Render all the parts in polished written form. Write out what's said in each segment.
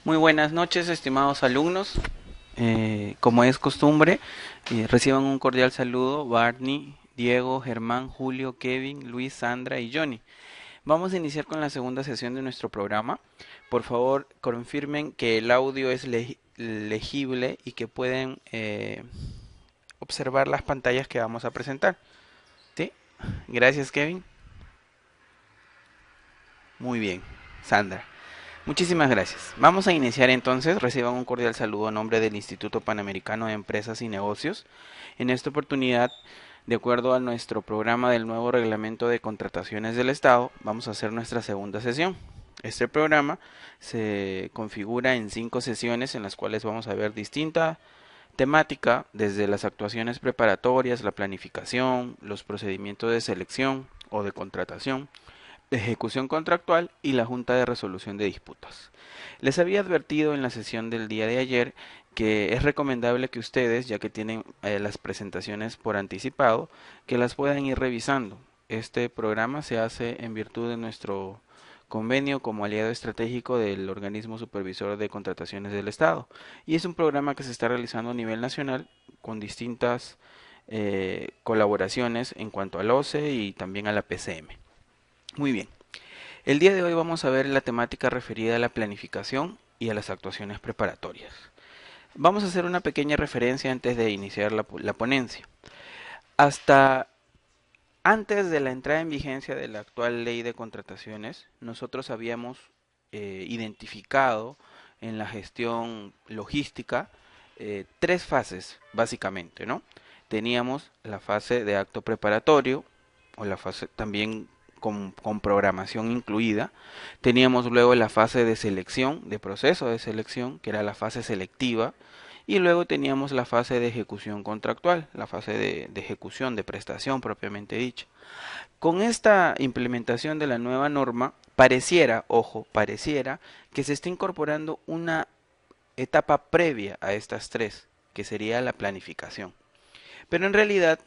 Muy buenas noches, estimados alumnos. Como es costumbre, reciban un cordial saludo Barney, Diego, Germán, Julio, Kevin, Luis, Sandra y Johnny. Vamos a iniciar con la segunda sesión de nuestro programa. Por favor, confirmen que el audio es legible y que pueden observar las pantallas que vamos a presentar. ¿Sí? Gracias, Kevin. Muy bien, Sandra. Muchísimas gracias. Vamos a iniciar entonces. Reciban un cordial saludo a nombre del Instituto Panamericano de Empresas y Negocios. En esta oportunidad, de acuerdo a nuestro programa del nuevo reglamento de contrataciones del Estado, vamos a hacer nuestra segunda sesión. Este programa se configura en 5 sesiones en las cuales vamos a ver distinta temática, desde las actuaciones preparatorias, la planificación, los procedimientos de selección o de contratación, ejecución contractual y la Junta de Resolución de Disputas. Les había advertido en la sesión del día de ayer que es recomendable que ustedes, ya que tienen las presentaciones por anticipado, que las puedan ir revisando. Este programa se hace en virtud de nuestro convenio como aliado estratégico del organismo supervisor de contrataciones del Estado, y es un programa que se está realizando a nivel nacional con distintas colaboraciones en cuanto al OCE y también a la PCM. Muy bien. El día de hoy vamos a ver la temática referida a la planificación y a las actuaciones preparatorias. Vamos a hacer una pequeña referencia antes de iniciar la ponencia. Hasta antes de la entrada en vigencia de la actual ley de contrataciones, nosotros habíamos identificado en la gestión logística 3 fases, básicamente, ¿no? Teníamos la fase de acto preparatorio, o la fase también con programación incluida. Teníamos luego la fase de selección, de proceso de selección, que era la fase selectiva. Y luego teníamos la fase de ejecución contractual, la fase de ejecución de prestación propiamente dicha. Con esta implementación de la nueva norma, pareciera, ojo, pareciera que se está incorporando una etapa previa a estas 3, que sería la planificación. Pero en realidad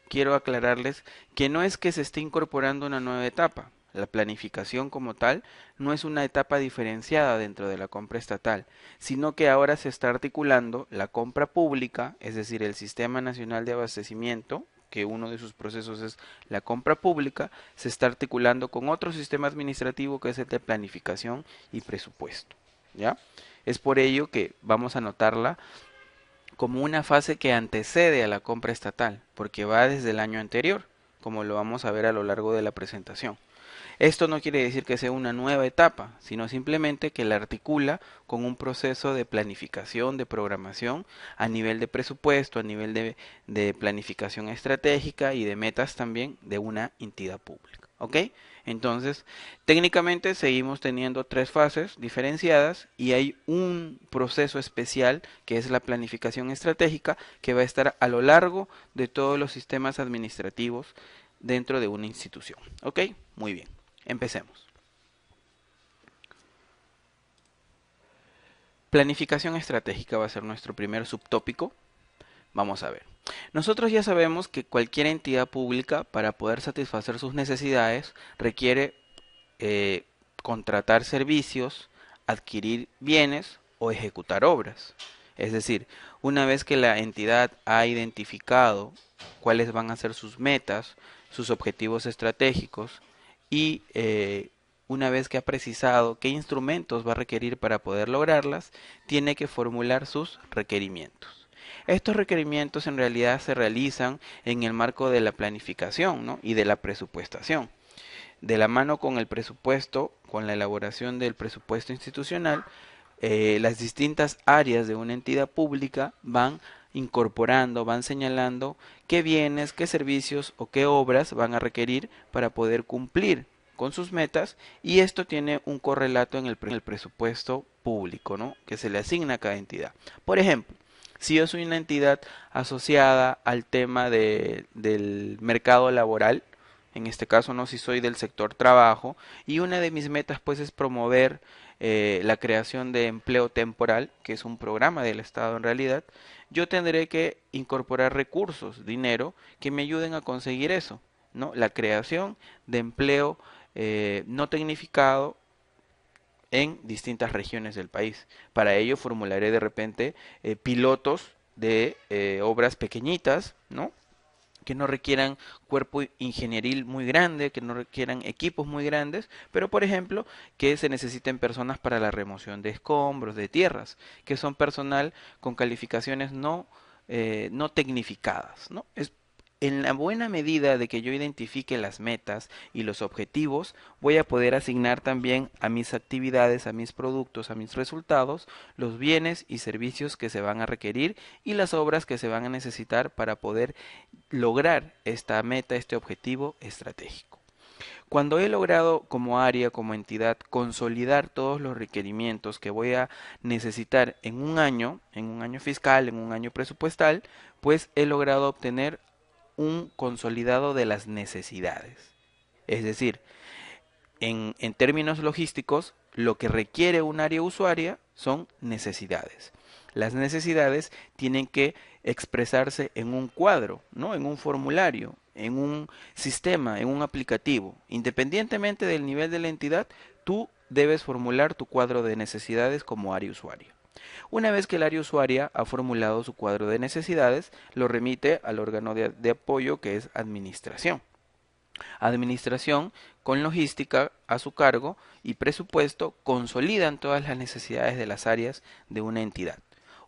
quiero aclararles que no es que se esté incorporando una nueva etapa. La planificación como tal no es una etapa diferenciada dentro de la compra estatal, sino que ahora se está articulando la compra pública, es decir, el Sistema Nacional de Abastecimiento, que uno de sus procesos es la compra pública, se está articulando con otro sistema administrativo que es el de planificación y presupuesto. ¿Ya? Es por ello que vamos a notarla como una fase que antecede a la compra estatal, porque va desde el año anterior, como lo vamos a ver a lo largo de la presentación. Esto no quiere decir que sea una nueva etapa, sino simplemente que la articula con un proceso de planificación, de programación a nivel de presupuesto, a nivel de planificación estratégica y de metas también de una entidad pública. ¿Ok? Entonces, técnicamente seguimos teniendo 3 fases diferenciadas y hay un proceso especial que es la planificación estratégica que va a estar a lo largo de todos los sistemas administrativos dentro de una institución. ¿Ok? Muy bien. Empecemos. Planificación estratégica va a ser nuestro primer subtópico. Vamos a ver. Nosotros ya sabemos que cualquier entidad pública, para poder satisfacer sus necesidades, requiere eh, contratar servicios, adquirir bienes o ejecutar obras. Es decir, una vez que la entidad ha identificado cuáles van a ser sus metas, sus objetivos estratégicos y una vez que ha precisado qué instrumentos va a requerir para poder lograrlas, tiene que formular sus requerimientos. Estos requerimientos en realidad se realizan en el marco de la planificación, ¿no? Y de la presupuestación. De la mano con el presupuesto, con la elaboración del presupuesto institucional, las distintas áreas de una entidad pública van incorporando, van señalando qué bienes, qué servicios o qué obras van a requerir para poder cumplir con sus metas, y esto tiene un correlato en el presupuesto público, ¿no? Que se le asigna a cada entidad. Por ejemplo, si yo soy una entidad asociada al tema del mercado laboral, en este caso no, si soy del sector trabajo, y una de mis metas pues es promover la creación de empleo temporal, que es un programa del Estado en realidad, yo tendré que incorporar recursos, dinero, que me ayuden a conseguir eso, ¿no? La creación de empleo no tecnificado en distintas regiones del país. Para ello formularé de repente pilotos de obras pequeñitas, ¿no? Que no requieran cuerpo ingenieril muy grande, que no requieran equipos muy grandes, pero por ejemplo que se necesiten personas para la remoción de escombros, de tierras, que son personal con calificaciones no tecnificadas, ¿no? Es en la buena medida de que yo identifique las metas y los objetivos, voy a poder asignar también a mis actividades, a mis productos, a mis resultados, los bienes y servicios que se van a requerir y las obras que se van a necesitar para poder lograr esta meta, este objetivo estratégico. Cuando he logrado como área, como entidad, consolidar todos los requerimientos que voy a necesitar en un año fiscal, en un año presupuestal, pues he logrado obtener un consolidado de las necesidades. Es decir, en términos logísticos, lo que requiere un área usuaria son necesidades. Las necesidades tienen que expresarse en un cuadro, ¿no? En un formulario, en un sistema, en un aplicativo. Independientemente del nivel de la entidad, tú debes formular tu cuadro de necesidades como área usuaria. Una vez que el área usuaria ha formulado su cuadro de necesidades, lo remite al órgano de apoyo que es administración. Administración, con logística a su cargo y presupuesto, consolidan todas las necesidades de las áreas de una entidad.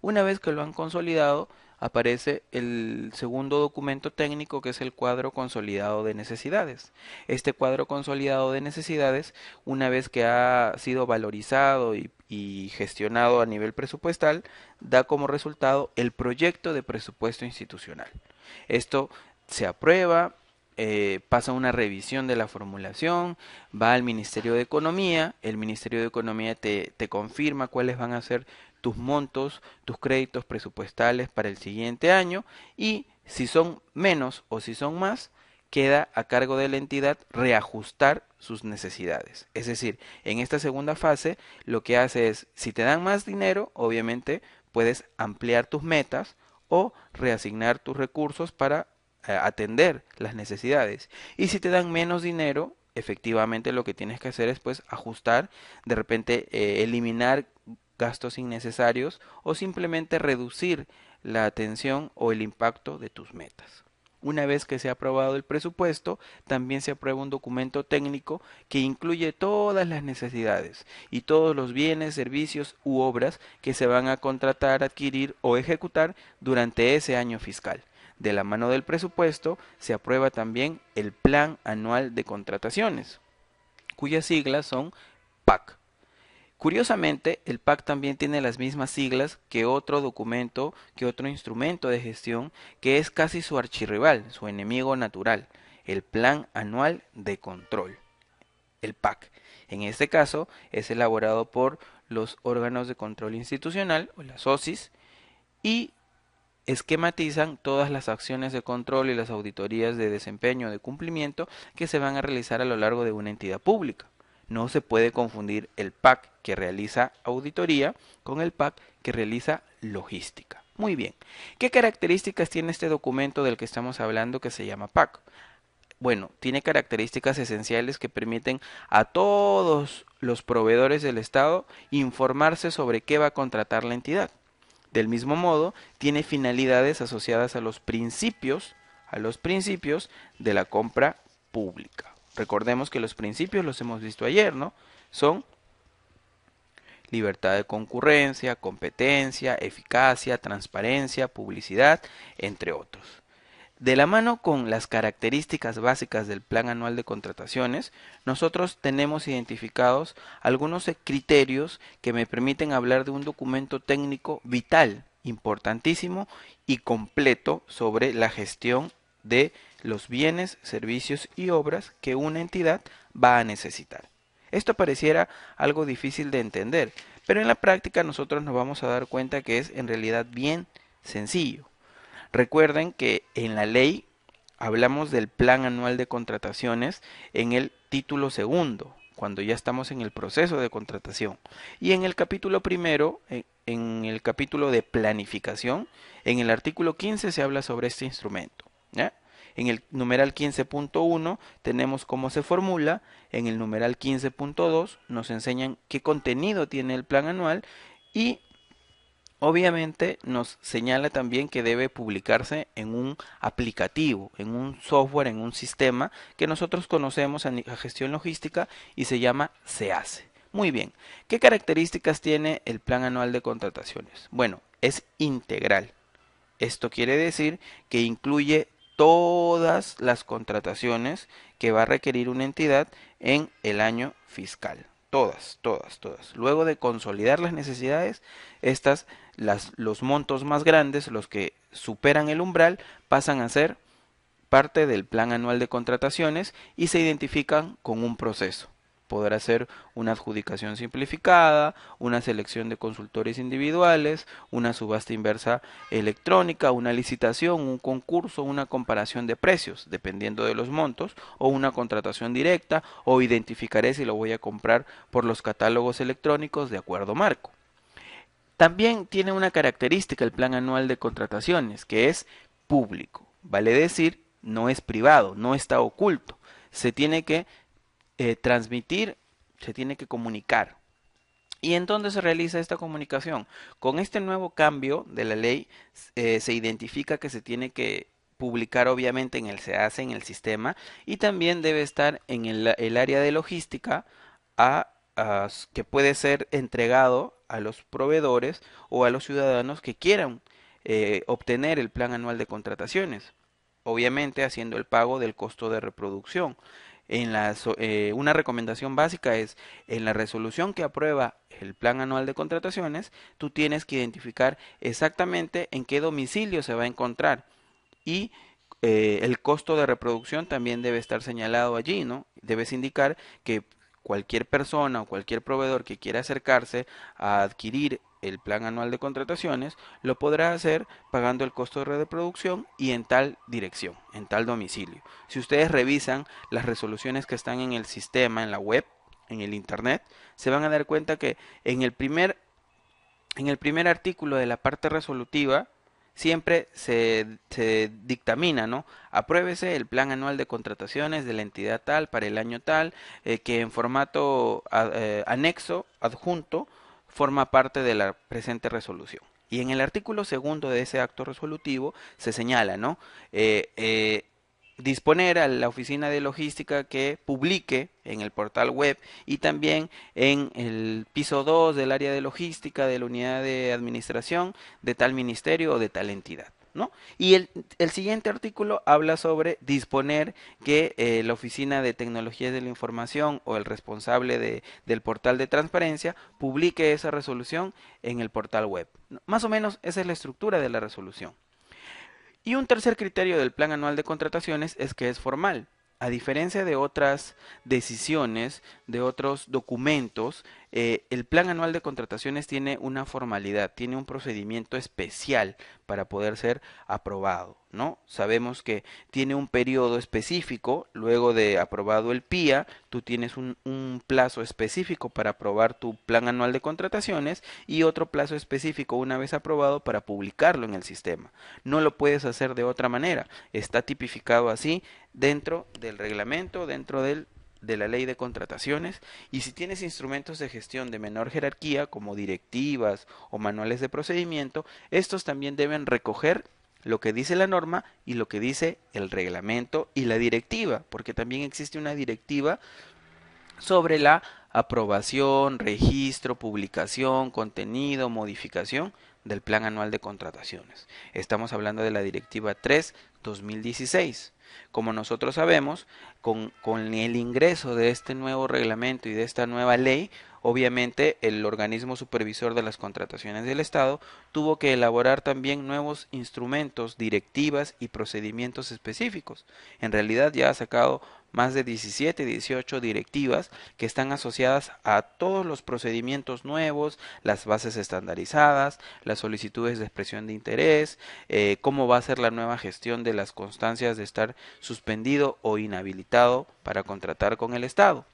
Una vez que lo han consolidado, aparece el segundo documento técnico, que es el cuadro consolidado de necesidades. Este cuadro consolidado de necesidades, una vez que ha sido valorizado y gestionado a nivel presupuestal, da como resultado el proyecto de presupuesto institucional. Esto se aprueba, pasa una revisión de la formulación, va al Ministerio de Economía, el Ministerio de Economía te confirma cuáles van a ser tus montos, tus créditos presupuestales para el siguiente año y si son menos o si son más, queda a cargo de la entidad reajustar sus necesidades. Es decir, en esta segunda fase lo que hace es, si te dan más dinero, obviamente puedes ampliar tus metas o reasignar tus recursos para atender las necesidades. Y si te dan menos dinero, efectivamente lo que tienes que hacer es pues ajustar, de repente eliminar gastos innecesarios o simplemente reducir la atención o el impacto de tus metas. Una vez que se ha aprobado el presupuesto, también se aprueba un documento técnico que incluye todas las necesidades y todos los bienes, servicios u obras que se van a contratar, adquirir o ejecutar durante ese año fiscal. De la mano del presupuesto se aprueba también el Plan Anual de Contrataciones, cuyas siglas son PAC. Curiosamente, el PAC también tiene las mismas siglas que otro documento, que otro instrumento de gestión, que es casi su archirrival, su enemigo natural, el Plan Anual de Control, el PAC. En este caso, es elaborado por los órganos de control institucional, o las OSIS, y esquematizan todas las acciones de control y las auditorías de desempeño de cumplimiento que se van a realizar a lo largo de una entidad pública. No se puede confundir el PAC que realiza auditoría con el PAC que realiza logística. Muy bien. ¿Qué características tiene este documento del que estamos hablando que se llama PAC? Bueno, tiene características esenciales que permiten a todos los proveedores del Estado informarse sobre qué va a contratar la entidad. Del mismo modo, tiene finalidades asociadas a los principios de la compra pública. Recordemos que los principios los hemos visto ayer, ¿no? Son libertad de concurrencia, competencia, eficacia, transparencia, publicidad, entre otros. De la mano con las características básicas del Plan Anual de Contrataciones, nosotros tenemos identificados algunos criterios que me permiten hablar de un documento técnico vital, importantísimo y completo sobre la gestión de los bienes, servicios y obras que una entidad va a necesitar. Esto pareciera algo difícil de entender, pero en la práctica nosotros nos vamos a dar cuenta que es en realidad bien sencillo. Recuerden que en la ley hablamos del Plan Anual de Contrataciones en el título segundo, cuando ya estamos en el proceso de contratación. Y en el capítulo primero, en el capítulo de planificación, en el artículo 15 se habla sobre este instrumento, ¿ya? En el numeral 15.1 tenemos cómo se formula, en el numeral 15.2 nos enseñan qué contenido tiene el plan anual y obviamente nos señala también que debe publicarse en un aplicativo, en un software, en un sistema que nosotros conocemos a gestión logística y se llama SEACE. Muy bien, ¿qué características tiene el plan anual de contrataciones? Bueno, es integral. Esto quiere decir que incluye todas las contrataciones que va a requerir una entidad en el año fiscal. Todas, todas, todas. Luego de consolidar las necesidades, los montos más grandes, los que superan el umbral, pasan a ser parte del plan anual de contrataciones y se identifican con un proceso. Podrá ser una adjudicación simplificada, una selección de consultores individuales, una subasta inversa electrónica, una licitación, un concurso, una comparación de precios, dependiendo de los montos, o una contratación directa, o identificaré si lo voy a comprar por los catálogos electrónicos de acuerdo marco. También tiene una característica el plan anual de contrataciones, que es público. Vale decir, no es privado, no está oculto. Se tiene que transmitir, se tiene que comunicar. ¿Y en dónde se realiza esta comunicación? Con este nuevo cambio de la ley se identifica que se tiene que publicar obviamente en el SEACE, en el sistema, y también debe estar en el área de logística que puede ser entregado a los proveedores o a los ciudadanos que quieran obtener el plan anual de contrataciones, obviamente haciendo el pago del costo de reproducción. Una recomendación básica es, en la resolución que aprueba el plan anual de contrataciones, tú tienes que identificar exactamente en qué domicilio se va a encontrar y el costo de reproducción también debe estar señalado allí, ¿no? Debes indicar que cualquier persona o cualquier proveedor que quiera acercarse a adquirir el plan anual de contrataciones lo podrá hacer pagando el costo de reproducción y en tal dirección, en tal domicilio. Si ustedes revisan las resoluciones que están en el sistema, en la web, en el internet, se van a dar cuenta que en el primer artículo de la parte resolutiva siempre se dictamina, ¿no? Apruébese el plan anual de contrataciones de la entidad tal para el año tal, que en formato anexo, adjunto, forma parte de la presente resolución. Y en el artículo segundo de ese acto resolutivo se señala, ¿no? Disponer a la oficina de logística que publique en el portal web y también en el piso 2 del área de logística de la unidad de administración de tal ministerio o de tal entidad, ¿no? Y el siguiente artículo habla sobre disponer que la oficina de tecnologías de la información o el responsable del portal de transparencia publique esa resolución en el portal web. Más o menos esa es la estructura de la resolución. Y un tercer criterio del plan anual de contrataciones es que es formal. A diferencia de otras decisiones, de otros documentos, el plan anual de contrataciones tiene una formalidad, tiene un procedimiento especial para poder ser aprobado, ¿no? Sabemos que tiene un periodo específico, luego de aprobado el PIA, tú tienes un plazo específico para aprobar tu plan anual de contrataciones y otro plazo específico una vez aprobado para publicarlo en el sistema. No lo puedes hacer de otra manera, está tipificado así dentro del reglamento, dentro de la ley de contrataciones, y si tienes instrumentos de gestión de menor jerarquía como directivas o manuales de procedimiento, estos también deben recoger lo que dice la norma y lo que dice el reglamento y la directiva, porque también existe una directiva sobre la aprobación, registro, publicación, contenido, modificación del plan anual de contrataciones. Estamos hablando de la Directiva 3/2016. Como nosotros sabemos, con el ingreso de este nuevo reglamento y de esta nueva ley, obviamente el organismo supervisor de las contrataciones del Estado tuvo que elaborar también nuevos instrumentos, directivas y procedimientos específicos. En realidad ya ha sacado más de 17, 18 directivas que están asociadas a todos los procedimientos nuevos, las bases estandarizadas, las solicitudes de expresión de interés, cómo va a ser la nueva gestión de las constancias de estar suspendido o inhabilitado para contratar con el Estado.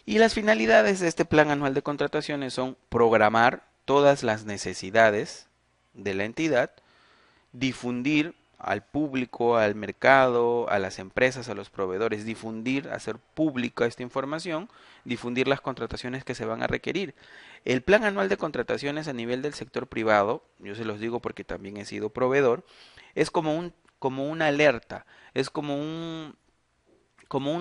Y las finalidades de este plan anual de contrataciones son programar todas las necesidades de la entidad, difundir al público, al mercado, a las empresas, a los proveedores, difundir, hacer pública esta información, difundir las contrataciones que se van a requerir. El plan anual de contrataciones a nivel del sector privado, yo se los digo porque también he sido proveedor, es como una alerta, es como un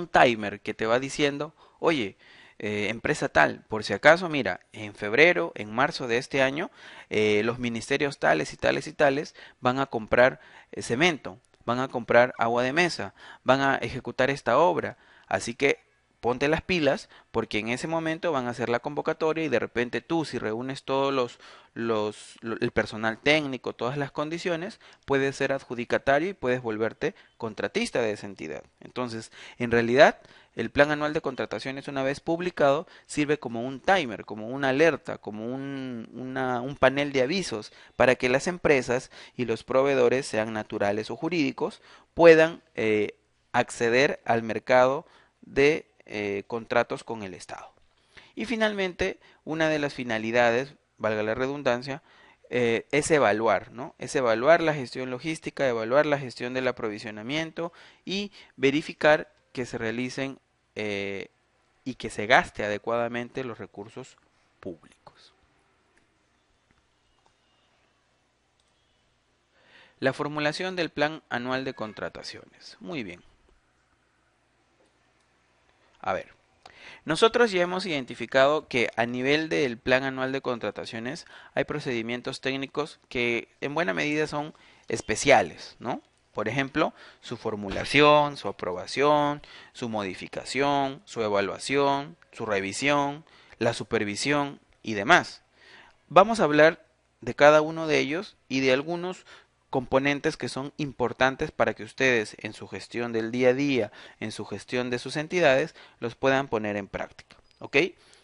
timer que te va diciendo, oye, empresa tal, por si acaso, mira, en febrero, en marzo de este año, los ministerios tales y tales y tales van a comprar cemento, van a comprar agua de mesa, van a ejecutar esta obra. Así que ponte las pilas porque en ese momento van a hacer la convocatoria y de repente tú, si reúnes todos el personal técnico, todas las condiciones, puedes ser adjudicatario y puedes volverte contratista de esa entidad. Entonces, en realidad, el plan anual de contrataciones, una vez publicado, sirve como un timer, como una alerta, como un panel de avisos para que las empresas y los proveedores, sean naturales o jurídicos, puedan acceder al mercado de contratos con el Estado. Y finalmente, una de las finalidades, valga la redundancia, es evaluar, ¿no? Es evaluar la gestión logística, evaluar la gestión del aprovisionamiento y verificar que se realicen eh, y que se gaste adecuadamente los recursos públicos. La formulación del plan anual de contrataciones. Muy bien. A ver, nosotros ya hemos identificado que a nivel del plan anual de contrataciones hay procedimientos técnicos que en buena medida son especiales, ¿no? Por ejemplo, su formulación, su aprobación, su modificación, su evaluación, su revisión, la supervisión y demás. Vamos a hablar de cada uno de ellos y de algunos componentes que son importantes para que ustedes en su gestión del día a día, en su gestión de sus entidades, los puedan poner en práctica. ¿Ok?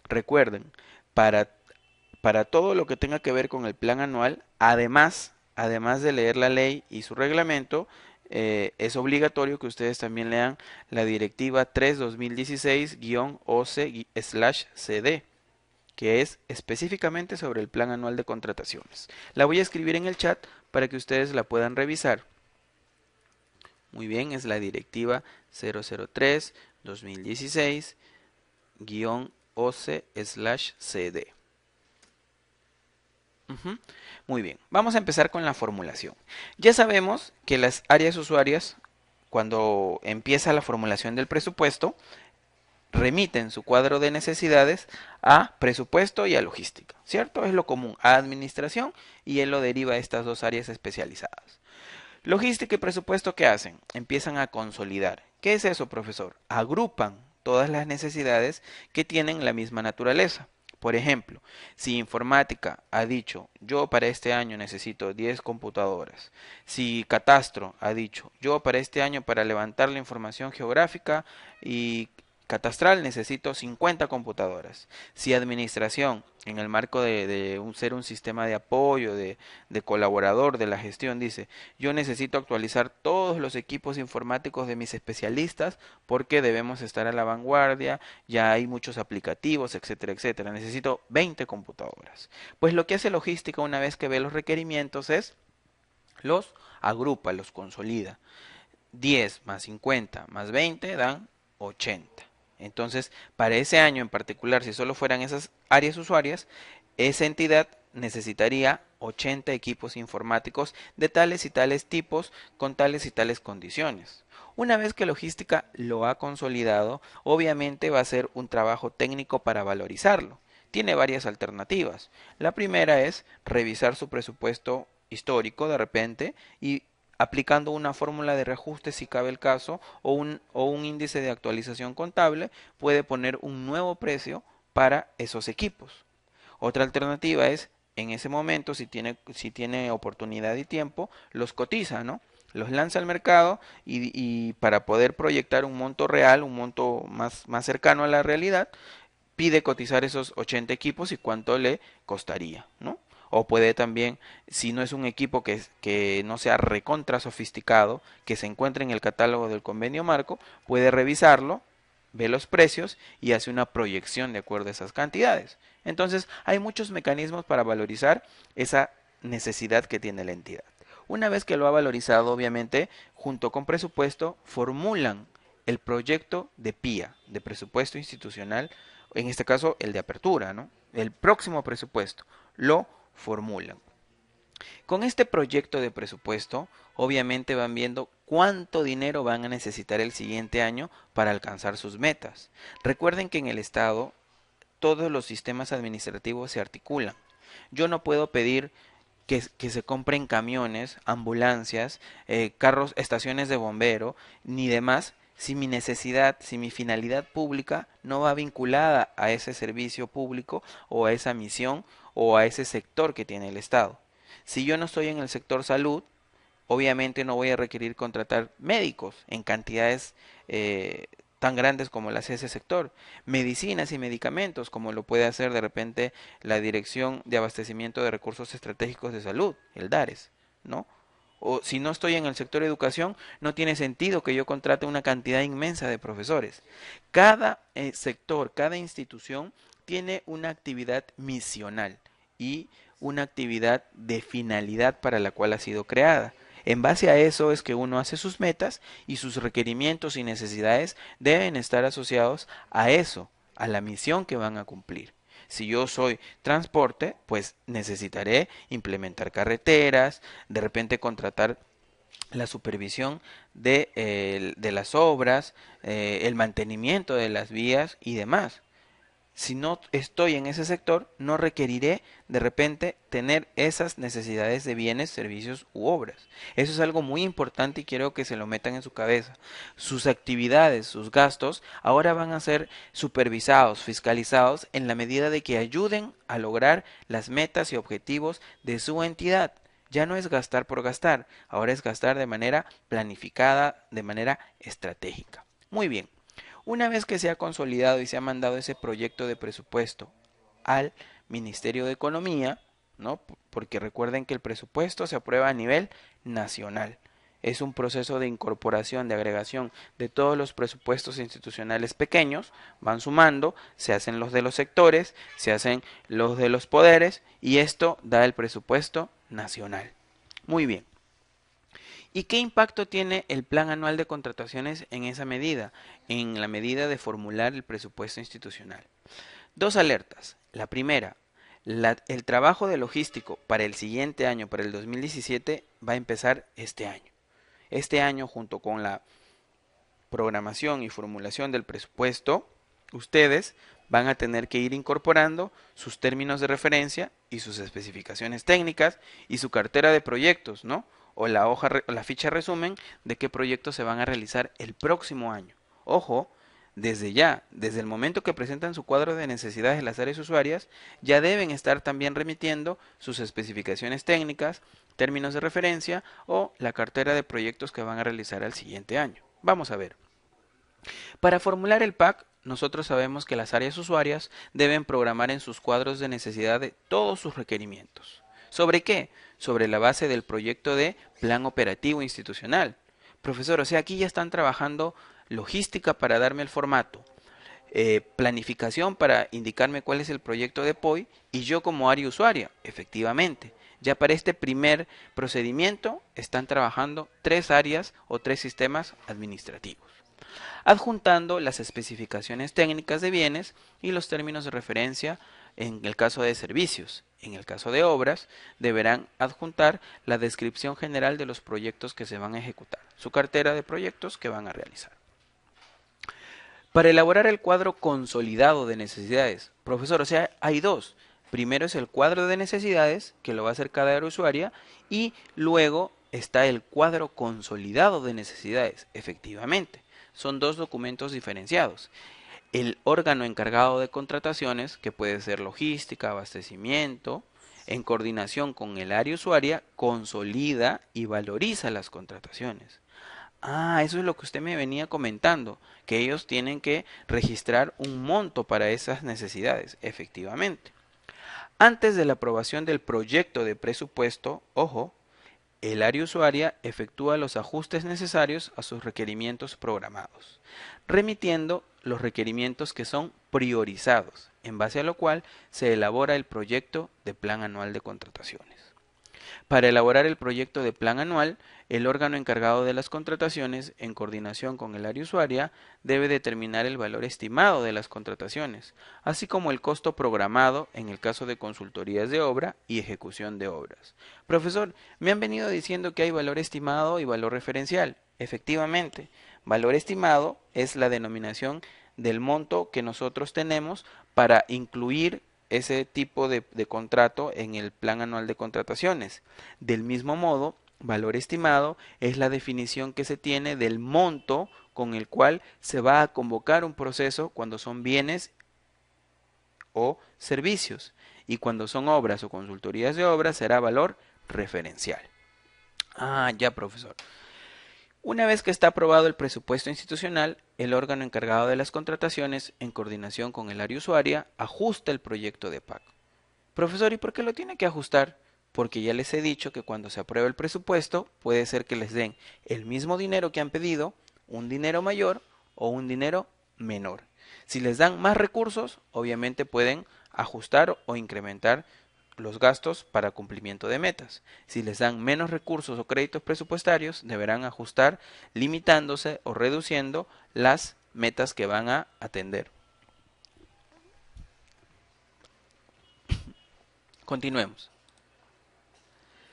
Recuerden, para, para todo lo que tenga que ver con el plan anual, además de leer la ley y su reglamento, es obligatorio que ustedes también lean la directiva 3-2016-OC/CD, que es específicamente sobre el plan anual de contrataciones. La voy a escribir en el chat para que ustedes la puedan revisar. Muy bien, es la directiva 003-2016-OC/CD. Muy bien, vamos a empezar con la formulación. Ya sabemos que las áreas usuarias, cuando empieza la formulación del presupuesto, remiten su cuadro de necesidades a presupuesto y a logística, ¿cierto? Es lo común, a administración, y él lo deriva a estas dos áreas especializadas. Logística y presupuesto, ¿qué hacen? Empiezan a consolidar. ¿Qué es eso, profesor? Agrupan todas las necesidades que tienen la misma naturaleza. Por ejemplo, si informática ha dicho, yo para este año necesito 10 computadoras. Si catastro ha dicho, yo para este año para levantar la información geográfica y catastral necesito 50 computadoras. Si administración, en el marco de ser un sistema de apoyo, de colaborador de la gestión, dice, yo necesito actualizar todos los equipos informáticos de mis especialistas porque debemos estar a la vanguardia, ya hay muchos aplicativos, etcétera, etcétera. Necesito 20 computadoras. Pues lo que hace logística una vez que ve los requerimientos es los agrupa, los consolida. 10 más 50 más 20 dan 80. Entonces, para ese año en particular, si solo fueran esas áreas usuarias, esa entidad necesitaría 80 equipos informáticos de tales y tales tipos con tales y tales condiciones. Una vez que logística lo ha consolidado, obviamente va a ser un trabajo técnico para valorizarlo. Tiene varias alternativas. La primera es revisar su presupuesto histórico de repente y aplicando una fórmula de reajuste si cabe el caso o un índice de actualización contable, puede poner un nuevo precio para esos equipos. Otra alternativa es, en ese momento, si tiene oportunidad y tiempo, los cotiza, ¿no? Los lanza al mercado y para poder proyectar un monto real, un monto más cercano a la realidad, pide cotizar esos 80 equipos y cuánto le costaría, ¿no? O puede también, si no es un equipo que no sea recontra sofisticado, que se encuentre en el catálogo del convenio marco, puede revisarlo, ve los precios y hace una proyección de acuerdo a esas cantidades. Entonces, hay muchos mecanismos para valorizar esa necesidad que tiene la entidad. Una vez que lo ha valorizado, obviamente, junto con presupuesto, formulan el proyecto de PIA, de presupuesto institucional, en este caso el de apertura, ¿no? El próximo presupuesto, lo formulan. Con este proyecto de presupuesto, obviamente van viendo cuánto dinero van a necesitar el siguiente año para alcanzar sus metas. Recuerden que en el Estado todos los sistemas administrativos se articulan. Yo no puedo pedir que se compren camiones, ambulancias, carros, estaciones de bombero, ni demás, si mi necesidad, si mi finalidad pública no va vinculada a ese servicio público o a esa misión o a ese sector que tiene el Estado. Si yo no estoy en el sector salud, obviamente no voy a requerir contratar médicos en cantidades tan grandes como las de ese sector, medicinas y medicamentos como lo puede hacer de repente la Dirección de Abastecimiento de Recursos Estratégicos de Salud, el DARES, ¿no? O si no estoy en el sector educación, no tiene sentido que yo contrate una cantidad inmensa de profesores. Cada sector, cada institución tiene una actividad misional y una actividad de finalidad para la cual ha sido creada. En base a eso es que uno hace sus metas y sus requerimientos y necesidades deben estar asociados a eso, a la misión que van a cumplir. Si yo soy transporte, pues necesitaré implementar carreteras, de repente contratar la supervisión de las obras, el mantenimiento de las vías y demás. Si no estoy en ese sector, no requeriré de repente tener esas necesidades de bienes, servicios u obras. Eso es algo muy importante y quiero que se lo metan en su cabeza. Sus actividades, sus gastos, ahora van a ser supervisados, fiscalizados en la medida de que ayuden a lograr las metas y objetivos de su entidad. Ya no es gastar por gastar, ahora es gastar de manera planificada, de manera estratégica. Muy bien. Una vez que se ha consolidado y se ha mandado ese proyecto de presupuesto al Ministerio de Economía, ¿no? Porque recuerden que el presupuesto se aprueba a nivel nacional. Es un proceso de incorporación, de agregación de todos los presupuestos institucionales pequeños, van sumando, se hacen los de los sectores, se hacen los de los poderes y esto da el presupuesto nacional. Muy bien. ¿Y qué impacto tiene el plan anual de contrataciones en esa medida, en la medida de formular el presupuesto institucional? Dos alertas. La primera, el trabajo de logístico para el siguiente año, para el 2017, va a empezar este año. Este año, junto con la programación y formulación del presupuesto, ustedes van a tener que ir incorporando sus términos de referencia y sus especificaciones técnicas y su cartera de proyectos, ¿no? O la hoja, la ficha resumen de qué proyectos se van a realizar el próximo año. Ojo, desde ya, desde el momento que presentan su cuadro de necesidades de las áreas usuarias, ya deben estar también remitiendo sus especificaciones técnicas, términos de referencia o la cartera de proyectos que van a realizar al siguiente año. Vamos a ver. Para formular el PAC, nosotros sabemos que las áreas usuarias deben programar en sus cuadros de necesidad de todos sus requerimientos. ¿Sobre qué? Sobre la base del proyecto de plan operativo institucional. Profesor, o sea, aquí ya están trabajando logística para darme el formato, planificación para indicarme cuál es el proyecto de POI y yo como área usuaria, efectivamente. Ya para este primer procedimiento están trabajando tres áreas o tres sistemas administrativos, adjuntando las especificaciones técnicas de bienes y los términos de referencia en el caso de servicios. En el caso de obras, deberán adjuntar la descripción general de los proyectos que se van a ejecutar, su cartera de proyectos que van a realizar. Para elaborar el cuadro consolidado de necesidades, profesor, o sea, hay dos. Primero es el cuadro de necesidades, que lo va a hacer cada área usuaria, y luego está el cuadro consolidado de necesidades, efectivamente. Son dos documentos diferenciados. El órgano encargado de contrataciones, que puede ser logística, abastecimiento, en coordinación con el área usuaria, consolida y valoriza las contrataciones. Ah, eso es lo que usted me venía comentando, que ellos tienen que registrar un monto para esas necesidades, efectivamente. Antes de la aprobación del proyecto de presupuesto, ojo, el área usuaria efectúa los ajustes necesarios a sus requerimientos programados, remitiendo los requerimientos que son priorizados, en base a lo cual se elabora el proyecto de plan anual de contrataciones. Para elaborar el proyecto de plan anual, el órgano encargado de las contrataciones, en coordinación con el área usuaria, debe determinar el valor estimado de las contrataciones, así como el costo programado en el caso de consultorías de obra y ejecución de obras. Profesor, me han venido diciendo que hay valor estimado y valor referencial. Efectivamente, valor estimado es la denominación del monto que nosotros tenemos para incluir ese tipo de contrato en el plan anual de contrataciones. Del mismo modo, valor estimado es la definición que se tiene del monto con el cual se va a convocar un proceso cuando son bienes o servicios, y cuando son obras o consultorías de obras será valor referencial. Ah, ya, profesor. Una vez que está aprobado el presupuesto institucional, el órgano encargado de las contrataciones, en coordinación con el área usuaria, ajusta el proyecto de pago. Profesor, ¿y por qué lo tiene que ajustar? Porque ya les he dicho que cuando se apruebe el presupuesto, puede ser que les den el mismo dinero que han pedido, un dinero mayor o un dinero menor. Si les dan más recursos, obviamente pueden ajustar o incrementar los gastos para cumplimiento de metas. Si les dan menos recursos o créditos presupuestarios, deberán ajustar limitándose o reduciendo las metas que van a atender. Continuemos.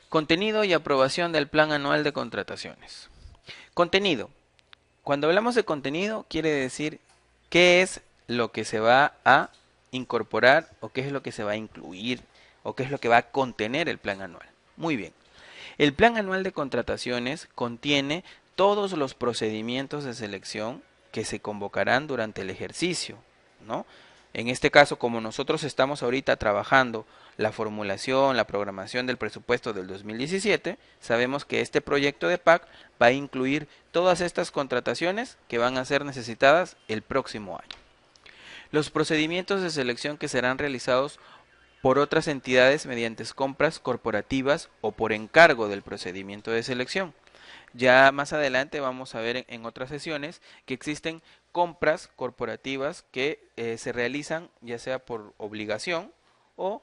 Contenido y aprobación del plan anual de contrataciones. Contenido. Cuando hablamos de contenido, quiere decir qué es lo que se va a incorporar o qué es lo que se va a incluir o qué es lo que va a contener el plan anual. Muy bien. El plan anual de contrataciones contiene todos los procedimientos de selección que se convocarán durante el ejercicio, ¿no? En este caso, como nosotros estamos ahorita trabajando la formulación, la programación del presupuesto del 2017, sabemos que este proyecto de PAC va a incluir todas estas contrataciones que van a ser necesitadas el próximo año. Los procedimientos de selección que serán realizados por otras entidades mediante compras corporativas o por encargo del procedimiento de selección. Ya más adelante vamos a ver en otras sesiones que existen compras corporativas que se realizan ya sea por obligación o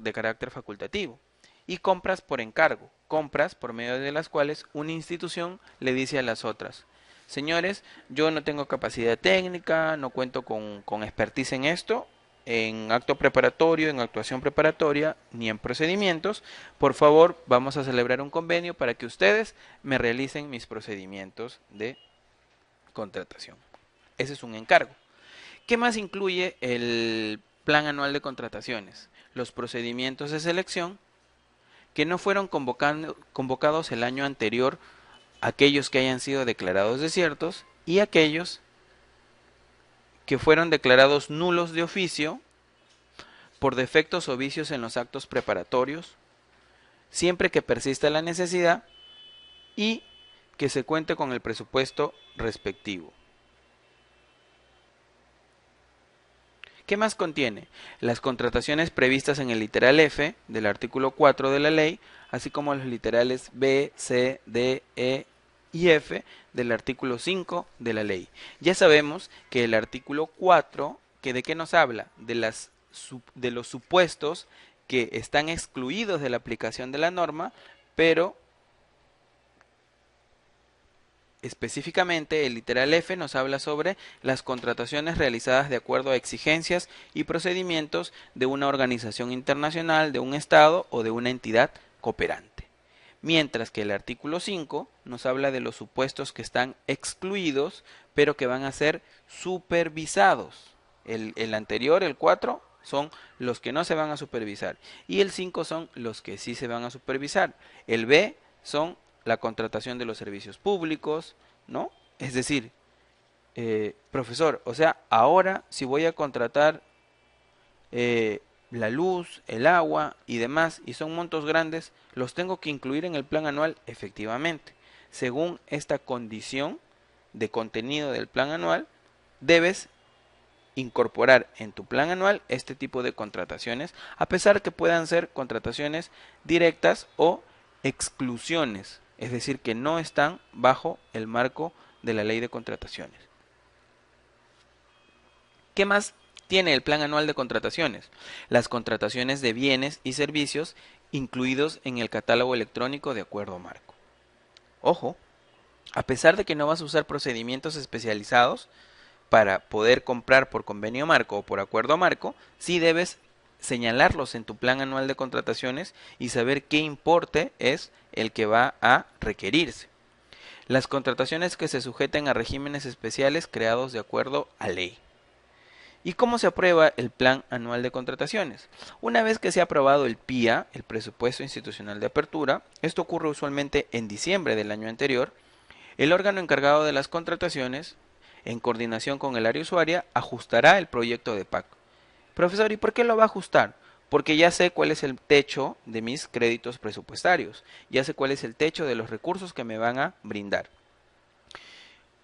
de carácter facultativo. Y compras por encargo, compras por medio de las cuales una institución le dice a las otras: señores, yo no tengo capacidad técnica, no cuento con expertise en esto, en acto preparatorio, en actuación preparatoria, ni en procedimientos. Por favor, vamos a celebrar un convenio para que ustedes me realicen mis procedimientos de contratación. Ese es un encargo. ¿Qué más incluye el plan anual de contrataciones? Los procedimientos de selección que no fueron convocados el año anterior, aquellos que hayan sido declarados desiertos y aquellos que fueron declarados nulos de oficio por defectos o vicios en los actos preparatorios, siempre que persista la necesidad y que se cuente con el presupuesto respectivo. ¿Qué más contiene? Las contrataciones previstas en el literal F del artículo 4 de la ley, así como los literales B, C, D, E y F del artículo 5 de la ley. Ya sabemos que el artículo 4, que ¿de qué nos habla? De los supuestos que están excluidos de la aplicación de la norma, pero específicamente el literal F nos habla sobre las contrataciones realizadas de acuerdo a exigencias y procedimientos de una organización internacional, de un Estado o de una entidad cooperante. Mientras que el artículo 5 nos habla de los supuestos que están excluidos, pero que van a ser supervisados. El anterior, el 4, son los que no se van a supervisar. Y el 5 son los que sí se van a supervisar. El B son la contratación de los servicios públicos, ¿no? Es decir, profesor, o sea, ahora si voy a contratar la luz, el agua y demás, y son montos grandes, los tengo que incluir en el plan anual, efectivamente. Según esta condición de contenido del plan anual, debes incorporar en tu plan anual este tipo de contrataciones, a pesar que puedan ser contrataciones directas o exclusiones, es decir, que no están bajo el marco de la ley de contrataciones. ¿Qué más tiene el plan anual de contrataciones? Las contrataciones de bienes y servicios incluidos en el catálogo electrónico de acuerdo marco. Ojo, a pesar de que no vas a usar procedimientos especializados para poder comprar por convenio marco o por acuerdo marco, sí debes señalarlos en tu plan anual de contrataciones y saber qué importe es el que va a requerirse. Las contrataciones que se sujeten a regímenes especiales creados de acuerdo a ley. ¿Y cómo se aprueba el plan anual de contrataciones? Una vez que se ha aprobado el PIA, el presupuesto institucional de apertura, esto ocurre usualmente en diciembre del año anterior, el órgano encargado de las contrataciones, en coordinación con el área usuaria, ajustará el proyecto de PAC. Profesor, ¿y por qué lo va a ajustar? Porque ya sé cuál es el techo de mis créditos presupuestarios, ya sé cuál es el techo de los recursos que me van a brindar.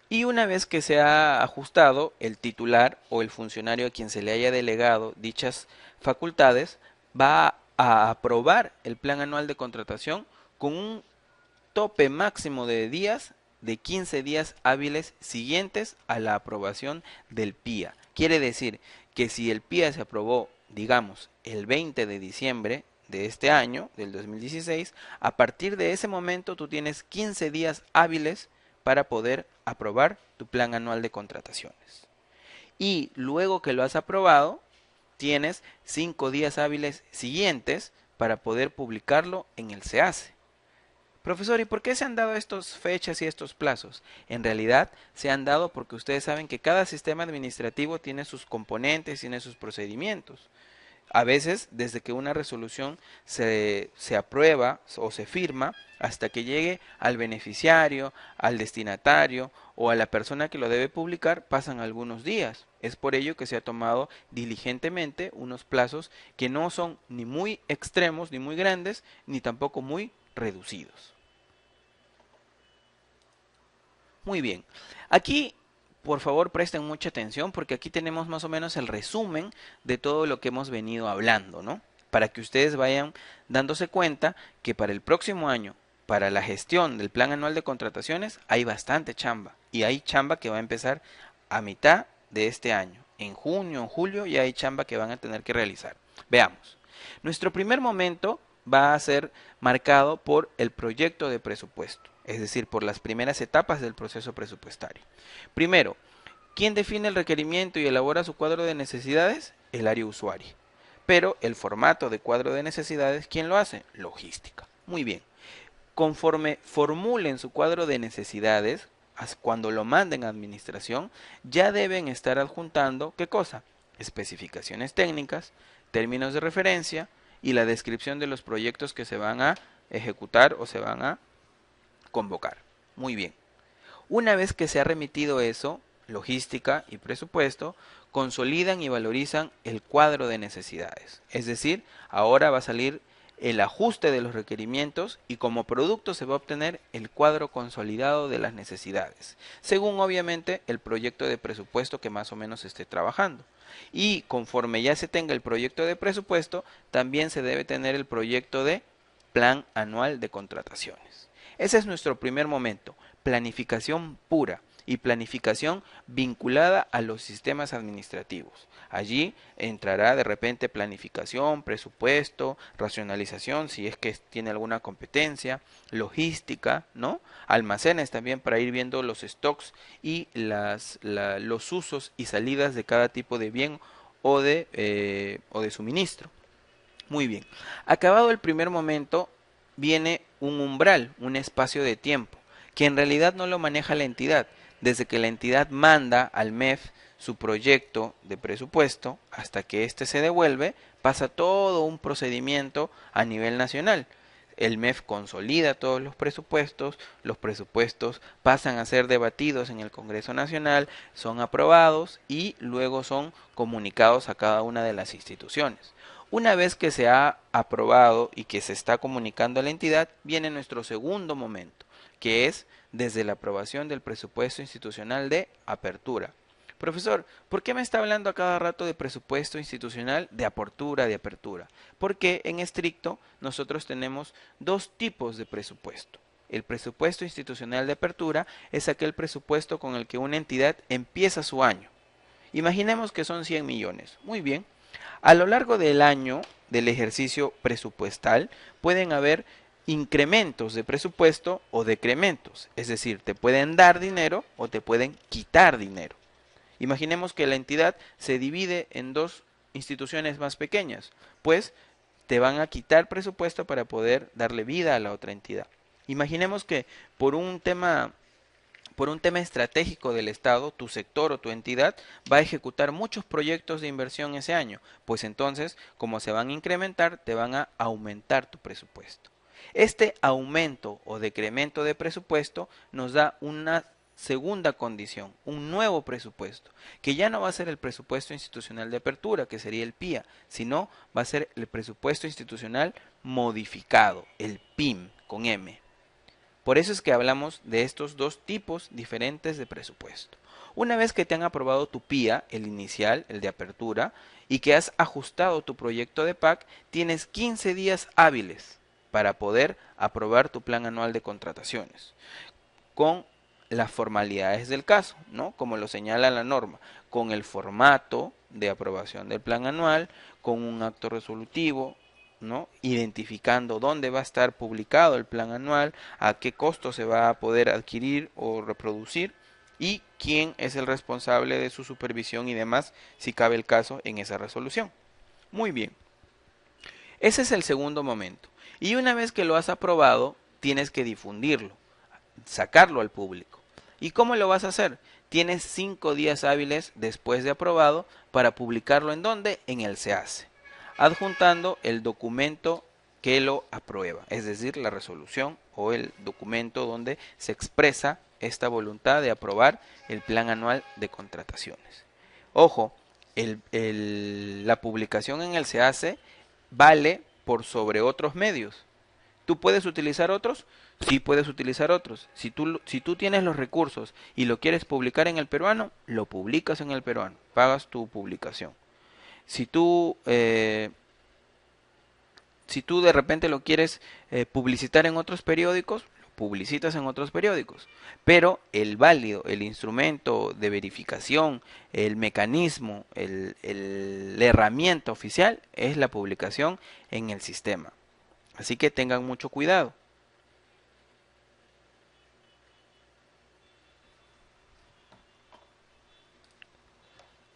Y una vez que se ha ajustado, el titular o el funcionario a quien se le haya delegado dichas facultades va a aprobar el plan anual de contratación con un tope máximo de días de 15 días hábiles siguientes a la aprobación del PIA. Quiere decir que si el PIA se aprobó, digamos, el 20 de diciembre de este año, del 2016, a partir de ese momento tú tienes 15 días hábiles para poder aprobar tu plan anual de contrataciones. Y luego que lo has aprobado, tienes 5 días hábiles siguientes para poder publicarlo en el SEACE. Profesor, ¿y por qué se han dado estas fechas y estos plazos? En realidad se han dado porque ustedes saben que cada sistema administrativo tiene sus componentes, tiene sus procedimientos. A veces, desde que una resolución se aprueba o se firma, hasta que llegue al beneficiario, al destinatario o a la persona que lo debe publicar, pasan algunos días. Es por ello que se ha tomado diligentemente unos plazos que no son ni muy extremos, ni muy grandes, ni tampoco muy reducidos. Muy bien. Aquí, por favor, presten mucha atención porque aquí tenemos más o menos el resumen de todo lo que hemos venido hablando, ¿no? Para que ustedes vayan dándose cuenta que para el próximo año, para la gestión del plan anual de contrataciones, hay bastante chamba. Y hay chamba que va a empezar a mitad de este año. En junio, en julio, ya hay chamba que van a tener que realizar. Veamos. Nuestro primer momento va a ser marcado por el proyecto de presupuesto, es decir, por las primeras etapas del proceso presupuestario. Primero, ¿quién define el requerimiento y elabora su cuadro de necesidades? El área usuaria. Pero el formato de cuadro de necesidades, ¿quién lo hace? Logística. Muy bien. Conforme formulen su cuadro de necesidades, cuando lo manden a administración, ya deben estar adjuntando, ¿qué cosa? Especificaciones técnicas, términos de referencia y la descripción de los proyectos que se van a ejecutar o se van a convocar. Muy bien. Una vez que se ha remitido eso, logística y presupuesto, consolidan y valorizan el cuadro de necesidades. Es decir, ahora va a salir el ajuste de los requerimientos y como producto se va a obtener el cuadro consolidado de las necesidades, según obviamente el proyecto de presupuesto que más o menos esté trabajando. Y conforme ya se tenga el proyecto de presupuesto, también se debe tener el proyecto de plan anual de contrataciones. Ese es nuestro primer momento, planificación pura y planificación vinculada a los sistemas administrativos. Allí entrará de repente planificación, presupuesto, racionalización, si es que tiene alguna competencia, logística, ¿no? Almacenes también para ir viendo los stocks y los usos y salidas de cada tipo de bien o de suministro. Muy bien. Acabado el primer momento, viene un umbral, un espacio de tiempo, que en realidad no lo maneja la entidad. Desde que la entidad manda al MEF su proyecto de presupuesto hasta que éste se devuelve, pasa todo un procedimiento a nivel nacional. El MEF consolida todos los presupuestos pasan a ser debatidos en el Congreso Nacional, son aprobados y luego son comunicados a cada una de las instituciones. Una vez que se ha aprobado y que se está comunicando a la entidad, viene nuestro segundo momento, que es desde la aprobación del presupuesto institucional de apertura. Profesor, ¿por qué me está hablando a cada rato de presupuesto institucional de apertura, de apertura? Porque en estricto nosotros tenemos dos tipos de presupuesto. El presupuesto institucional de apertura es aquel presupuesto con el que una entidad empieza su año. Imaginemos que son 100 millones. Muy bien. A lo largo del año del ejercicio presupuestal pueden haber incrementos de presupuesto o decrementos, es decir, te pueden dar dinero o te pueden quitar dinero. Imaginemos que la entidad se divide en dos instituciones más pequeñas, pues te van a quitar presupuesto para poder darle vida a la otra entidad. Imaginemos que por un tema estratégico del Estado, tu sector o tu entidad va a ejecutar muchos proyectos de inversión ese año, pues entonces, como se van a incrementar, te van a aumentar tu presupuesto. Este aumento o decremento de presupuesto nos da una segunda condición, un nuevo presupuesto, que ya no va a ser el presupuesto institucional de apertura, que sería el PIA, sino va a ser el presupuesto institucional modificado, el PIM con M. Por eso es que hablamos de estos dos tipos diferentes de presupuesto. Una vez que te han aprobado tu PIA, el inicial, el de apertura, y que has ajustado tu proyecto de PAC, tienes 15 días hábiles para poder aprobar tu plan anual de contrataciones, con las formalidades del caso, ¿no? Como lo señala la norma, con el formato de aprobación del plan anual, con un acto resolutivo, ¿no? Identificando dónde va a estar publicado el plan anual, a qué costo se va a poder adquirir o reproducir y quién es el responsable de su supervisión y demás, si cabe el caso, en esa resolución. Muy bien, ese es el segundo momento. Y una vez que lo has aprobado, tienes que difundirlo, sacarlo al público. ¿Y cómo lo vas a hacer? Tienes 5 días hábiles después de aprobado para publicarlo en ¿dónde? En el SEACE, adjuntando el documento que lo aprueba, es decir, la resolución o el documento donde se expresa esta voluntad de aprobar el plan anual de contrataciones. Ojo, la publicación en el SEACE vale por sobre otros medios. ¿Tú puedes utilizar otros? Sí puedes utilizar otros. Si tú tienes los recursos y lo quieres publicar en el peruano, lo publicas en el peruano, pagas tu publicación. Si tú, si tú de repente lo quieres publicitar en otros periódicos, lo publicitas en otros periódicos. Pero el válido, el instrumento de verificación, el mecanismo, la herramienta oficial es la publicación en el sistema. Así que tengan mucho cuidado.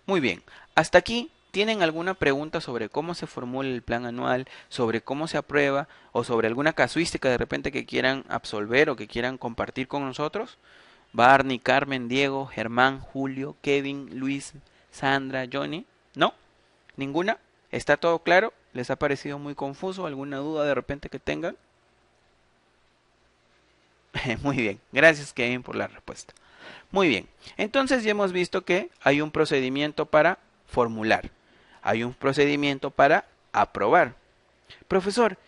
Muy bien, hasta aquí, ¿tienen alguna pregunta sobre cómo se formula el plan anual, sobre cómo se aprueba o sobre alguna casuística de repente que quieran absolver o que quieran compartir con nosotros? Barney, Carmen, Diego, Germán, Julio, Kevin, Luis, Sandra, Johnny. ¿No? ¿Ninguna? ¿Está todo claro? ¿Les ha parecido muy confuso? ¿Alguna duda de repente que tengan? Muy bien, gracias Kevin por la respuesta. Muy bien, entonces ya hemos visto que hay un procedimiento para formular, hay un procedimiento para aprobar. Profesor,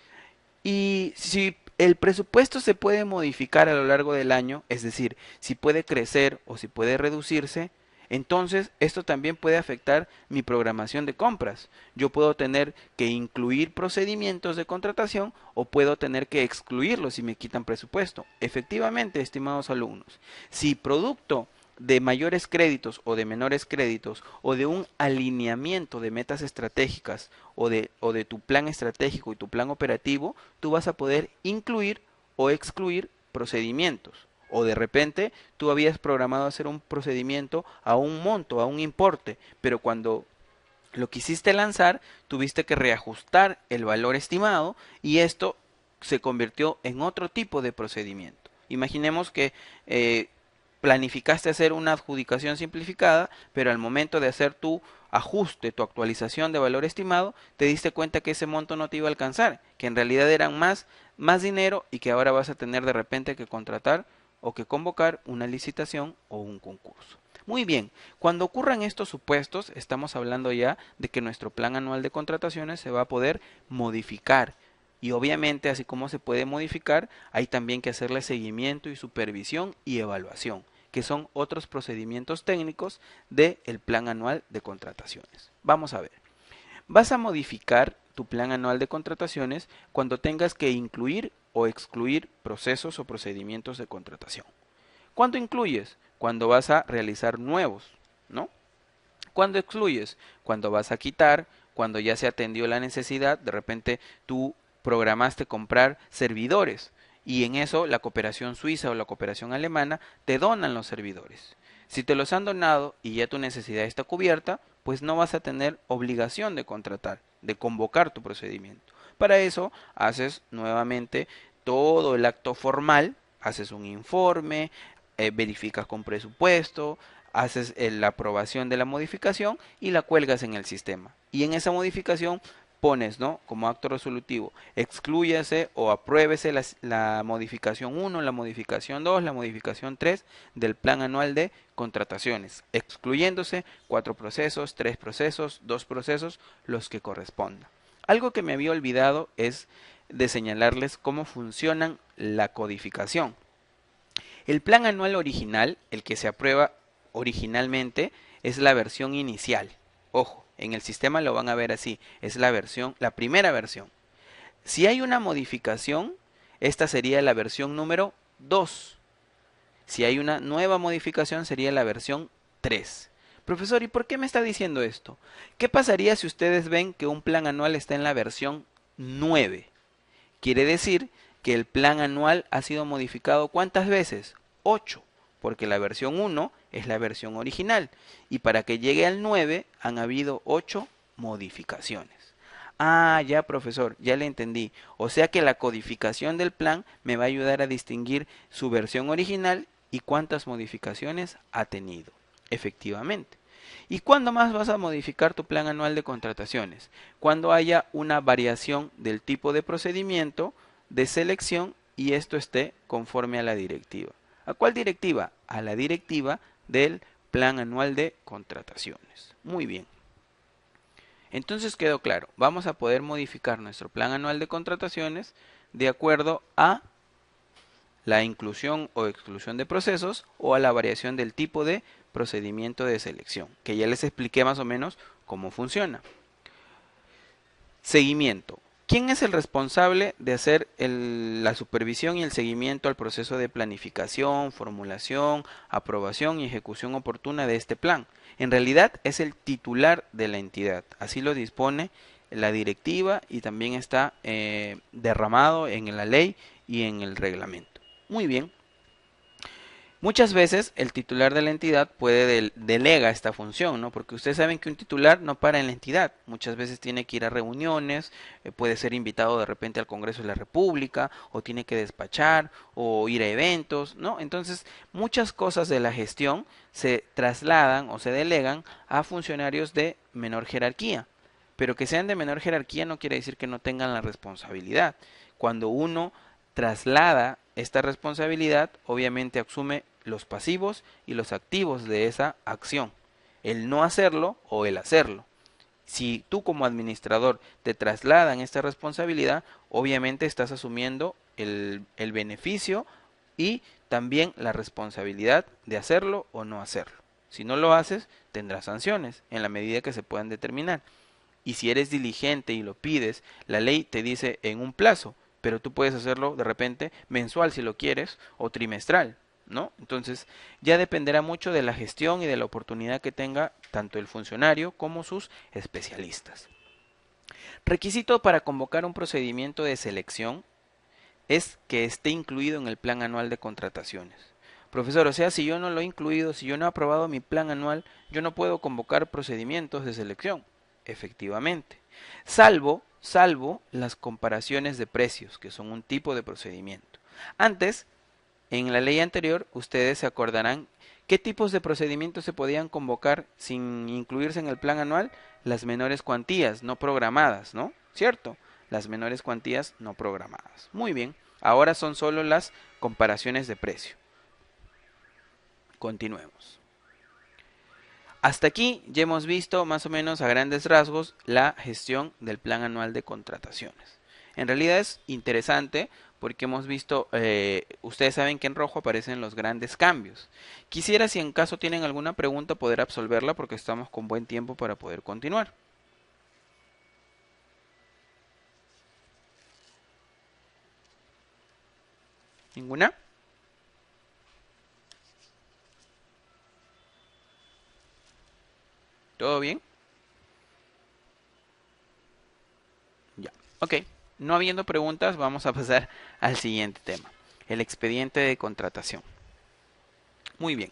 ¿y si el presupuesto se puede modificar a lo largo del año, es decir, si puede crecer o si puede reducirse, entonces esto también puede afectar mi programación de compras? Yo puedo tener que incluir procedimientos de contratación o puedo tener que excluirlos si me quitan presupuesto. Efectivamente, estimados alumnos, si producto de mayores créditos o de menores créditos o de un alineamiento de metas estratégicas o de tu plan estratégico y tu plan operativo, tú vas a poder incluir o excluir procedimientos. O de repente tú habías programado hacer un procedimiento a un monto, a un importe, pero cuando lo quisiste lanzar, tuviste que reajustar el valor estimado y esto se convirtió en otro tipo de procedimiento. Imaginemos que planificaste hacer una adjudicación simplificada, pero al momento de hacer tu ajuste, tu actualización de valor estimado, te diste cuenta que ese monto no te iba a alcanzar, que en realidad eran más dinero y que ahora vas a tener de repente que contratar o que convocar una licitación o un concurso. Muy bien, cuando ocurran estos supuestos, estamos hablando ya de que nuestro plan anual de contrataciones se va a poder modificar. Y obviamente, así como se puede modificar, hay también que hacerle seguimiento y supervisión y evaluación, que son otros procedimientos técnicos del plan anual de contrataciones. Vamos a ver. Vas a modificar tu plan anual de contrataciones cuando tengas que incluir o excluir procesos o procedimientos de contratación. ¿Cuándo incluyes? Cuando vas a realizar nuevos, ¿no? ¿Cuándo excluyes? Cuando vas a quitar, cuando ya se atendió la necesidad. De repente tú programaste comprar servidores y en eso la cooperación suiza o la cooperación alemana te donan los servidores. Si te los han donado y ya tu necesidad está cubierta, pues no vas a tener obligación de contratar, de convocar tu procedimiento. Para eso haces nuevamente todo el acto formal, haces un informe, verificas con presupuesto, haces la aprobación de la modificación y la cuelgas en el sistema. Y en esa modificación pones, ¿no? Como acto resolutivo, exclúyase o apruébese la modificación 1, la modificación 2, la modificación 3 del plan anual de contrataciones, excluyéndose 4 procesos, 3 procesos, 2 procesos, los que correspondan. Algo que me había olvidado es de señalarles cómo funcionan la codificación. El plan anual original, el que se aprueba originalmente, es la versión inicial. Ojo, en el sistema lo van a ver así, es la versión, la primera versión. Si hay una modificación, esta sería la versión número 2. Si hay una nueva modificación, sería la versión 3. Profesor, ¿y por qué me está diciendo esto? ¿Qué pasaría si ustedes ven que un plan anual está en la versión 9? Quiere decir que el plan anual ha sido modificado ¿cuántas veces? 8, porque la versión 1 es la versión original y para que llegue al 9 han habido 8 modificaciones. Ah, ya profesor, ya le entendí. O sea que la codificación del plan me va a ayudar a distinguir su versión original y cuántas modificaciones ha tenido. Efectivamente. ¿Y cuándo más vas a modificar tu plan anual de contrataciones? Cuando haya una variación del tipo de procedimiento de selección y esto esté conforme a la directiva. ¿A cuál directiva? A la directiva del plan anual de contrataciones. Muy bien. Entonces quedó claro, vamos a poder modificar nuestro plan anual de contrataciones de acuerdo a la inclusión o exclusión de procesos o a la variación del tipo de procedimiento de selección, que ya les expliqué más o menos cómo funciona. Seguimiento. ¿Quién es el responsable de hacer la supervisión y el seguimiento al proceso de planificación, formulación, aprobación y ejecución oportuna de este plan? En realidad es el titular de la entidad, así lo dispone la directiva y también está derramado en la ley y en el reglamento. Muy bien. Muchas veces el titular de la entidad delega esta función, ¿no? Porque ustedes saben que un titular no para en la entidad. Muchas veces tiene que ir a reuniones, puede ser invitado de repente al Congreso de la República, o tiene que despachar, o ir a eventos, ¿no? Entonces, muchas cosas de la gestión se trasladan o se delegan a funcionarios de menor jerarquía. Pero que sean de menor jerarquía no quiere decir que no tengan la responsabilidad. Cuando uno traslada esta responsabilidad, obviamente asume los pasivos y los activos de esa acción, el no hacerlo o el hacerlo. Si tú como administrador te trasladan esta responsabilidad, obviamente estás asumiendo el beneficio y también la responsabilidad de hacerlo o no hacerlo. Si no lo haces, tendrás sanciones en la medida que se puedan determinar. Y si eres diligente y lo pides, la ley te dice en un plazo, pero tú puedes hacerlo de repente mensual si lo quieres o trimestral, ¿no? Entonces ya dependerá mucho de la gestión y de la oportunidad que tenga tanto el funcionario como sus especialistas. Requisito para convocar un procedimiento de selección es que esté incluido en el plan anual de contrataciones. Profesor, o sea, si yo no lo he incluido, si yo no he aprobado mi plan anual, yo no puedo convocar procedimientos de selección. Efectivamente. Salvo las comparaciones de precios, que son un tipo de procedimiento. Antes, en la ley anterior, ustedes se acordarán qué tipos de procedimientos se podían convocar sin incluirse en el plan anual. Las menores cuantías no programadas, ¿no? ¿Cierto? Las menores cuantías no programadas. Muy bien. Ahora son solo las comparaciones de precio. Continuemos. Hasta aquí ya hemos visto más o menos a grandes rasgos la gestión del plan anual de contrataciones. En realidad es interesante porque hemos visto, ustedes saben que en rojo aparecen los grandes cambios. Quisiera si en caso tienen alguna pregunta poder absolverla porque estamos con buen tiempo para poder continuar. ¿Ninguna? ¿Todo bien? Ok, no habiendo preguntas, vamos a pasar al siguiente tema, el expediente de contratación. Muy bien.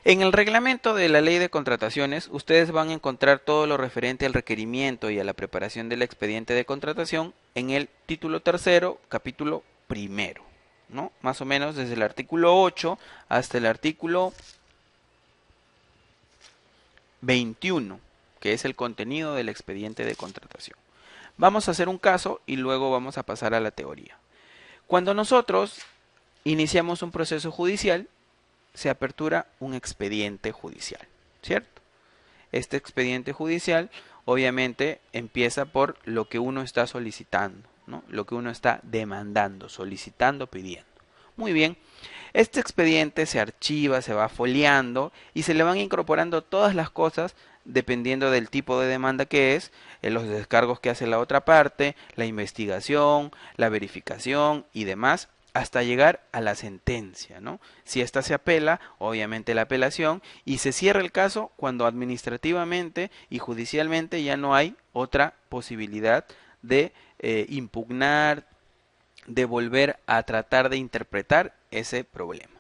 En el reglamento de la ley de contrataciones, ustedes van a encontrar todo lo referente al requerimiento y a la preparación del expediente de contratación en el título tercero, capítulo primero, ¿no? Más o menos desde el artículo 8 hasta el artículo 21, que es el contenido del expediente de contratación. Vamos a hacer un caso y luego vamos a pasar a la teoría. Cuando nosotros iniciamos un proceso judicial, se apertura un expediente judicial, ¿cierto? Este expediente judicial obviamente empieza por lo que uno está solicitando, ¿no? Lo que uno está demandando, solicitando, pidiendo. Muy bien, este expediente se archiva, se va foliando y se le van incorporando todas las cosas dependiendo del tipo de demanda que es, los descargos que hace la otra parte, la investigación, la verificación y demás, hasta llegar a la sentencia, ¿no? Si ésta se apela, obviamente la apelación, y se cierra el caso cuando administrativamente y judicialmente ya no hay otra posibilidad de impugnar, de volver a tratar de interpretar ese problema.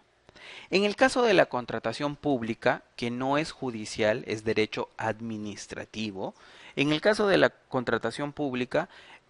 En el caso de la contratación pública, que no es judicial, es derecho administrativo, en el caso de la contratación pública,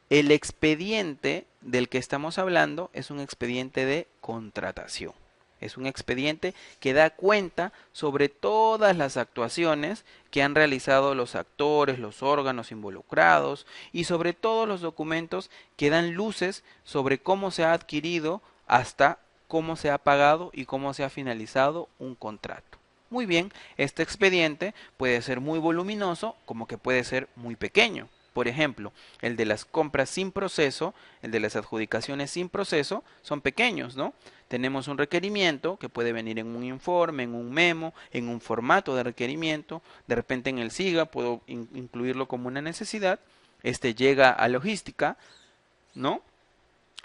el expediente del que estamos hablando es un expediente de contratación. Es un expediente que da cuenta sobre todas las actuaciones que han realizado los actores, los órganos involucrados y sobre todos los documentos que dan luces sobre cómo se ha adquirido hasta cómo se ha pagado y cómo se ha finalizado un contrato. Muy bien, este expediente puede ser muy voluminoso como que puede ser muy pequeño. Por ejemplo, el de las compras sin proceso, el de las adjudicaciones sin proceso, son pequeños, ¿no? Tenemos un requerimiento que puede venir en un informe, en un memo, en un formato de requerimiento. De repente en el SIGA puedo incluirlo como una necesidad. Este llega a logística, ¿no?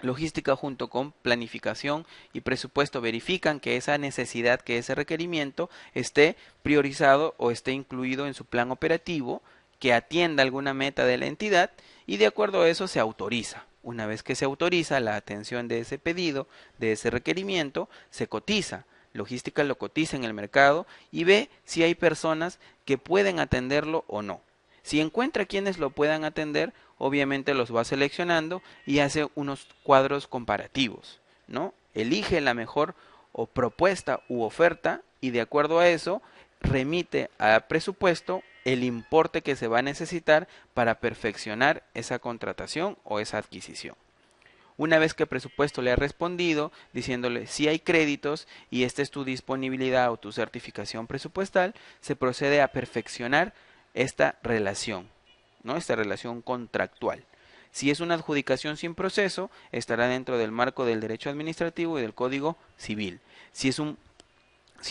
Logística junto con planificación y presupuesto verifican que esa necesidad, que ese requerimiento esté priorizado o esté incluido en su plan operativo, que atienda alguna meta de la entidad y de acuerdo a eso se autoriza. Una vez que se autoriza la atención de ese pedido, de ese requerimiento, se cotiza. Logística lo cotiza en el mercado y ve si hay personas que pueden atenderlo o no. Si encuentra quienes lo puedan atender, obviamente los va seleccionando y hace unos cuadros comparativos, ¿no? Elige la mejor o propuesta u oferta y de acuerdo a eso remite a presupuesto el importe que se va a necesitar para perfeccionar esa contratación o esa adquisición. Una vez que el presupuesto le ha respondido diciéndole si hay créditos y esta es tu disponibilidad o tu certificación presupuestal, se procede a perfeccionar esta relación, ¿no? Esta relación contractual. Si es una adjudicación sin proceso, estará dentro del marco del derecho administrativo y del Código Civil. Si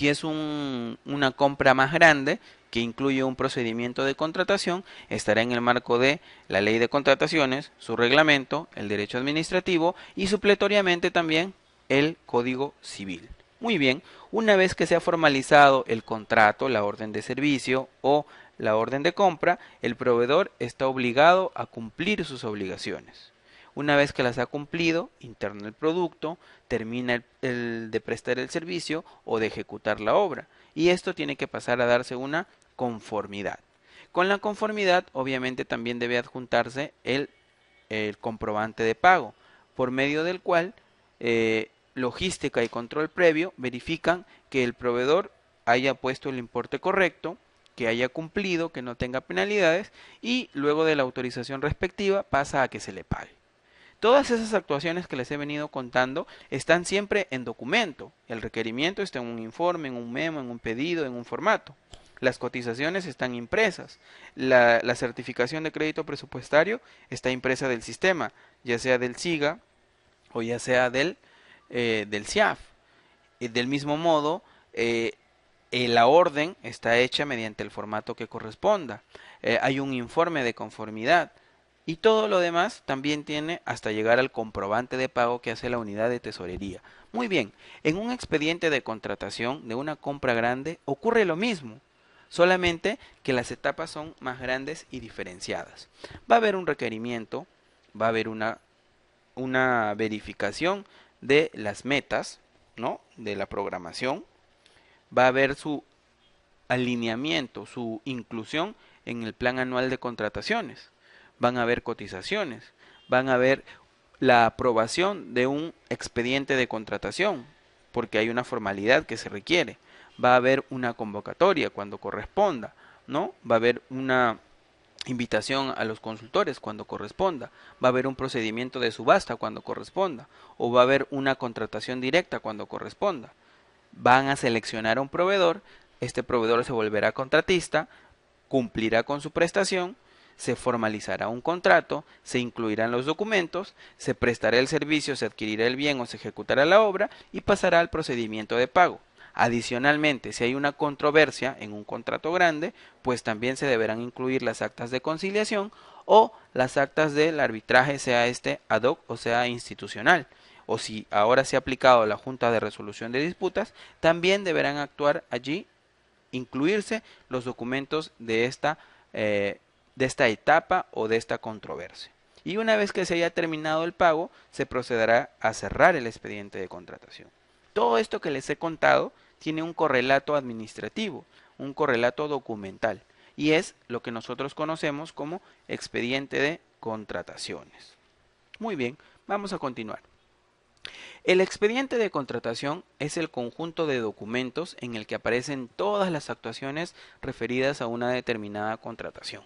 es una compra más grande que incluye un procedimiento de contratación, estará en el marco de la ley de contrataciones, su reglamento, el derecho administrativo y supletoriamente también el Código Civil. Muy bien, una vez que se ha formalizado el contrato, la orden de servicio o la orden de compra, el proveedor está obligado a cumplir sus obligaciones. Una vez que las ha cumplido, interna el producto, termina el de prestar el servicio o de ejecutar la obra. Y esto tiene que pasar a darse una conformidad. Con la conformidad, obviamente, también debe adjuntarse el comprobante de pago, por medio del cual logística y control previo verifican que el proveedor haya puesto el importe correcto, que haya cumplido, que no tenga penalidades y luego de la autorización respectiva pasa a que se le pague. Todas esas actuaciones que les he venido contando están siempre en documento. El requerimiento está en un informe, en un memo, en un pedido, en un formato. Las cotizaciones están impresas. La certificación de crédito presupuestario está impresa del sistema, ya sea del SIGA o ya sea del CIAF. Del mismo modo, la orden está hecha mediante el formato que corresponda. Hay un informe de conformidad. Y todo lo demás también tiene hasta llegar al comprobante de pago que hace la unidad de tesorería. Muy bien, en un expediente de contratación de una compra grande ocurre lo mismo, solamente que las etapas son más grandes y diferenciadas. Va a haber un requerimiento, va a haber una verificación de las metas, ¿no?, de la programación, va a haber su alineamiento, su inclusión en el plan anual de contrataciones, van a haber cotizaciones, van a haber la aprobación de un expediente de contratación, porque hay una formalidad que se requiere, va a haber una convocatoria cuando corresponda, ¿no? Va a haber una invitación a los consultores cuando corresponda, va a haber un procedimiento de subasta cuando corresponda, o va a haber una contratación directa cuando corresponda. Van a seleccionar a un proveedor, este proveedor se volverá contratista, cumplirá con su prestación, se formalizará un contrato, se incluirán los documentos, se prestará el servicio, se adquirirá el bien o se ejecutará la obra y pasará al procedimiento de pago. Adicionalmente, si hay una controversia en un contrato grande, pues también se deberán incluir las actas de conciliación o las actas del arbitraje, sea este ad hoc o sea institucional. O si ahora se ha aplicado la Junta de Resolución de Disputas, también deberán actuar allí, incluirse los documentos de esta etapa o de esta controversia. Y una vez que se haya terminado el pago, se procederá a cerrar el expediente de contratación. Todo esto que les he contado tiene un correlato administrativo, un correlato documental, y es lo que nosotros conocemos como expediente de contrataciones. Muy bien, vamos a continuar. El expediente de contratación es el conjunto de documentos en el que aparecen todas las actuaciones referidas a una determinada contratación,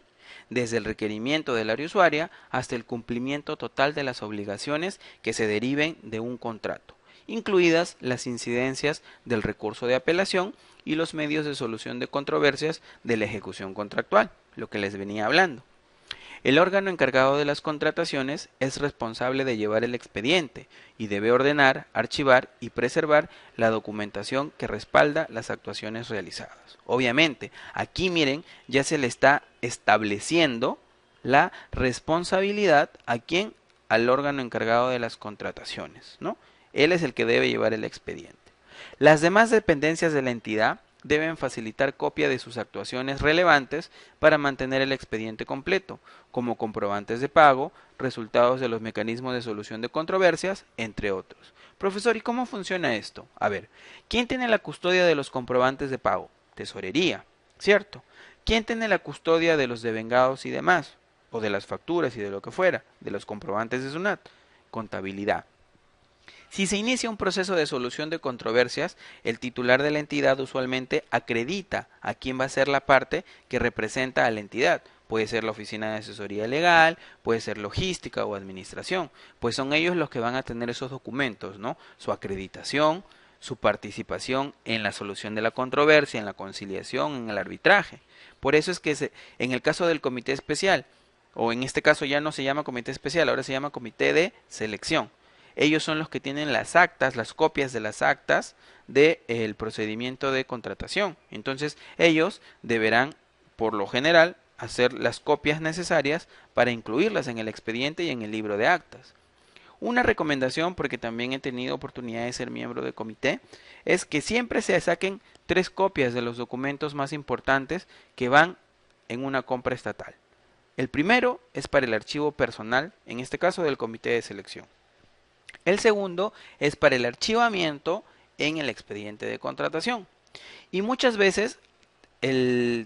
desde el requerimiento del área usuaria hasta el cumplimiento total de las obligaciones que se deriven de un contrato, incluidas las incidencias del recurso de apelación y los medios de solución de controversias de la ejecución contractual, lo que les venía hablando. El órgano encargado de las contrataciones es responsable de llevar el expediente y debe ordenar, archivar y preservar la documentación que respalda las actuaciones realizadas. Obviamente, aquí miren, ya se le está estableciendo la responsabilidad a quién, al órgano encargado de las contrataciones, ¿no? Él es el que debe llevar el expediente. Las demás dependencias de la entidad deben facilitar copia de sus actuaciones relevantes para mantener el expediente completo, como comprobantes de pago, resultados de los mecanismos de solución de controversias, entre otros. Profesor, ¿y cómo funciona esto? A ver, ¿quién tiene la custodia de los comprobantes de pago? Tesorería, ¿cierto? ¿Quién tiene la custodia de los devengados y demás? O de las facturas y de lo que fuera, de los comprobantes de SUNAT. Contabilidad. Si se inicia un proceso de solución de controversias, el titular de la entidad usualmente acredita a quién va a ser la parte que representa a la entidad. Puede ser la oficina de asesoría legal, puede ser logística o administración, pues son ellos los que van a tener esos documentos, ¿no? Su acreditación, su participación en la solución de la controversia, en la conciliación, en el arbitraje. Por eso es que en el caso del comité especial, o en este caso ya no se llama comité especial, ahora se llama comité de selección. Ellos son los que tienen las actas, las copias de las actas del procedimiento de contratación. Entonces, ellos deberán, por lo general, hacer las copias necesarias para incluirlas en el expediente y en el libro de actas. Una recomendación, porque también he tenido oportunidad de ser miembro del comité, es que siempre se saquen 3 copias de los documentos más importantes que van en una compra estatal. El primero es para el archivo personal, en este caso del comité de selección. El segundo es para el archivamiento en el expediente de contratación. Y muchas veces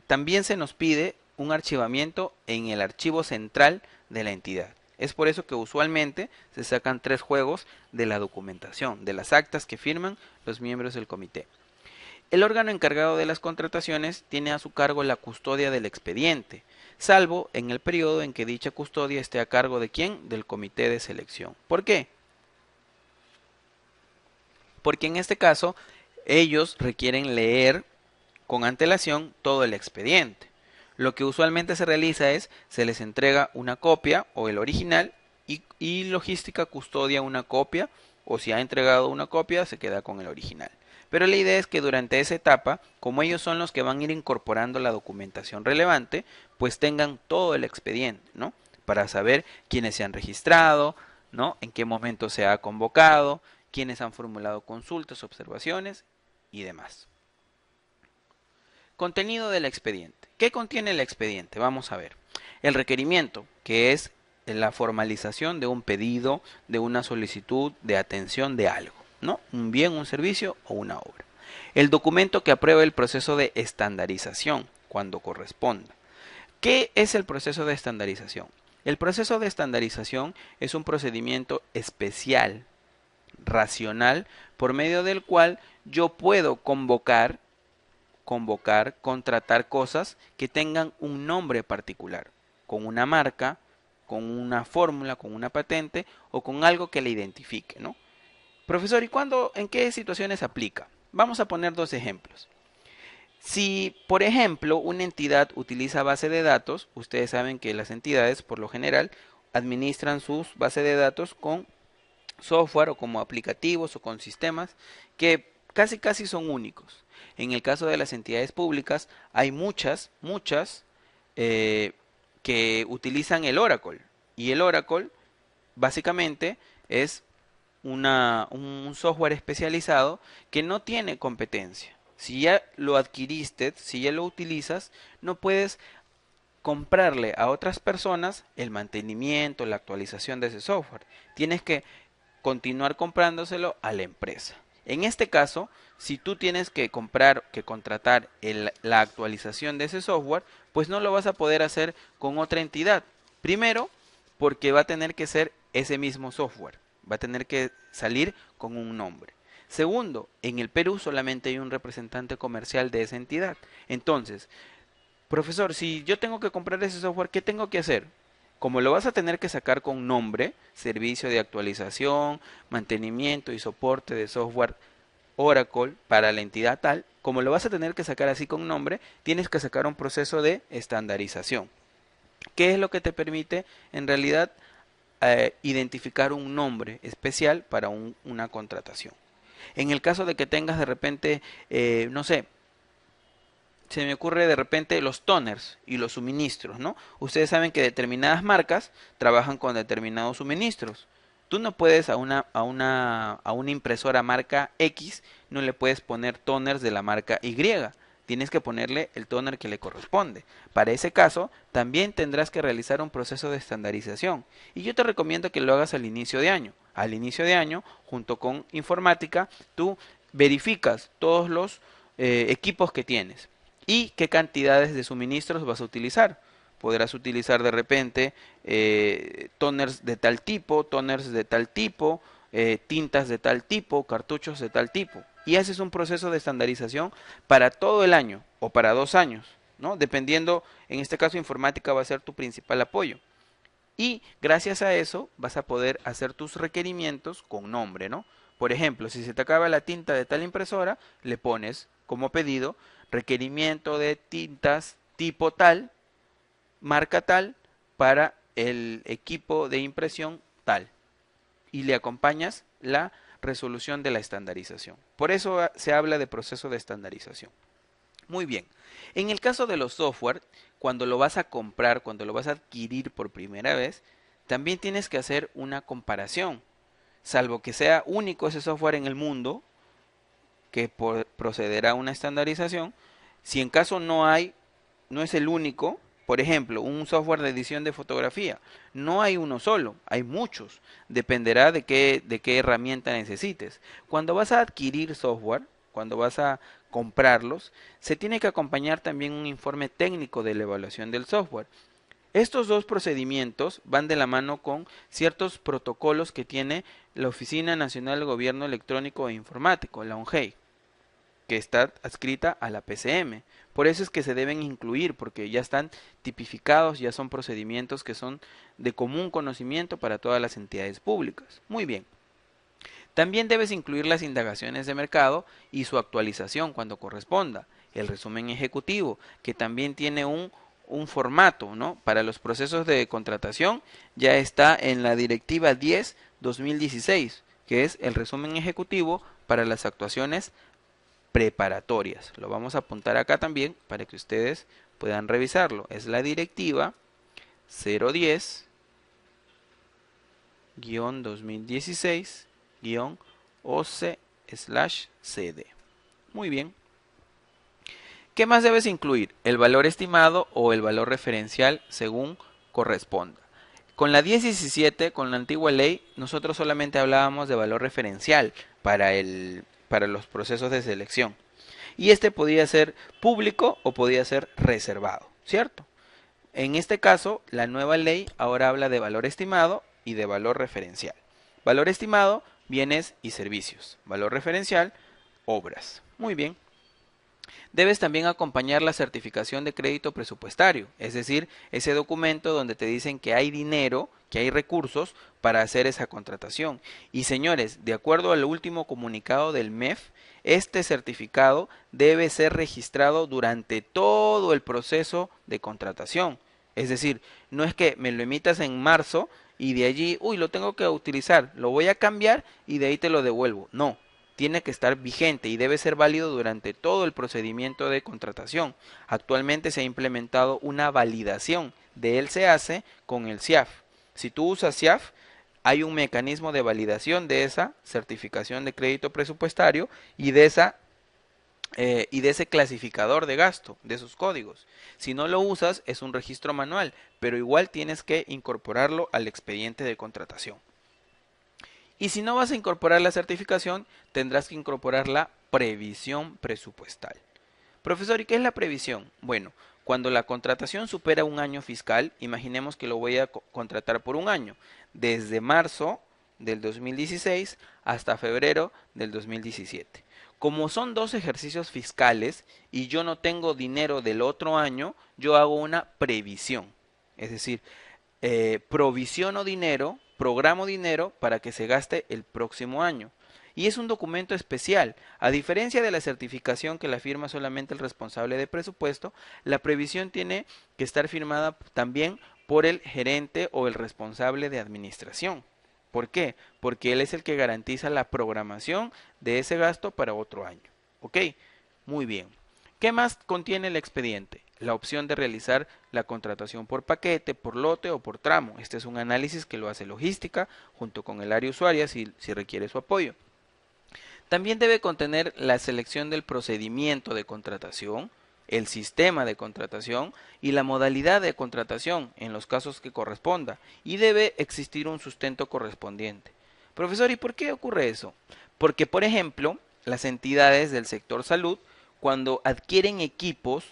también se nos pide un archivamiento en el archivo central de la entidad. Es por eso que usualmente se sacan 3 juegos de la documentación, de las actas que firman los miembros del comité. El órgano encargado de las contrataciones tiene a su cargo la custodia del expediente, salvo en el periodo en que dicha custodia esté a cargo de ¿quién? Del comité de selección. ¿Por qué? Porque en este caso ellos requieren leer con antelación todo el expediente. Lo que usualmente se realiza es, se les entrega una copia o el original y logística custodia una copia, o si ha entregado una copia se queda con el original. Pero la idea es que durante esa etapa, como ellos son los que van a ir incorporando la documentación relevante, pues tengan todo el expediente, ¿no? Para saber quiénes se han registrado, ¿no? En qué momento se ha convocado, quiénes han formulado consultas, observaciones y demás. Contenido del expediente. ¿Qué contiene el expediente? Vamos a ver. El requerimiento, que es la formalización de un pedido, de una solicitud, de atención de algo, ¿no? Un bien, un servicio o una obra. El documento que aprueba el proceso de estandarización, cuando corresponda. ¿Qué es el proceso de estandarización? El proceso de estandarización es un procedimiento especial, racional, por medio del cual yo puedo convocar, contratar cosas que tengan un nombre particular, con una marca, con una fórmula, con una patente o con algo que le identifique, ¿no? Profesor, ¿y cuándo, en qué situaciones aplica? Vamos a poner dos ejemplos. Si, por ejemplo, una entidad utiliza base de datos, ustedes saben que las entidades, por lo general, administran sus bases de datos con software o como aplicativos o con sistemas que casi son únicos. En el caso de las entidades públicas, hay muchas eh, que utilizan el Oracle. Y el Oracle, básicamente, es un software especializado que no tiene competencia. Si ya lo adquiriste, si ya lo utilizas, no puedes comprarle a otras personas el mantenimiento, la actualización de ese software. Tienes que continuar comprándoselo a la empresa. En este caso, si tú tienes que contratar la actualización de ese software, pues no lo vas a poder hacer con otra entidad. Primero, porque va a tener que ser ese mismo software. Va a tener que salir con un nombre. Segundo, en el Perú solamente hay un representante comercial de esa entidad. Entonces, profesor, si yo tengo que comprar ese software, ¿qué tengo que hacer? Como lo vas a tener que sacar con nombre, servicio de actualización, mantenimiento y soporte de software Oracle para la entidad tal, como lo vas a tener que sacar así con nombre, tienes que sacar un proceso de estandarización. ¿Qué es lo que te permite en realidad identificar un nombre especial para una contratación? En el caso de que tengas de repente, no sé, se me ocurre de repente los toners y los suministros, ¿no? Ustedes saben que determinadas marcas trabajan con determinados suministros. Tú no puedes a una impresora marca X, no le puedes poner toners de la marca Y. Tienes que ponerle el toner que le corresponde. Para ese caso, también tendrás que realizar un proceso de estandarización. Y yo te recomiendo que lo hagas al inicio de año. Al inicio de año, junto con informática, tú verificas todos los equipos que tienes y qué cantidades de suministros vas a utilizar. Podrás utilizar de repente toners de tal tipo, tintas de tal tipo, cartuchos de tal tipo. Y haces un proceso de estandarización para todo el año o para 2 años, ¿no? Dependiendo, en este caso informática va a ser tu principal apoyo. Y gracias a eso vas a poder hacer tus requerimientos con nombre, ¿no? Por ejemplo, si se te acaba la tinta de tal impresora, le pones como pedido requerimiento de tintas tipo tal, marca tal, para el equipo de impresión tal. Y le acompañas la resolución de la estandarización. Por eso se habla de proceso de estandarización. Muy bien. En el caso de los software, cuando lo vas a comprar, cuando lo vas a adquirir por primera vez, también tienes que hacer una comparación. Salvo que sea único ese software en el mundo, que procederá a una estandarización. Si en caso no es el único, por ejemplo, un software de edición de fotografía, no hay uno solo, hay muchos. Dependerá de qué herramienta necesites. Cuando vas a adquirir software, cuando vas a comprarlos, se tiene que acompañar también un informe técnico de la evaluación del software. Estos dos procedimientos van de la mano con ciertos protocolos que tiene la Oficina Nacional de Gobierno Electrónico e Informático, la ONGEI, que está adscrita a la PCM. Por eso es que se deben incluir, porque ya están tipificados, ya son procedimientos que son de común conocimiento para todas las entidades públicas. Muy bien. También debes incluir las indagaciones de mercado y su actualización cuando corresponda. El resumen ejecutivo, que también tiene un formato, ¿no? Para los procesos de contratación ya está en la Directiva 10/2016, que es el resumen ejecutivo para las actuaciones preparatorias. Lo vamos a apuntar acá también para que ustedes puedan revisarlo. Es la Directiva 010-2016-OC/CD. Muy bien. ¿Qué más debes incluir? El valor estimado o el valor referencial según corresponda. Con la 1017, con la antigua ley, nosotros solamente hablábamos de valor referencial para los procesos de selección. Y este podía ser público o podía ser reservado, ¿cierto? En este caso, la nueva ley ahora habla de valor estimado y de valor referencial. Valor estimado, bienes y servicios. Valor referencial, obras. Muy bien. Debes también acompañar la certificación de crédito presupuestario, es decir, ese documento donde te dicen que hay dinero, que hay recursos para hacer esa contratación. Y señores, de acuerdo al último comunicado del MEF, este certificado debe ser registrado durante todo el proceso de contratación. Es decir, no es que me lo emitas en marzo y de allí, uy, lo tengo que utilizar, lo voy a cambiar y de ahí te lo devuelvo. No, tiene que estar vigente y debe ser válido durante todo el procedimiento de contratación. Actualmente se ha implementado una validación de él se hace con el CIAF. Si tú usas CIAF, hay un mecanismo de validación de esa certificación de crédito presupuestario y de ese clasificador de gasto, de esos códigos. Si no lo usas, es un registro manual, pero igual tienes que incorporarlo al expediente de contratación. Y si no vas a incorporar la certificación, tendrás que incorporar la previsión presupuestal. Profesor, ¿y qué es la previsión? Bueno, cuando la contratación supera un año fiscal, imaginemos que lo voy a contratar por un año, desde marzo del 2016 hasta febrero del 2017. Como son dos ejercicios fiscales y yo no tengo dinero del otro año, yo hago una previsión. Es decir, provisiono dinero, programo dinero para que se gaste el próximo año. Y es un documento especial. A diferencia de la certificación que la firma solamente el responsable de presupuesto, la previsión tiene que estar firmada también por el gerente o el responsable de administración. ¿Por qué? Porque él es el que garantiza la programación de ese gasto para otro año. ¿Ok? Muy bien. ¿Qué más contiene el expediente? La opción de realizar la contratación por paquete, por lote o por tramo. Este es un análisis que lo hace logística junto con el área usuaria si requiere su apoyo. También debe contener la selección del procedimiento de contratación, el sistema de contratación y la modalidad de contratación en los casos que corresponda, y debe existir un sustento correspondiente. Profesor, ¿y por qué ocurre eso? Porque, por ejemplo, las entidades del sector salud, cuando adquieren equipos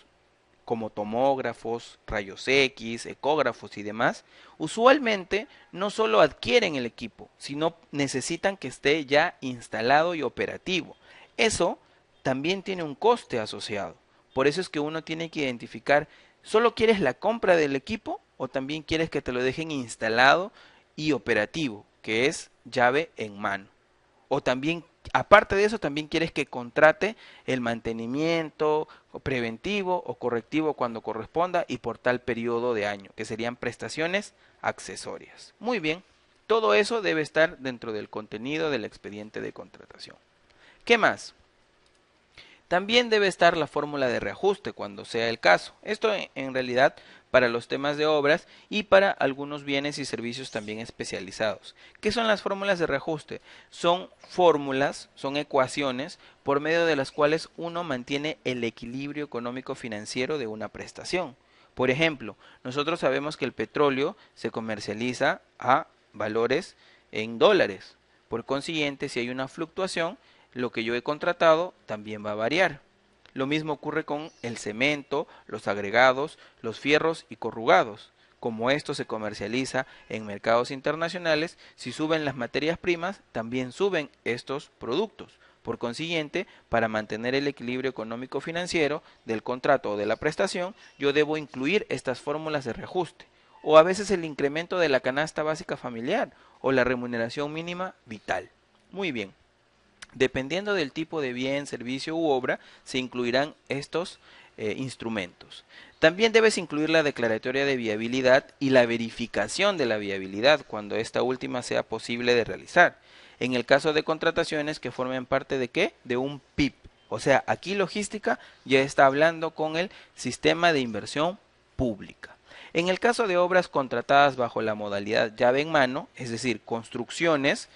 como tomógrafos, rayos X, ecógrafos y demás, usualmente no solo adquieren el equipo, sino necesitan que esté ya instalado y operativo. Eso también tiene un coste asociado. Por eso es que uno tiene que identificar, ¿solo quieres la compra del equipo o también quieres que te lo dejen instalado y operativo, que es llave en mano? O también, aparte de eso, también quieres que contrate el mantenimiento preventivo o correctivo cuando corresponda y por tal periodo de año, que serían prestaciones accesorias. Muy bien, todo eso debe estar dentro del contenido del expediente de contratación. ¿Qué más? También debe estar la fórmula de reajuste cuando sea el caso. Esto en realidad para los temas de obras y para algunos bienes y servicios también especializados. ¿Qué son las fórmulas de reajuste? Son fórmulas, son ecuaciones por medio de las cuales uno mantiene el equilibrio económico financiero de una prestación. Por ejemplo, nosotros sabemos que el petróleo se comercializa a valores en dólares. Por consiguiente, si hay una fluctuación, lo que yo he contratado también va a variar. Lo mismo ocurre con el cemento, los agregados, los fierros y corrugados. Como esto se comercializa en mercados internacionales, si suben las materias primas, también suben estos productos. Por consiguiente, para mantener el equilibrio económico financiero del contrato o de la prestación, yo debo incluir estas fórmulas de reajuste. O a veces el incremento de la canasta básica familiar o la remuneración mínima vital. Muy bien. Dependiendo del tipo de bien, servicio u obra, se incluirán estos instrumentos. También debes incluir la declaratoria de viabilidad y la verificación de la viabilidad cuando esta última sea posible de realizar. En el caso de contrataciones que formen parte de ¿qué? De un PIP. O sea, aquí logística ya está hablando con el sistema de inversión pública. En el caso de obras contratadas bajo la modalidad llave en mano, es decir, construcciones,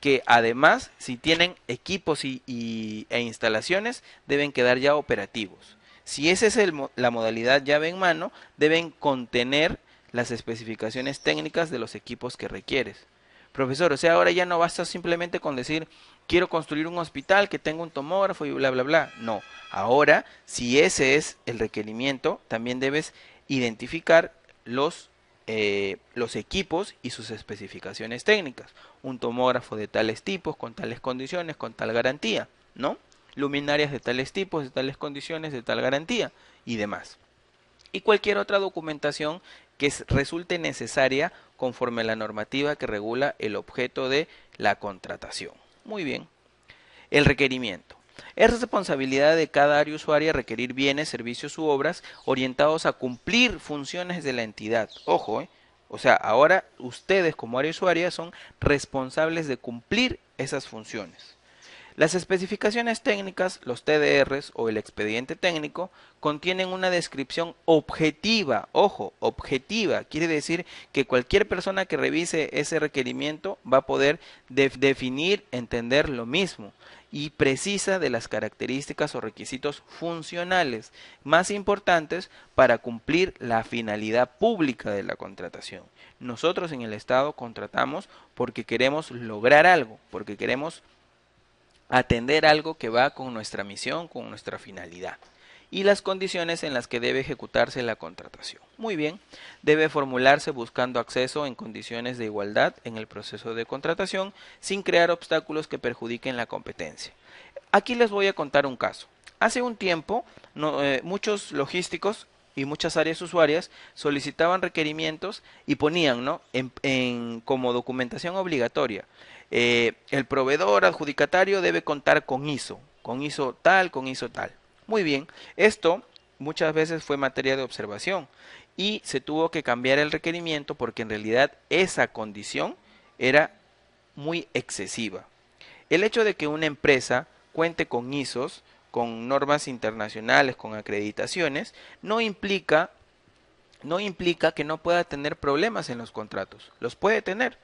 que además, si tienen equipos e instalaciones, deben quedar ya operativos. Si esa es la modalidad llave en mano, deben contener las especificaciones técnicas de los equipos que requieres. Profesor, o sea, ahora ya no basta simplemente con decir, quiero construir un hospital que tenga un tomógrafo y bla, bla, bla. No, ahora, si ese es el requerimiento, también debes identificar los equipos y sus especificaciones técnicas. Un tomógrafo de tales tipos, con tales condiciones, con tal garantía, ¿no? Luminarias de tales tipos, de tales condiciones, de tal garantía y demás. Y cualquier otra documentación que resulte necesaria conforme a la normativa que regula el objeto de la contratación. Muy bien. El requerimiento. Es responsabilidad de cada área usuaria requerir bienes, servicios u obras orientados a cumplir funciones de la entidad. Ojo, o sea, ahora ustedes como área usuaria son responsables de cumplir esas funciones. Las especificaciones técnicas, los TDRs o el expediente técnico, contienen una descripción objetiva, ojo, objetiva, quiere decir que cualquier persona que revise ese requerimiento va a poder definir, entender lo mismo y precisa de las características o requisitos funcionales más importantes para cumplir la finalidad pública de la contratación. Nosotros en el Estado contratamos porque queremos lograr algo, porque queremos atender algo que va con nuestra misión, con nuestra finalidad. Y las condiciones en las que debe ejecutarse la contratación. Muy bien, debe formularse buscando acceso en condiciones de igualdad en el proceso de contratación sin crear obstáculos que perjudiquen la competencia. Aquí les voy a contar un caso. Hace un tiempo, muchos logísticos y muchas áreas usuarias solicitaban requerimientos y ponían, ¿no?, como documentación obligatoria. El proveedor adjudicatario debe contar con ISO tal, con ISO tal. Muy bien, esto muchas veces fue materia de observación y se tuvo que cambiar el requerimiento porque en realidad esa condición era muy excesiva. El hecho de que una empresa cuente con ISOs, con normas internacionales, con acreditaciones, no implica que no pueda tener problemas en los contratos. Los puede tener.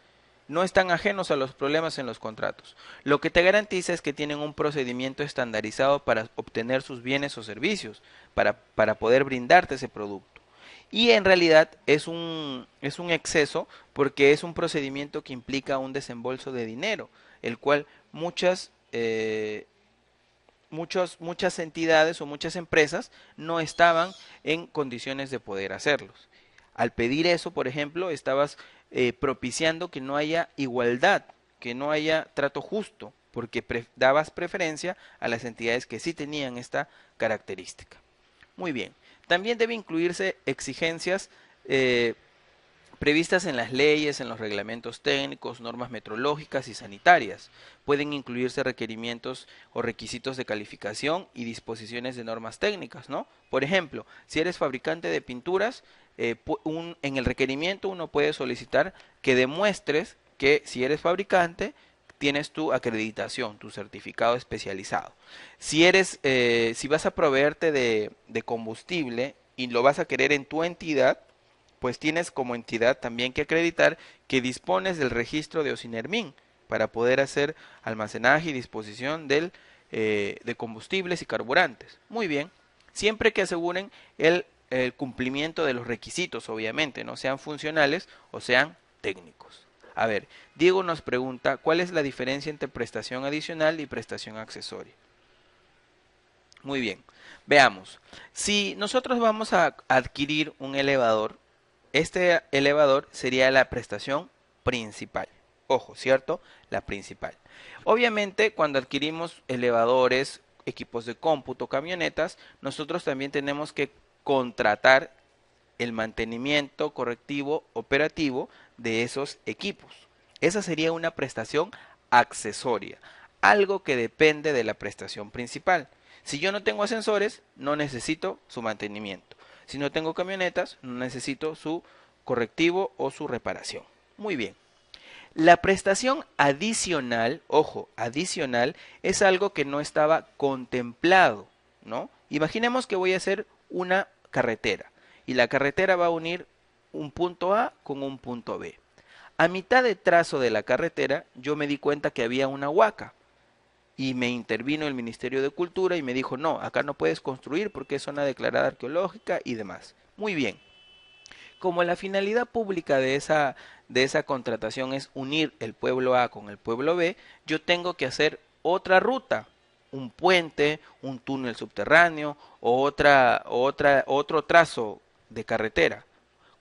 No están ajenos a los problemas en los contratos. Lo que te garantiza es que tienen un procedimiento estandarizado para obtener sus bienes o servicios, para poder brindarte ese producto. Y en realidad es un exceso porque es un procedimiento que implica un desembolso de dinero, el cual muchas entidades o muchas empresas no estaban en condiciones de poder hacerlos. Al pedir eso, por ejemplo, estabas propiciando que no haya igualdad, que no haya trato justo, porque dabas preferencia a las entidades que sí tenían esta característica. Muy bien. También debe incluirse exigencias previstas en las leyes, en los reglamentos técnicos, normas metrológicas y sanitarias. Pueden incluirse requerimientos o requisitos de calificación y disposiciones de normas técnicas, ¿no? Por ejemplo, si eres fabricante de pinturas, en el requerimiento uno puede solicitar que demuestres que si eres fabricante, tienes tu acreditación, tu certificado especializado. Si vas a proveerte de combustible y lo vas a querer en tu entidad, pues tienes como entidad también que acreditar que dispones del registro de Ocinermin para poder hacer almacenaje y disposición de combustibles y carburantes. Muy bien, siempre que aseguren el cumplimiento de los requisitos, obviamente, no sean funcionales o sean técnicos. A ver, Diego nos pregunta, ¿cuál es la diferencia entre prestación adicional y prestación accesoria? Muy bien, veamos. Si nosotros vamos a adquirir un elevador, este elevador sería la prestación principal. Ojo, ¿cierto? La principal. Obviamente, cuando adquirimos elevadores, equipos de cómputo, camionetas, nosotros también tenemos que contratar el mantenimiento correctivo operativo de esos equipos. Esa sería una prestación accesoria, algo que depende de la prestación principal. Si yo no tengo ascensores, no necesito su mantenimiento. Si no tengo camionetas, no necesito su correctivo o su reparación. Muy bien. La prestación adicional, ojo, adicional, es algo que no estaba contemplado, ¿no? Imaginemos que voy a hacer una carretera y la carretera va a unir un punto A con un punto B. A mitad de trazo de la carretera yo me di cuenta que había una huaca y me intervino el Ministerio de Cultura y me dijo, no, acá no puedes construir porque es zona declarada arqueológica y demás. Muy bien. Como la finalidad pública de esa contratación es unir el pueblo A con el pueblo B, yo tengo que hacer otra ruta, un puente, un túnel subterráneo o otro trazo de carretera.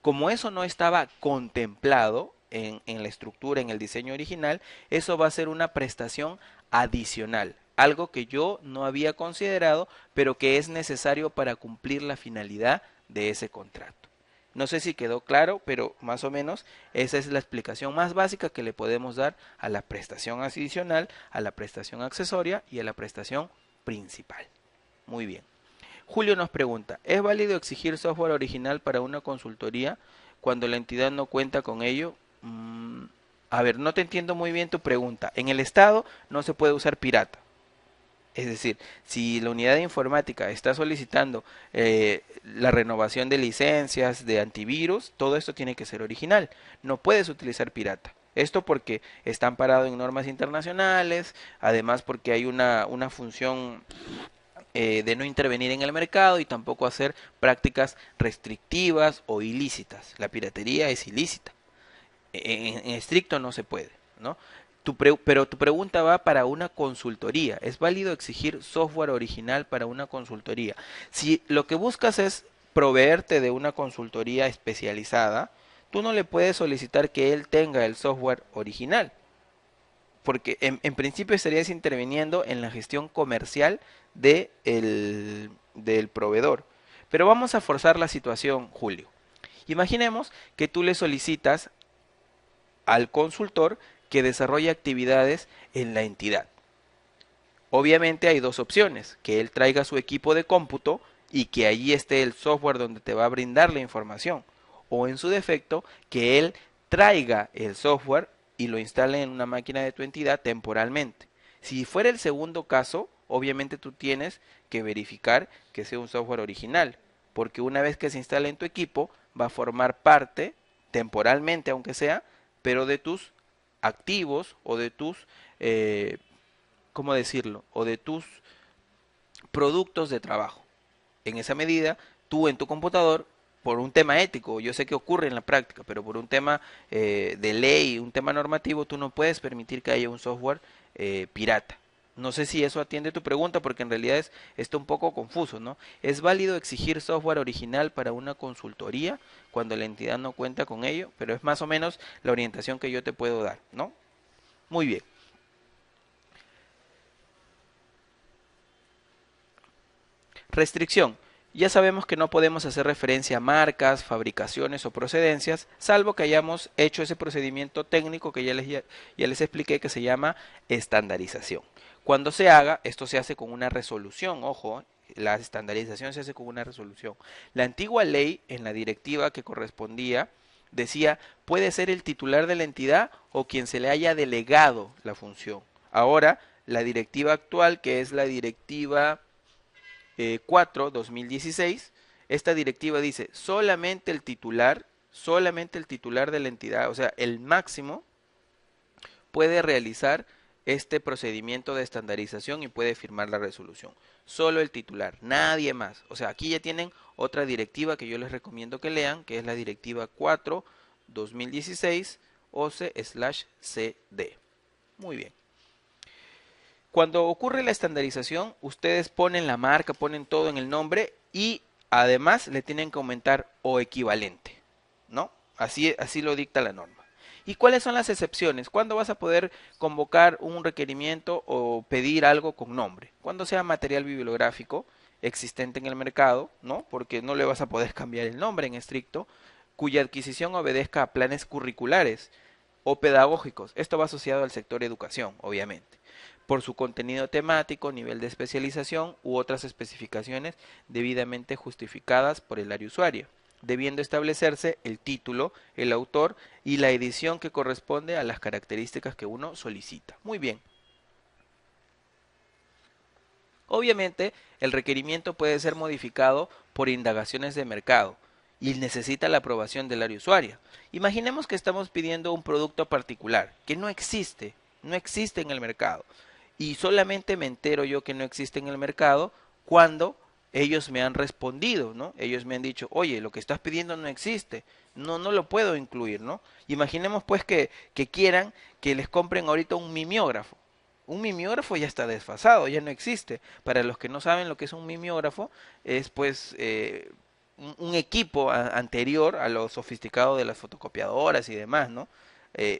Como eso no estaba contemplado en la estructura, en el diseño original, eso va a ser una prestación adicional, algo que yo no había considerado, pero que es necesario para cumplir la finalidad de ese contrato. No sé si quedó claro, pero más o menos esa es la explicación más básica que le podemos dar a la prestación adicional, a la prestación accesoria y a la prestación principal. Muy bien. Julio nos pregunta, ¿es válido exigir software original para una consultoría cuando la entidad no cuenta con ello? A ver, no te entiendo muy bien tu pregunta. En el Estado no se puede usar pirata. Es decir, si la unidad de informática está solicitando la renovación de licencias, de antivirus, todo esto tiene que ser original. No puedes utilizar pirata. Esto porque está amparado en normas internacionales, además porque hay una función de no intervenir en el mercado y tampoco hacer prácticas restrictivas o ilícitas. La piratería es ilícita. En estricto no se puede, ¿no? Pero tu pregunta va para una consultoría. ¿Es válido exigir software original para una consultoría? Si lo que buscas es proveerte de una consultoría especializada, tú no le puedes solicitar que él tenga el software original, porque en principio estarías interviniendo en la gestión comercial del proveedor. Pero vamos a forzar la situación, Julio. Imaginemos que tú le solicitas al consultor que desarrolle actividades en la entidad. Obviamente hay dos opciones, que él traiga su equipo de cómputo y que allí esté el software donde te va a brindar la información, o en su defecto, que él traiga el software y lo instale en una máquina de tu entidad temporalmente. Si fuera el segundo caso, obviamente tú tienes que verificar que sea un software original, porque una vez que se instale en tu equipo, va a formar parte, temporalmente aunque sea, pero de tus activos o de tus, ¿cómo decirlo? O de tus productos de trabajo. En esa medida, tú en tu computador, por un tema ético, yo sé que ocurre en la práctica, pero por un tema de ley, un tema normativo, tú no puedes permitir que haya un software pirata. No sé si eso atiende tu pregunta porque en realidad está un poco confuso, ¿no? ¿Es válido exigir software original para una consultoría cuando la entidad no cuenta con ello? Pero es más o menos la orientación que yo te puedo dar, ¿no? Muy bien. Restricción. Ya sabemos que no podemos hacer referencia a marcas, fabricaciones o procedencias, salvo que hayamos hecho ese procedimiento técnico que ya les expliqué que se llama estandarización. Cuando se haga, esto se hace con una resolución, ojo, la estandarización se hace con una resolución. La antigua ley en la directiva que correspondía decía puede ser el titular de la entidad o quien se le haya delegado la función. Ahora, la directiva actual, que es la directiva 4/2016, esta directiva dice solamente el titular de la entidad, o sea, el máximo puede realizar este procedimiento de estandarización y puede firmar la resolución. Solo el titular, nadie más. O sea, aquí ya tienen otra directiva que yo les recomiendo que lean, que es la directiva 4/2016 OCE/CD. Muy bien. Cuando ocurre la estandarización, ustedes ponen la marca, ponen todo en el nombre y además le tienen que aumentar o equivalente, ¿no? Así lo dicta la norma. ¿Y cuáles son las excepciones? ¿Cuándo vas a poder convocar un requerimiento o pedir algo con nombre? Cuando sea material bibliográfico existente en el mercado, ¿no? Porque no le vas a poder cambiar el nombre en estricto, cuya adquisición obedezca a planes curriculares o pedagógicos. Esto va asociado al sector educación, obviamente, por su contenido temático, nivel de especialización u otras especificaciones debidamente justificadas por el área usuario, debiendo establecerse el título, el autor y la edición que corresponde a las características que uno solicita. Muy bien. Obviamente, el requerimiento puede ser modificado por indagaciones de mercado y necesita la aprobación del área usuaria. Imaginemos que estamos pidiendo un producto particular que no existe en el mercado. Y solamente me entero yo que no existe en el mercado cuando ellos me han respondido, ¿no? Ellos me han dicho, oye, lo que estás pidiendo no existe, no lo puedo incluir, ¿no? Imaginemos pues que quieran que les compren ahorita un mimeógrafo. Un mimeógrafo ya está desfasado, ya no existe. Para los que no saben lo que es un mimeógrafo, es pues un equipo anterior a lo sofisticado de las fotocopiadoras y demás, ¿no?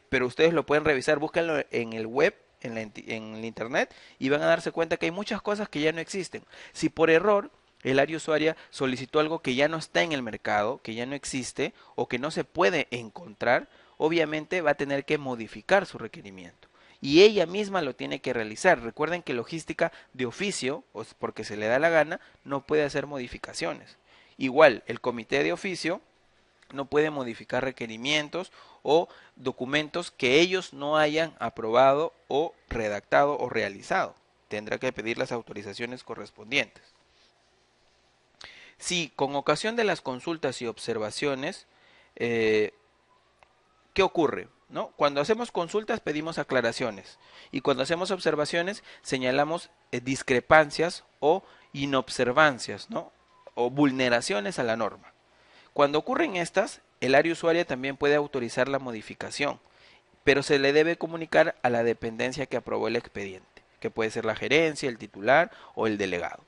Pero ustedes lo pueden revisar, búsquenlo en el web, en el internet, y van a darse cuenta que hay muchas cosas que ya no existen. Si por error el área usuaria solicitó algo que ya no está en el mercado, que ya no existe o que no se puede encontrar, obviamente va a tener que modificar su requerimiento. Y ella misma lo tiene que realizar. Recuerden que logística de oficio, o porque se le da la gana, no puede hacer modificaciones. Igual, el comité de oficio no puede modificar requerimientos o documentos que ellos no hayan aprobado o redactado o realizado. Tendrá que pedir las autorizaciones correspondientes. Si con ocasión de las consultas y observaciones, ¿qué ocurre? ¿No? Cuando hacemos consultas pedimos aclaraciones y cuando hacemos observaciones señalamos discrepancias o inobservancias, ¿no? O vulneraciones a la norma. Cuando ocurren estas, el área usuaria también puede autorizar la modificación, pero se le debe comunicar a la dependencia que aprobó el expediente, que puede ser la gerencia, el titular o el delegado.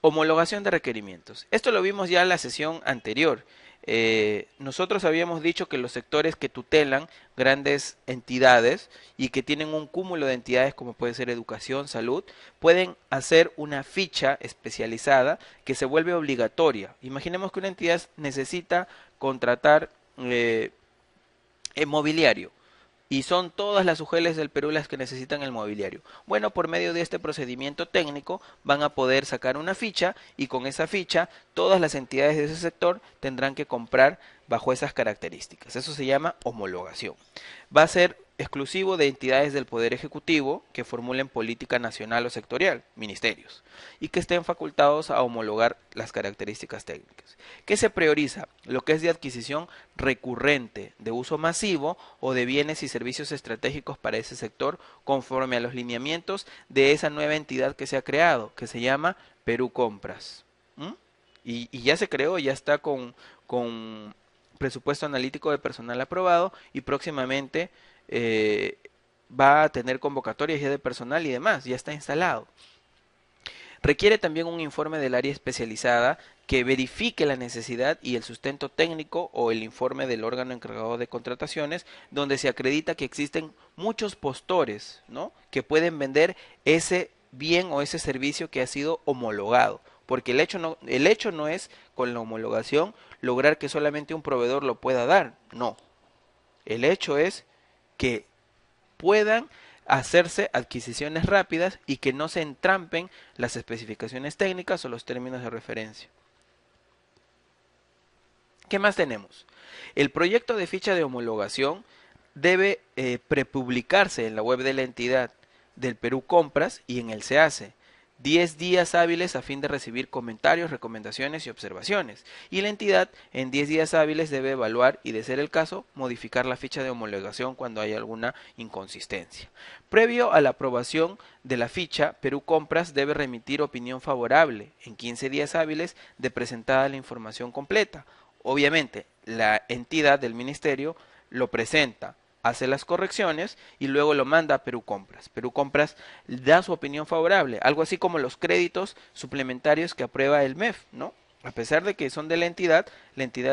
Homologación de requerimientos. Esto lo vimos ya en la sesión anterior. Nosotros habíamos dicho que los sectores que tutelan grandes entidades y que tienen un cúmulo de entidades como puede ser educación, salud, pueden hacer una ficha especializada que se vuelve obligatoria. Imaginemos que una entidad necesita contratar mobiliario. Y son todas las UGELs del Perú las que necesitan el mobiliario. Bueno, por medio de este procedimiento técnico van a poder sacar una ficha y con esa ficha todas las entidades de ese sector tendrán que comprar bajo esas características. Eso se llama homologación. Va a ser exclusivo de entidades del Poder Ejecutivo que formulen política nacional o sectorial, ministerios, y que estén facultados a homologar las características técnicas. ¿Qué se prioriza? Lo que es de adquisición recurrente, de uso masivo o de bienes y servicios estratégicos para ese sector conforme a los lineamientos de esa nueva entidad que se ha creado, que se llama Perú Compras. ¿Mm? Y ya se creó, ya está con presupuesto analítico de personal aprobado y próximamente va a tener convocatorias ya de personal y demás, ya está instalado. Requiere también un informe del área especializada que verifique la necesidad y el sustento técnico o el informe del órgano encargado de contrataciones, donde se acredita que existen muchos postores, ¿no?, que pueden vender ese bien o ese servicio que ha sido homologado. Porque el hecho no es con la homologación lograr que solamente un proveedor lo pueda dar, no. El hecho es que puedan hacerse adquisiciones rápidas y que no se entrampen las especificaciones técnicas o los términos de referencia. ¿Qué más tenemos? El proyecto de ficha de homologación debe prepublicarse en la web de la entidad del Perú Compras y en el SEACE. 10 días hábiles a fin de recibir comentarios, recomendaciones y observaciones. Y la entidad en 10 días hábiles debe evaluar y, de ser el caso, modificar la ficha de homologación cuando haya alguna inconsistencia. Previo a la aprobación de la ficha, Perú Compras debe remitir opinión favorable en 15 días hábiles de presentada la información completa. Obviamente, la entidad del ministerio lo presenta, hace las correcciones y luego lo manda a Perú Compras. Perú Compras da su opinión favorable, algo así como los créditos suplementarios que aprueba el MEF, ¿no? A pesar de que son de la entidad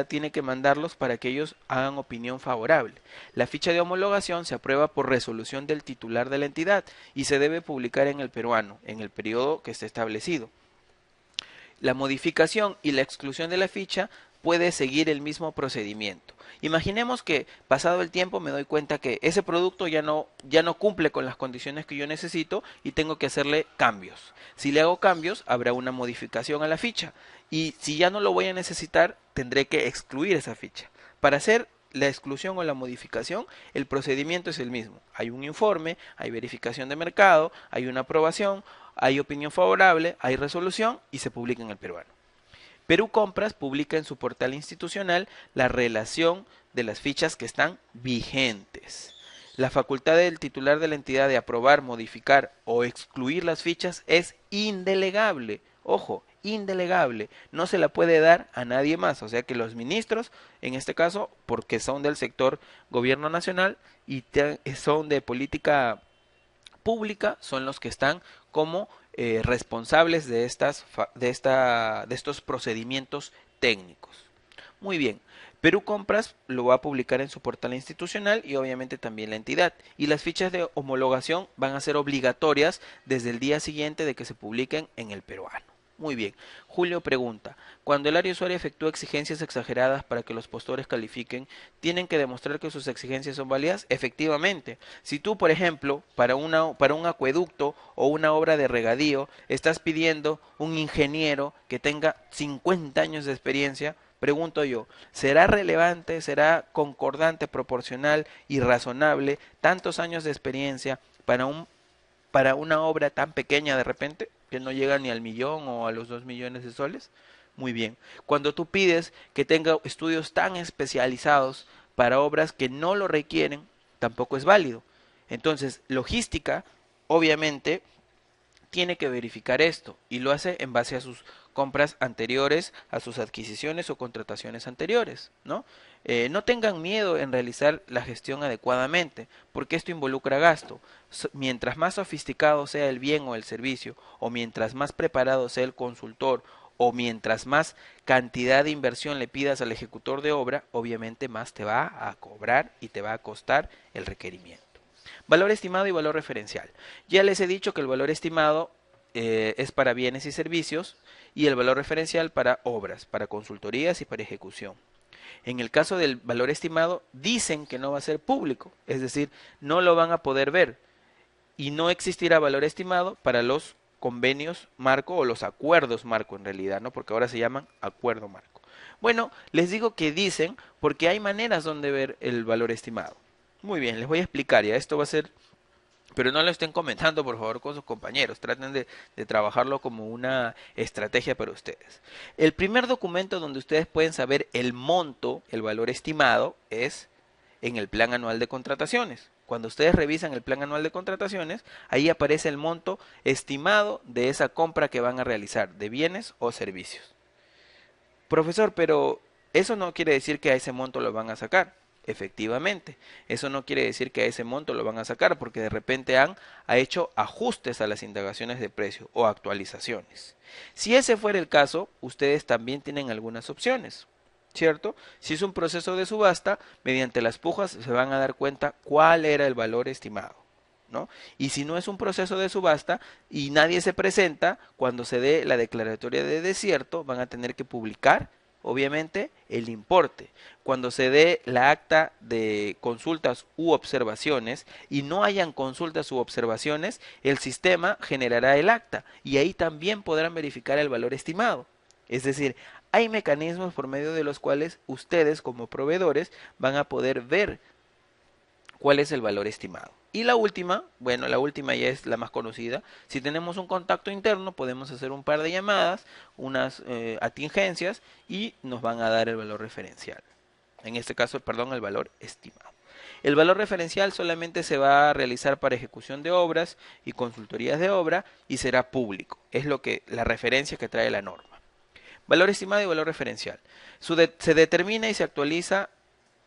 tiene que mandarlos para que ellos hagan opinión favorable. La ficha de homologación se aprueba por resolución del titular de la entidad y se debe publicar en el peruano, en el periodo que esté establecido. La modificación y la exclusión de la ficha puede seguir el mismo procedimiento. Imaginemos que pasado el tiempo me doy cuenta que ese producto ya no cumple con las condiciones que yo necesito y tengo que hacerle cambios. Si le hago cambios, habrá una modificación a la ficha y si ya no lo voy a necesitar, tendré que excluir esa ficha. Para hacer la exclusión o la modificación, el procedimiento es el mismo. Hay un informe, hay verificación de mercado, hay una aprobación, hay opinión favorable, hay resolución y se publica en el peruano. Perú Compras publica en su portal institucional la relación de las fichas que están vigentes. La facultad del titular de la entidad de aprobar, modificar o excluir las fichas es indelegable. Ojo, indelegable. No se la puede dar a nadie más. O sea que los ministros, en este caso, porque son del sector gobierno nacional y son de política pública, son los que están como responsables de de estos procedimientos técnicos. Muy bien. Perú Compras lo va a publicar en su portal institucional y obviamente también la entidad. Y las fichas de homologación van a ser obligatorias desde el día siguiente de que se publiquen en el peruano. Muy bien. Julio pregunta, cuando el área usuaria efectúa exigencias exageradas para que los postores califiquen, ¿tienen que demostrar que sus exigencias son válidas? Efectivamente. Si tú, por ejemplo, para un acueducto o una obra de regadío, estás pidiendo un ingeniero que tenga 50 años de experiencia, pregunto yo, ¿será relevante, será concordante, proporcional y razonable tantos años de experiencia para una obra tan pequeña de repente, que no llega ni al millón o a los 2 millones de soles? Muy bien. Cuando tú pides que tenga estudios tan especializados para obras que no lo requieren, tampoco es válido. Entonces, logística, obviamente, tiene que verificar esto y lo hace en base a sus compras anteriores, a sus adquisiciones o contrataciones anteriores, ¿no? No tengan miedo en realizar la gestión adecuadamente, porque esto involucra gasto. Mientras más sofisticado sea el bien o el servicio, o mientras más preparado sea el consultor, o mientras más cantidad de inversión le pidas al ejecutor de obra, obviamente más te va a cobrar y te va a costar el requerimiento. Valor estimado y valor referencial. Ya les he dicho que el valor estimado es para bienes y servicios y el valor referencial para obras, para consultorías y para ejecución. En el caso del valor estimado, dicen que no va a ser público, es decir, no lo van a poder ver y no existirá valor estimado para los convenios marco o los acuerdos marco en realidad, ¿no? Porque ahora se llaman acuerdo marco. Bueno, les digo que dicen porque hay maneras donde ver el valor estimado. Muy bien, les voy a explicar, ya esto va a ser, pero no lo estén comentando por favor con sus compañeros, traten de trabajarlo como una estrategia para ustedes. El primer documento donde ustedes pueden saber el monto, el valor estimado, es en el plan anual de contrataciones. Cuando ustedes revisan el plan anual de contrataciones, ahí aparece el monto estimado de esa compra que van a realizar, de bienes o servicios. Profesor, pero eso no quiere decir que a ese monto lo van a sacar. Efectivamente, eso no quiere decir que a ese monto lo van a sacar porque de repente ha hecho ajustes a las indagaciones de precio o actualizaciones. Si ese fuera el caso, ustedes también tienen algunas opciones, ¿cierto? Si es un proceso de subasta, mediante las pujas se van a dar cuenta cuál era el valor estimado, ¿no? Y si no es un proceso de subasta y nadie se presenta, cuando se dé la declaratoria de desierto, van a tener que publicar obviamente el importe. Cuando se dé la acta de consultas u observaciones y no hayan consultas u observaciones, el sistema generará el acta y ahí también podrán verificar el valor estimado. Es decir, hay mecanismos por medio de los cuales ustedes como proveedores van a poder ver cuál es el valor estimado. Y la última, bueno, la última ya es la más conocida. Si tenemos un contacto interno, podemos hacer un par de llamadas, unas atingencias y nos van a dar el valor referencial. En este caso, perdón, el valor estimado. El valor referencial solamente se va a realizar para ejecución de obras y consultorías de obra y será público. Es la referencia que trae la norma. Valor estimado y valor referencial. Se determina y se actualiza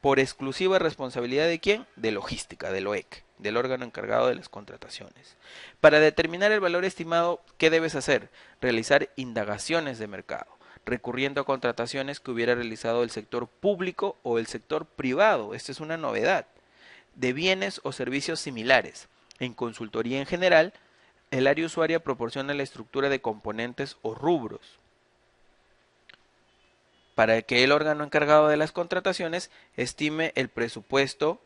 por exclusiva responsabilidad de quién? De logística, del OEC, del órgano encargado de las contrataciones. Para determinar el valor estimado, ¿qué debes hacer? Realizar indagaciones de mercado, recurriendo a contrataciones que hubiera realizado el sector público o el sector privado. Esta es una novedad. De bienes o servicios similares. En consultoría en general, el área usuaria proporciona la estructura de componentes o rubros para que el órgano encargado de las contrataciones estime el presupuesto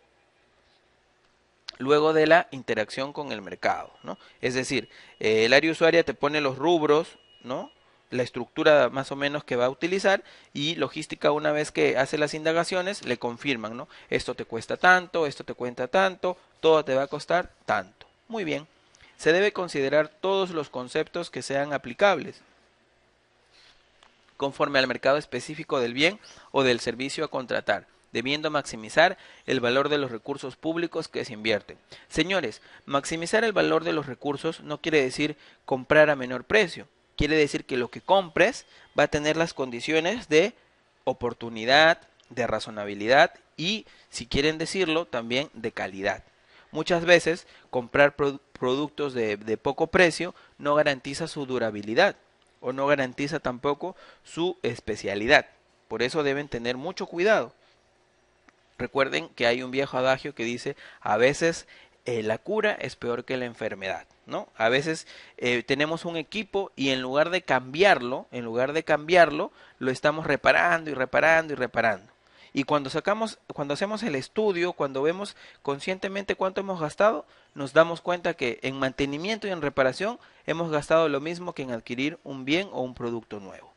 luego de la interacción con el mercado, ¿no? Es decir, el área usuaria te pone los rubros, ¿no? La estructura más o menos que va a utilizar y logística una vez que hace las indagaciones le confirman, ¿no? Esto te cuesta tanto, esto te cuesta tanto, todo te va a costar tanto. Muy bien. Se debe considerar todos los conceptos que sean aplicables conforme al mercado específico del bien o del servicio a contratar, debiendo maximizar el valor de los recursos públicos que se invierten. Señores, maximizar el valor de los recursos no quiere decir comprar a menor precio. Quiere decir que lo que compres va a tener las condiciones de oportunidad, de razonabilidad y, si quieren decirlo, también de calidad. Muchas veces comprar productos de poco precio no garantiza su durabilidad o no garantiza tampoco su especialidad. Por eso deben tener mucho cuidado. Recuerden que hay un viejo adagio que dice, a veces la cura es peor que la enfermedad, ¿no? A veces tenemos un equipo y en lugar de cambiarlo, lo estamos reparando y reparando y reparando. Y cuando hacemos el estudio, cuando vemos conscientemente cuánto hemos gastado, nos damos cuenta que en mantenimiento y en reparación hemos gastado lo mismo que en adquirir un bien o un producto nuevo.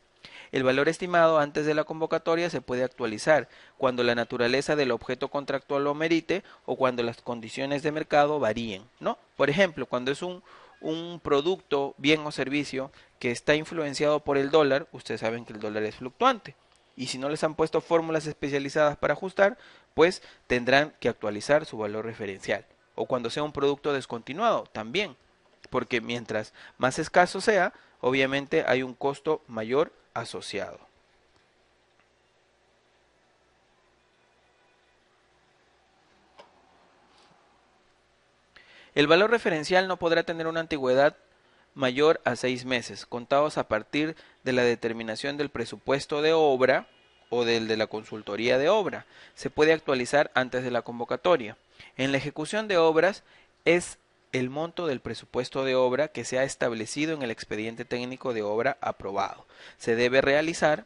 El valor estimado antes de la convocatoria se puede actualizar cuando la naturaleza del objeto contractual lo merite o cuando las condiciones de mercado varíen, ¿no? Por ejemplo, cuando es un producto, bien o servicio que está influenciado por el dólar, ustedes saben que el dólar es fluctuante. Y si no les han puesto fórmulas especializadas para ajustar, pues tendrán que actualizar su valor referencial. O cuando sea un producto descontinuado, también. Porque mientras más escaso sea, obviamente hay un costo mayor asociado. El valor referencial no podrá tener una antigüedad mayor a 6 meses, contados a partir de la determinación del presupuesto de obra o del de la consultoría de obra. Se puede actualizar antes de la convocatoria. En la ejecución de obras es el monto del presupuesto de obra que se ha establecido en el expediente técnico de obra aprobado. Se debe realizar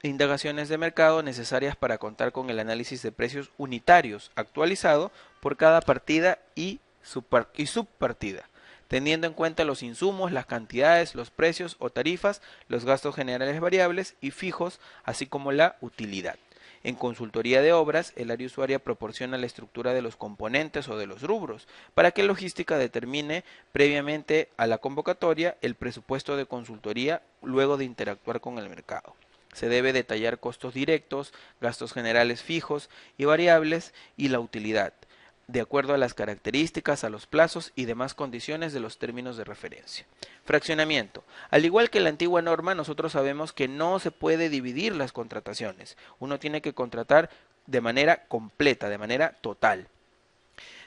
indagaciones de mercado necesarias para contar con el análisis de precios unitarios actualizado por cada partida y subpartida, teniendo en cuenta los insumos, las cantidades, los precios o tarifas, los gastos generales variables y fijos, así como la utilidad. En consultoría de obras, el área usuaria proporciona la estructura de los componentes o de los rubros para que logística determine previamente a la convocatoria el presupuesto de consultoría luego de interactuar con el mercado. Se debe detallar costos directos, gastos generales fijos y variables y la utilidad, de acuerdo a las características, a los plazos y demás condiciones de los términos de referencia. Fraccionamiento. Al igual que la antigua norma, nosotros sabemos que no se puede dividir las contrataciones. Uno tiene que contratar de manera completa, de manera total.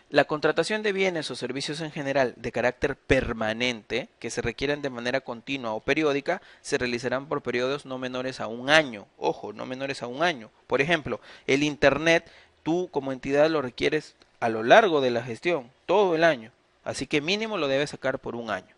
La contratación de bienes o servicios en general de carácter permanente, que se requieran de manera continua o periódica, se realizarán por periodos no menores a un año. Ojo, no menores a un año. Por ejemplo, el Internet, tú como entidad lo requieres a lo largo de la gestión, todo el año. Así que mínimo lo debes sacar por un año.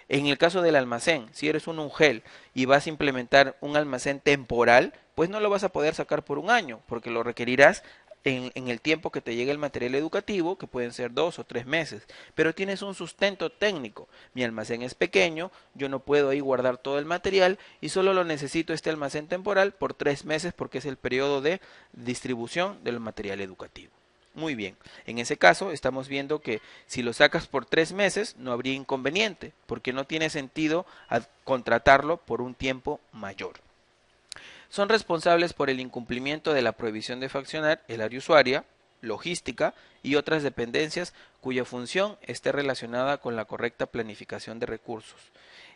En el caso del almacén, si eres un UGEL y vas a implementar un almacén temporal, pues no lo vas a poder sacar por un año, porque lo requerirás en el tiempo que te llegue el material educativo, que pueden ser 2 o 3 meses, pero tienes un sustento técnico. Mi almacén es pequeño, yo no puedo ahí guardar todo el material y solo lo necesito este almacén temporal por 3 meses porque es el periodo de distribución del material educativo. Muy bien, en ese caso estamos viendo que si lo sacas por 3 meses no habría inconveniente, porque no tiene sentido contratarlo por un tiempo mayor. Son responsables por el incumplimiento de la prohibición de fraccionar el área usuaria, logística y otras dependencias cuya función esté relacionada con la correcta planificación de recursos,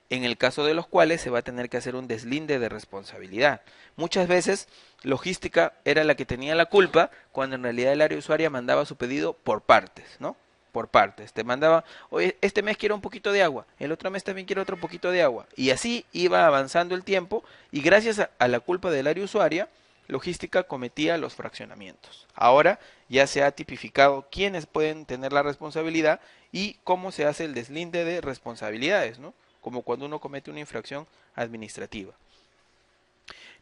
en el caso de los cuales se va a tener que hacer un deslinde de responsabilidad. Muchas veces logística era la que tenía la culpa cuando en realidad el área usuaria mandaba su pedido por partes, ¿no? Por partes. Te mandaba, oye, este mes quiero un poquito de agua, el otro mes también quiero otro poquito de agua. Y así iba avanzando el tiempo y gracias a la culpa del área usuaria, logística cometía los fraccionamientos. Ahora ya se ha tipificado quiénes pueden tener la responsabilidad y cómo se hace el deslinde de responsabilidades, ¿no? Como cuando uno comete una infracción administrativa.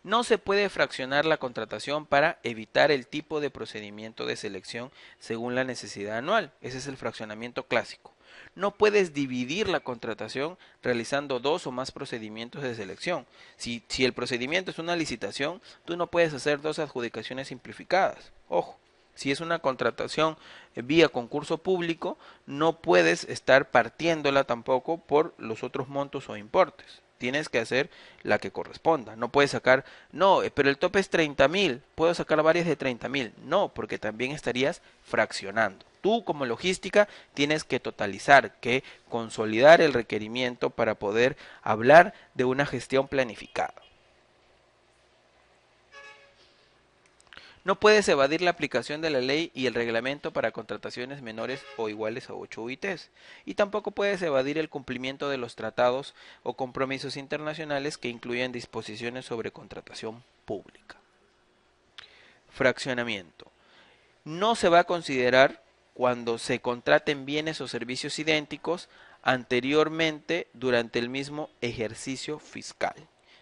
No se puede fraccionar la contratación para evitar el tipo de procedimiento de selección según la necesidad anual. Ese es el fraccionamiento clásico. No puedes dividir la contratación realizando 2 o más procedimientos de selección. Si el procedimiento es una licitación, tú no puedes hacer 2 adjudicaciones simplificadas. Ojo. Si es una contratación vía concurso público, no puedes estar partiéndola tampoco por los otros montos o importes. tienes que hacer la que corresponda. No puedes sacar, no, pero el tope es 30.000, puedo sacar varias de 30.000. No, porque también estarías fraccionando. Tú como logística tienes que totalizar, que consolidar el requerimiento para poder hablar de una gestión planificada. No puedes evadir la aplicación de la ley y el reglamento para contrataciones menores o iguales a 8 UITs. Y tampoco puedes evadir el cumplimiento de los tratados o compromisos internacionales que incluyen disposiciones sobre contratación pública. Fraccionamiento. No se va a considerar cuando se contraten bienes o servicios idénticos anteriormente durante el mismo ejercicio fiscal,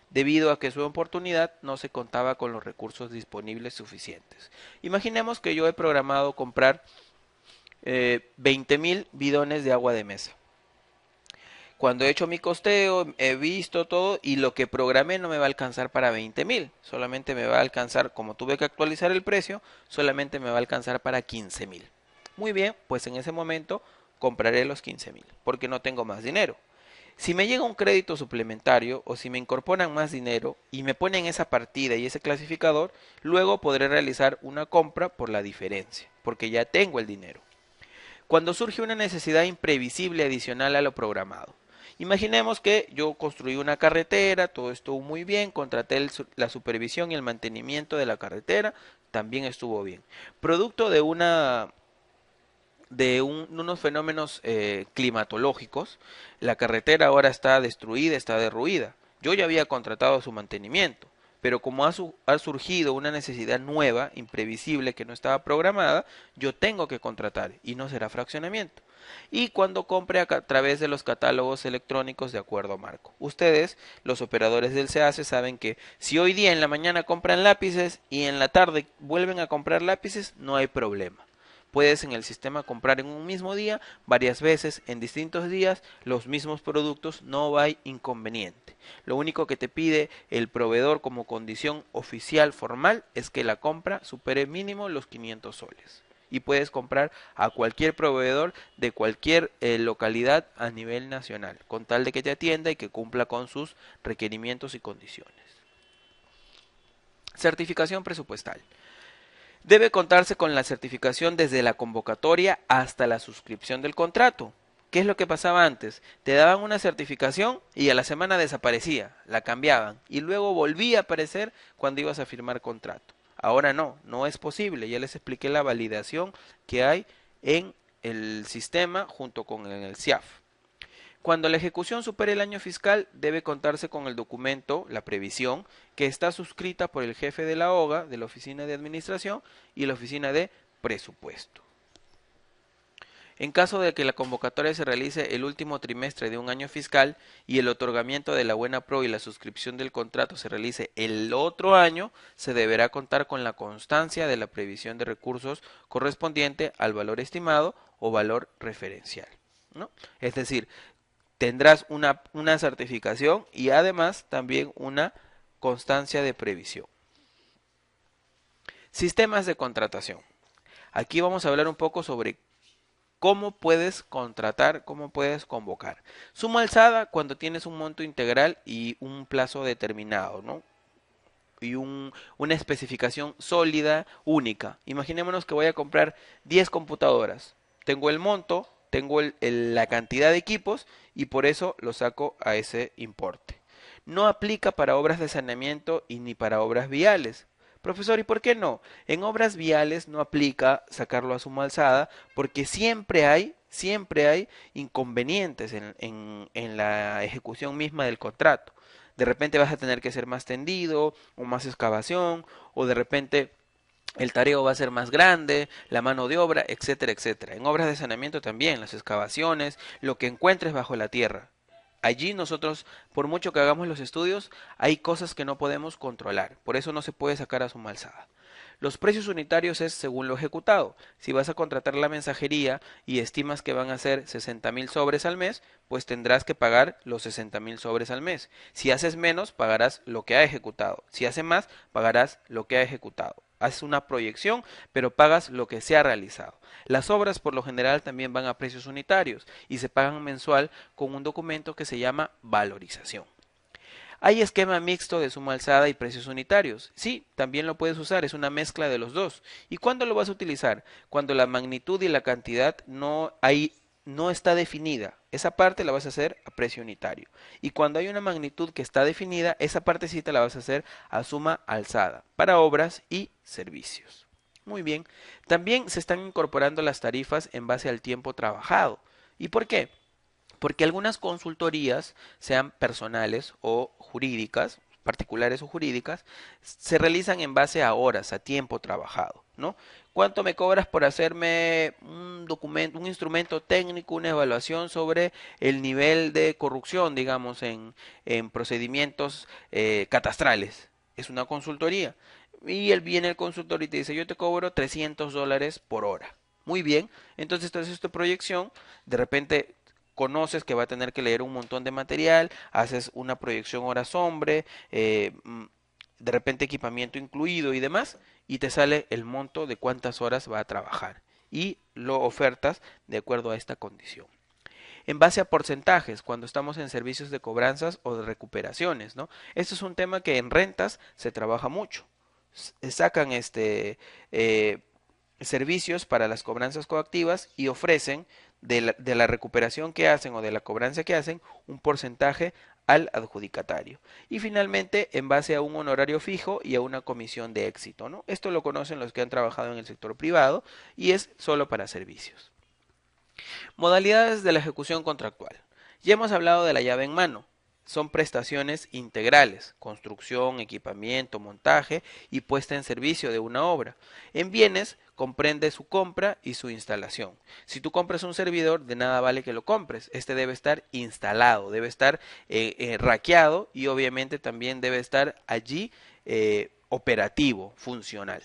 debido a que su oportunidad no se contaba con los recursos disponibles suficientes. Imaginemos que yo he programado comprar 20.000 bidones de agua de mesa. Cuando he hecho mi costeo, he visto todo y lo que programé no me va a alcanzar para 20.000. Solamente me va a alcanzar, como tuve que actualizar el precio, solamente me va a alcanzar para 15.000. Muy bien, pues en ese momento compraré los 15.000 porque no tengo más dinero. Si me llega un crédito suplementario o si me incorporan más dinero y me ponen esa partida y ese clasificador, luego podré realizar una compra por la diferencia, porque ya tengo el dinero. Cuando surge una necesidad imprevisible adicional a lo programado. Imaginemos que yo construí una carretera, todo estuvo muy bien, contraté la supervisión y el mantenimiento de la carretera, también estuvo bien. Producto de unos fenómenos climatológicos, la carretera ahora está destruida, está derruida. Yo ya había contratado su mantenimiento, pero como ha surgido una necesidad nueva, imprevisible, que no estaba programada, yo tengo que contratar y no será fraccionamiento. Y cuando compre a través de los catálogos electrónicos de acuerdo a marco. Ustedes, los operadores del SEACE, saben que si hoy día en la mañana compran lápices y en la tarde vuelven a comprar lápices, no hay problema. Puedes en el sistema comprar en un mismo día, varias veces, en distintos días, los mismos productos, no hay inconveniente. Lo único que te pide el proveedor como condición oficial formal es que la compra supere mínimo los 500 soles. Y puedes comprar a cualquier proveedor de cualquier localidad a nivel nacional, con tal de que te atienda y que cumpla con sus requerimientos y condiciones. Certificación presupuestal. Debe contarse con la certificación desde la convocatoria hasta la suscripción del contrato. ¿Qué es lo que pasaba antes? Te daban una certificación y a la semana desaparecía, la cambiaban y luego volvía a aparecer cuando ibas a firmar contrato. Ahora no, no es posible. Ya les expliqué la validación que hay en el sistema junto con el CIAF. Cuando la ejecución supere el año fiscal, debe contarse con el documento, la previsión, que está suscrita por el jefe de la OGA, de la Oficina de Administración y la Oficina de Presupuesto. En caso de que la convocatoria se realice el último trimestre de un año fiscal y el otorgamiento de la buena pro y la suscripción del contrato se realice el otro año, se deberá contar con la constancia de la previsión de recursos correspondiente al valor estimado o valor referencial, ¿no? Es decir, tendrás una certificación y además también una constancia de previsión. Sistemas de contratación. Aquí vamos a hablar un poco sobre cómo puedes contratar, cómo puedes convocar. Suma alzada cuando tienes un monto integral y un plazo determinado, ¿no? Y una especificación sólida, única. Imaginémonos que voy a comprar 10 computadoras. Tengo el monto, tengo la cantidad de equipos y por eso lo saco a ese importe. No aplica para obras de saneamiento y ni para obras viales. Profesor, ¿y por qué no? En obras viales no aplica sacarlo a suma alzada porque siempre hay inconvenientes en la ejecución misma del contrato. De repente vas a tener que ser más tendido o más excavación o de repente el tareo va a ser más grande, la mano de obra, etcétera, etcétera. En obras de saneamiento también, las excavaciones, lo que encuentres bajo la tierra. Allí nosotros, por mucho que hagamos los estudios, hay cosas que no podemos controlar. Por eso no se puede sacar a suma alzada. Los precios unitarios es según lo ejecutado. Si vas a contratar la mensajería y estimas que van a ser 60.000 sobres al mes, pues tendrás que pagar los 60.000 sobres al mes. Si haces menos, pagarás lo que ha ejecutado. Si hace más, pagarás lo que ha ejecutado. Haces una proyección, pero pagas lo que se ha realizado. Las obras por lo general también van a precios unitarios y se pagan mensual con un documento que se llama valorización. Hay esquema mixto de suma alzada y precios unitarios. Sí, también lo puedes usar, es una mezcla de los dos. ¿Y cuándo lo vas a utilizar? Cuando la magnitud y la cantidad no está definida. Esa parte la vas a hacer a precio unitario. Y cuando hay una magnitud que está definida, esa partecita la vas a hacer a suma alzada para obras y servicios. Muy bien. También se están incorporando las tarifas en base al tiempo trabajado. ¿Y por qué? Porque algunas consultorías, sean personales o jurídicas, particulares o jurídicas, se realizan en base a horas, a tiempo trabajado, ¿no? ¿Cuánto me cobras por hacerme un documento, un instrumento técnico, una evaluación sobre el nivel de corrupción, digamos, en procedimientos catastrales? Es una consultoría. Y él viene el consultor y te dice, yo te cobro $300 por hora. Muy bien, entonces tú haces tu proyección, de repente conoces que va a tener que leer un montón de material, haces una proyección horas hombre, de repente equipamiento incluido y demás, y te sale el monto de cuántas horas va a trabajar y lo ofertas de acuerdo a esta condición. En base a porcentajes, cuando estamos en servicios de cobranzas o de recuperaciones, ¿no? Esto es un tema que en rentas se trabaja mucho. Sacan eh, servicios para las cobranzas coactivas y ofrecen de la recuperación que hacen o de la cobranza que hacen un porcentaje al adjudicatario. Y finalmente, en base a un honorario fijo y a una comisión de éxito, ¿no? Esto lo conocen los que han trabajado en el sector privado y es solo para servicios. Modalidades de la ejecución contractual. Ya hemos hablado de la llave en mano. Son prestaciones integrales, construcción, equipamiento, montaje y puesta en servicio de una obra. En bienes comprende su compra y su instalación. Si tú compras un servidor, de nada vale que lo compres. Este debe estar instalado, debe estar raqueado y obviamente también debe estar allí operativo, funcional.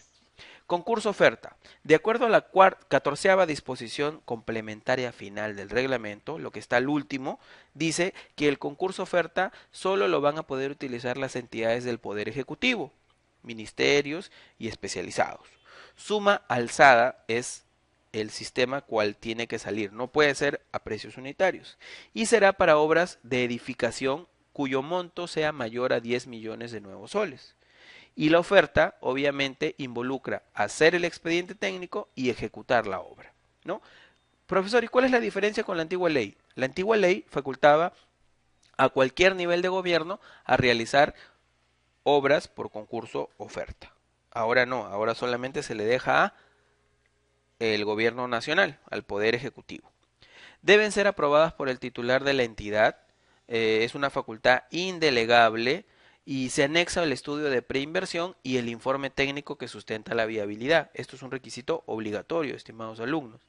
Concurso oferta. De acuerdo a la 14ª disposición complementaria final del reglamento, lo que está al último, dice que el concurso oferta solo lo van a poder utilizar las entidades del Poder Ejecutivo, ministerios y especializados. Suma alzada es el sistema cual tiene que salir, no puede ser a precios unitarios y será para obras de edificación cuyo monto sea mayor a 10 millones de nuevos soles. Y la oferta, obviamente, involucra hacer el expediente técnico y ejecutar la obra, ¿no? Profesor, ¿y cuál es la diferencia con la antigua ley? La antigua ley facultaba a cualquier nivel de gobierno a realizar obras por concurso oferta. Ahora no, ahora solamente se le deja a el gobierno nacional, al Poder Ejecutivo. Deben ser aprobadas por el titular de la entidad, es una facultad indelegable y se anexa el estudio de preinversión y el informe técnico que sustenta la viabilidad. Esto es un requisito obligatorio, estimados alumnos.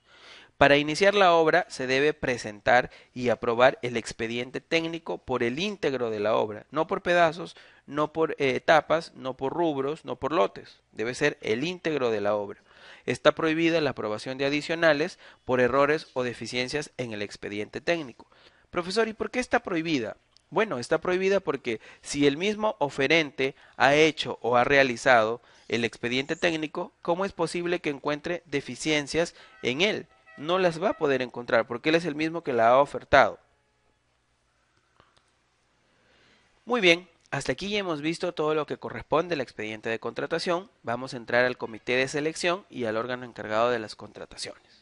Para iniciar la obra se debe presentar y aprobar el expediente técnico por el íntegro de la obra, no por pedazos, no por etapas, no por rubros, no por lotes. Debe ser el íntegro de la obra. Está prohibida la aprobación de adicionales por errores o deficiencias en el expediente técnico. Profesor, ¿y por qué está prohibida? Bueno, está prohibida porque si el mismo oferente ha hecho o ha realizado el expediente técnico, ¿cómo es posible que encuentre deficiencias en él? No las va a poder encontrar porque él es el mismo que la ha ofertado. Muy bien, hasta aquí ya hemos visto todo lo que corresponde al expediente de contratación. Vamos a entrar al comité de selección y al órgano encargado de las contrataciones.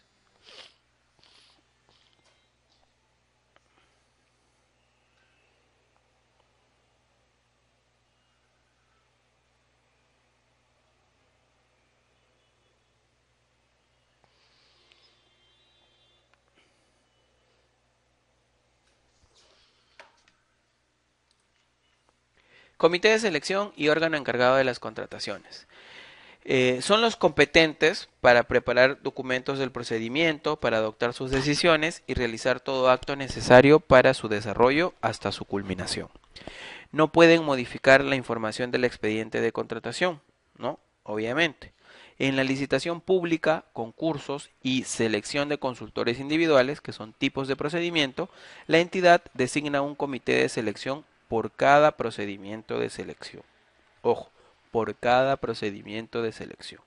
Comité de selección y órgano encargado de las contrataciones. Son los competentes para preparar documentos del procedimiento, para adoptar sus decisiones y realizar todo acto necesario para su desarrollo hasta su culminación. No pueden modificar la información del expediente de contratación, ¿no? Obviamente. En la licitación pública, concursos y selección de consultores individuales, que son tipos de procedimiento, la entidad designa un comité de selección por cada procedimiento de selección. Ojo, por cada procedimiento de selección.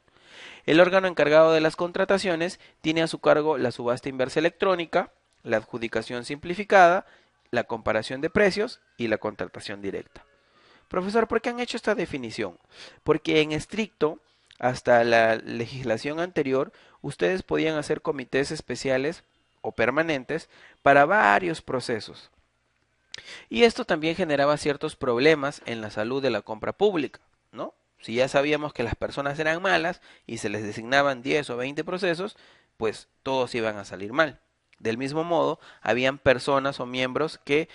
El órgano encargado de las contrataciones tiene a su cargo la subasta inversa electrónica, la adjudicación simplificada, la comparación de precios y la contratación directa. Profesor, ¿por qué han hecho esta definición? Porque en estricto, hasta la legislación anterior, ustedes podían hacer comités especiales o permanentes para varios procesos. Y esto también generaba ciertos problemas en la salud de la compra pública, ¿no? Si ya sabíamos que las personas eran malas y se les designaban 10 o 20 procesos, pues todos iban a salir mal. Del mismo modo, habían personas o miembros que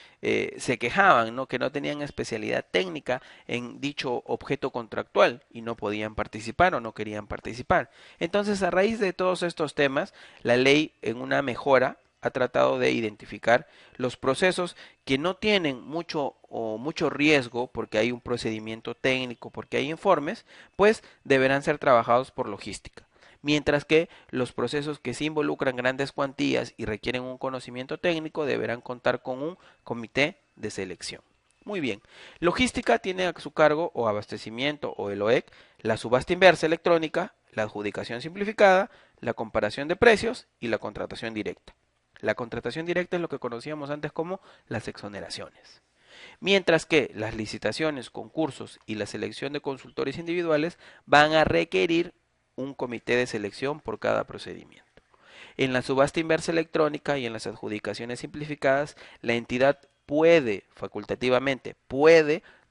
se quejaban, ¿no? Que no tenían especialidad técnica en dicho objeto contractual y no podían participar o no querían participar. Entonces, a raíz de todos estos temas, la ley en una mejora ha tratado de identificar los procesos que no tienen mucho riesgo porque hay un procedimiento técnico, porque hay informes, pues deberán ser trabajados por logística. Mientras que los procesos que sí involucran grandes cuantías y requieren un conocimiento técnico deberán contar con un comité de selección. Muy bien. Logística tiene a su cargo o abastecimiento o el OEC, la subasta inversa electrónica, la adjudicación simplificada, la comparación de precios y la contratación directa. La contratación directa es lo que conocíamos antes como las exoneraciones. Mientras que las licitaciones, concursos y la selección de consultores individuales van a requerir un comité de selección por cada procedimiento. En la subasta inversa electrónica y en las adjudicaciones simplificadas, la entidad puede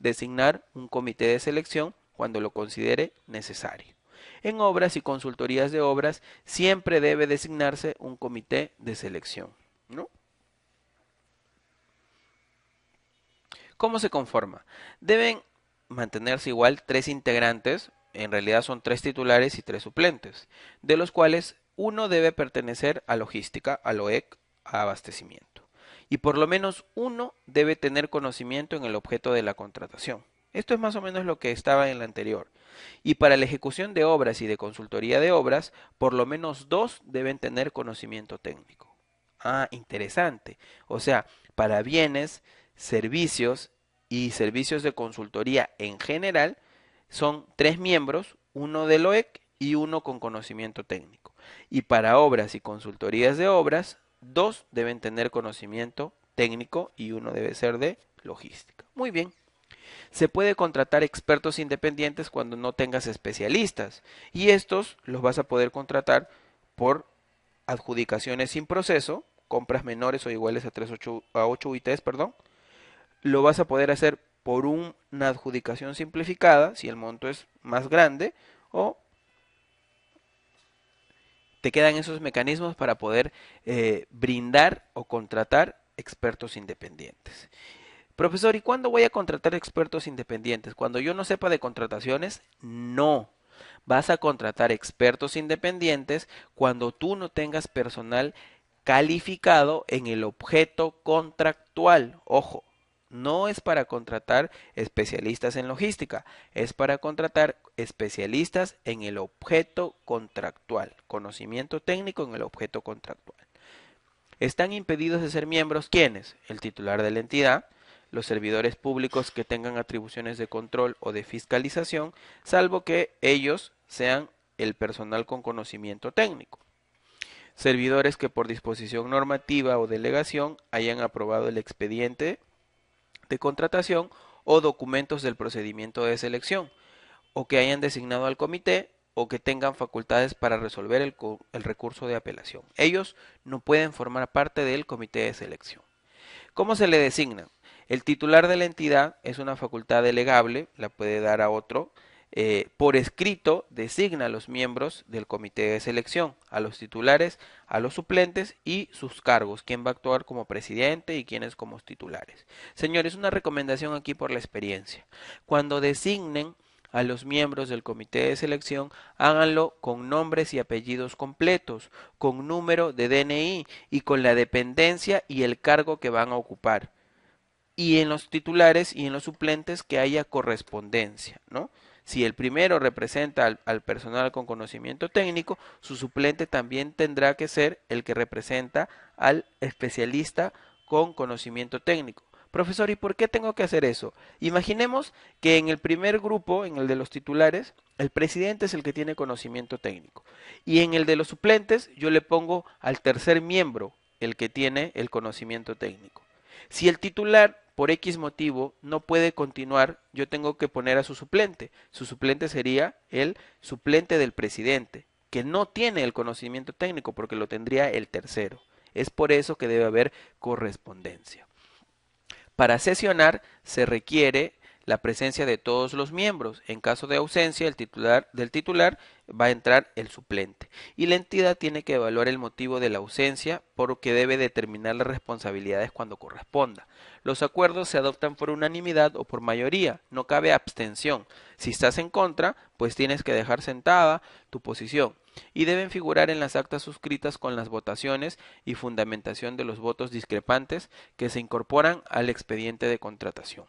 designar un comité de selección cuando lo considere necesario. En obras y consultorías de obras siempre debe designarse un comité de selección, ¿no? ¿Cómo se conforma? Deben mantenerse igual tres integrantes, en realidad son tres titulares y tres suplentes, de los cuales uno debe pertenecer a logística, al OEC, a abastecimiento. Y por lo menos uno debe tener conocimiento en el objeto de la contratación. Esto es más o menos lo que estaba en la anterior. Y para la ejecución de obras y de consultoría de obras, por lo menos dos deben tener conocimiento técnico. Ah, interesante. O sea, para bienes, servicios y servicios de consultoría en general, son tres miembros, uno del OEC y uno con conocimiento técnico. Y para obras y consultorías de obras, dos deben tener conocimiento técnico y uno debe ser de logística. Muy bien. Se puede contratar expertos independientes cuando no tengas especialistas y estos los vas a poder contratar por adjudicaciones sin proceso, compras menores o iguales a 8 UITs, perdón. Lo vas a poder hacer por una adjudicación simplificada si el monto es más grande o te quedan esos mecanismos para poder brindar o contratar expertos independientes. Profesor, ¿y cuándo voy a contratar expertos independientes? Cuando yo no sepa de contrataciones, no. Vas a contratar expertos independientes cuando tú no tengas personal calificado en el objeto contractual. Ojo, no es para contratar especialistas en logística, es para contratar especialistas en el objeto contractual, conocimiento técnico en el objeto contractual. Están impedidos de ser miembros, ¿quiénes? El titular de la entidad, los servidores públicos que tengan atribuciones de control o de fiscalización, salvo que ellos sean el personal con conocimiento técnico. Servidores que por disposición normativa o delegación hayan aprobado el expediente de contratación o documentos del procedimiento de selección, o que hayan designado al comité o que tengan facultades para resolver el recurso de apelación. Ellos no pueden formar parte del comité de selección. ¿Cómo se le designa? El titular de la entidad es una facultad delegable, la puede dar a otro. Por escrito designa a los miembros del comité de selección, a los titulares, a los suplentes y sus cargos, quién va a actuar como presidente y quiénes como titulares. Señores, una recomendación aquí por la experiencia. Cuando designen a los miembros del comité de selección, háganlo con nombres y apellidos completos, con número de DNI y con la dependencia y el cargo que van a ocupar. Y en los titulares y en los suplentes que haya correspondencia, ¿no? Si el primero representa al personal con conocimiento técnico, su suplente también tendrá que ser el que representa al especialista con conocimiento técnico. Profesor, ¿y por qué tengo que hacer eso? Imaginemos que en el primer grupo, en el de los titulares, el presidente es el que tiene conocimiento técnico. Y en el de los suplentes, yo le pongo al tercer miembro, el que tiene el conocimiento técnico. Si el titular por X motivo no puede continuar, yo tengo que poner a su suplente. Su suplente sería el suplente del presidente, que no tiene el conocimiento técnico porque lo tendría el tercero. Es por eso que debe haber correspondencia. Para sesionar se requiere la presencia de todos los miembros. En caso de ausencia del titular va a entrar el suplente. Y la entidad tiene que evaluar el motivo de la ausencia porque debe determinar las responsabilidades cuando corresponda. Los acuerdos se adoptan por unanimidad o por mayoría, no cabe abstención. Si estás en contra, pues tienes que dejar sentada tu posición. Y deben figurar en las actas suscritas con las votaciones y fundamentación de los votos discrepantes que se incorporan al expediente de contratación.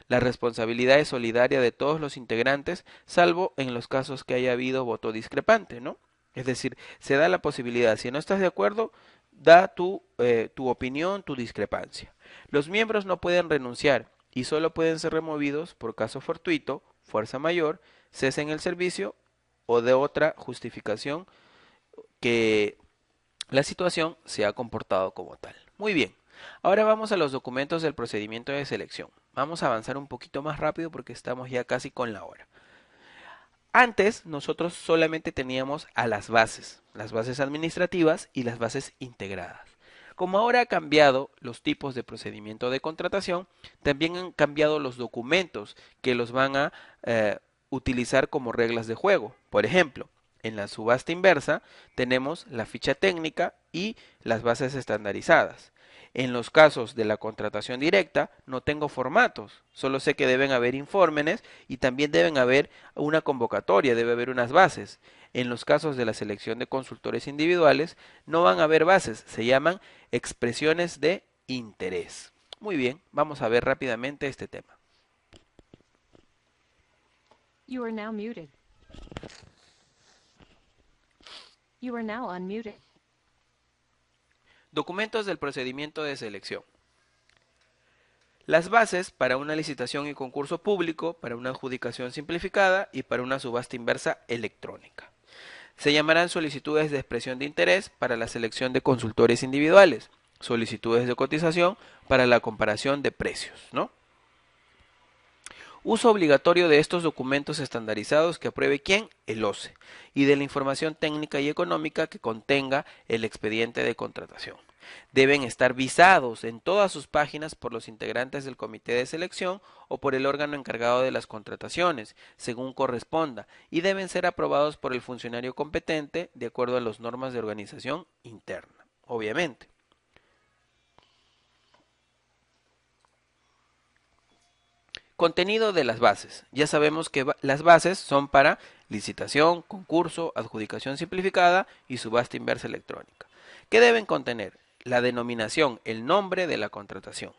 La responsabilidad es solidaria de todos los integrantes, salvo en los casos que haya habido voto discrepante, ¿no? Es decir, se da la posibilidad, si no estás de acuerdo, da tu opinión, tu discrepancia. Los miembros no pueden renunciar y solo pueden ser removidos por caso fortuito, fuerza mayor, cese en el servicio o de otra justificación que la situación se ha comportado como tal. Muy bien, ahora vamos a los documentos del procedimiento de selección. Vamos a avanzar un poquito más rápido porque estamos ya casi con la hora. Antes nosotros solamente teníamos a las bases administrativas y las bases integradas. Como ahora ha cambiado los tipos de procedimiento de contratación, también han cambiado los documentos que los van a utilizar como reglas de juego. Por ejemplo, en la subasta inversa tenemos la ficha técnica y las bases estandarizadas. En los casos de la contratación directa no tengo formatos, solo sé que deben haber informes y también deben haber una convocatoria, debe haber unas bases. En los casos de la selección de consultores individuales no van a haber bases, se llaman expresiones de interés. Muy bien, vamos a ver rápidamente este tema. You are now muted. You are now unmuted. Documentos del procedimiento de selección. Las bases para una licitación y concurso público, para una adjudicación simplificada y para una subasta inversa electrónica. Se llamarán solicitudes de expresión de interés para la selección de consultores individuales, solicitudes de cotización para la comparación de precios, ¿no? Uso obligatorio de estos documentos estandarizados que apruebe ¿quién? El OCE, y de la información técnica y económica que contenga el expediente de contratación. Deben estar visados en todas sus páginas por los integrantes del comité de selección o por el órgano encargado de las contrataciones, según corresponda, y deben ser aprobados por el funcionario competente de acuerdo a las normas de organización interna, obviamente. Contenido de las bases. Ya sabemos que las bases son para licitación, concurso, adjudicación simplificada y subasta inversa electrónica. ¿Qué deben contener? La denominación, el nombre de la contratación.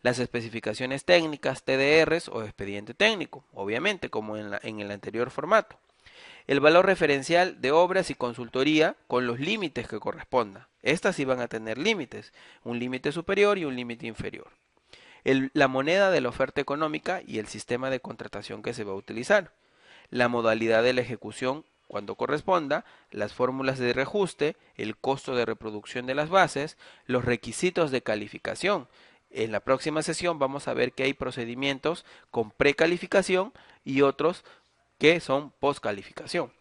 Las especificaciones técnicas, TDRs o expediente técnico, obviamente como en el anterior formato. El valor referencial de obras y consultoría con los límites que corresponda. Estas sí van a tener límites, un límite superior y un límite inferior. La moneda de la oferta económica y el sistema de contratación que se va a utilizar, la modalidad de la ejecución cuando corresponda, las fórmulas de reajuste, el costo de reproducción de las bases, los requisitos de calificación. En la próxima sesión vamos a ver que hay procedimientos con precalificación y otros que son postcalificación.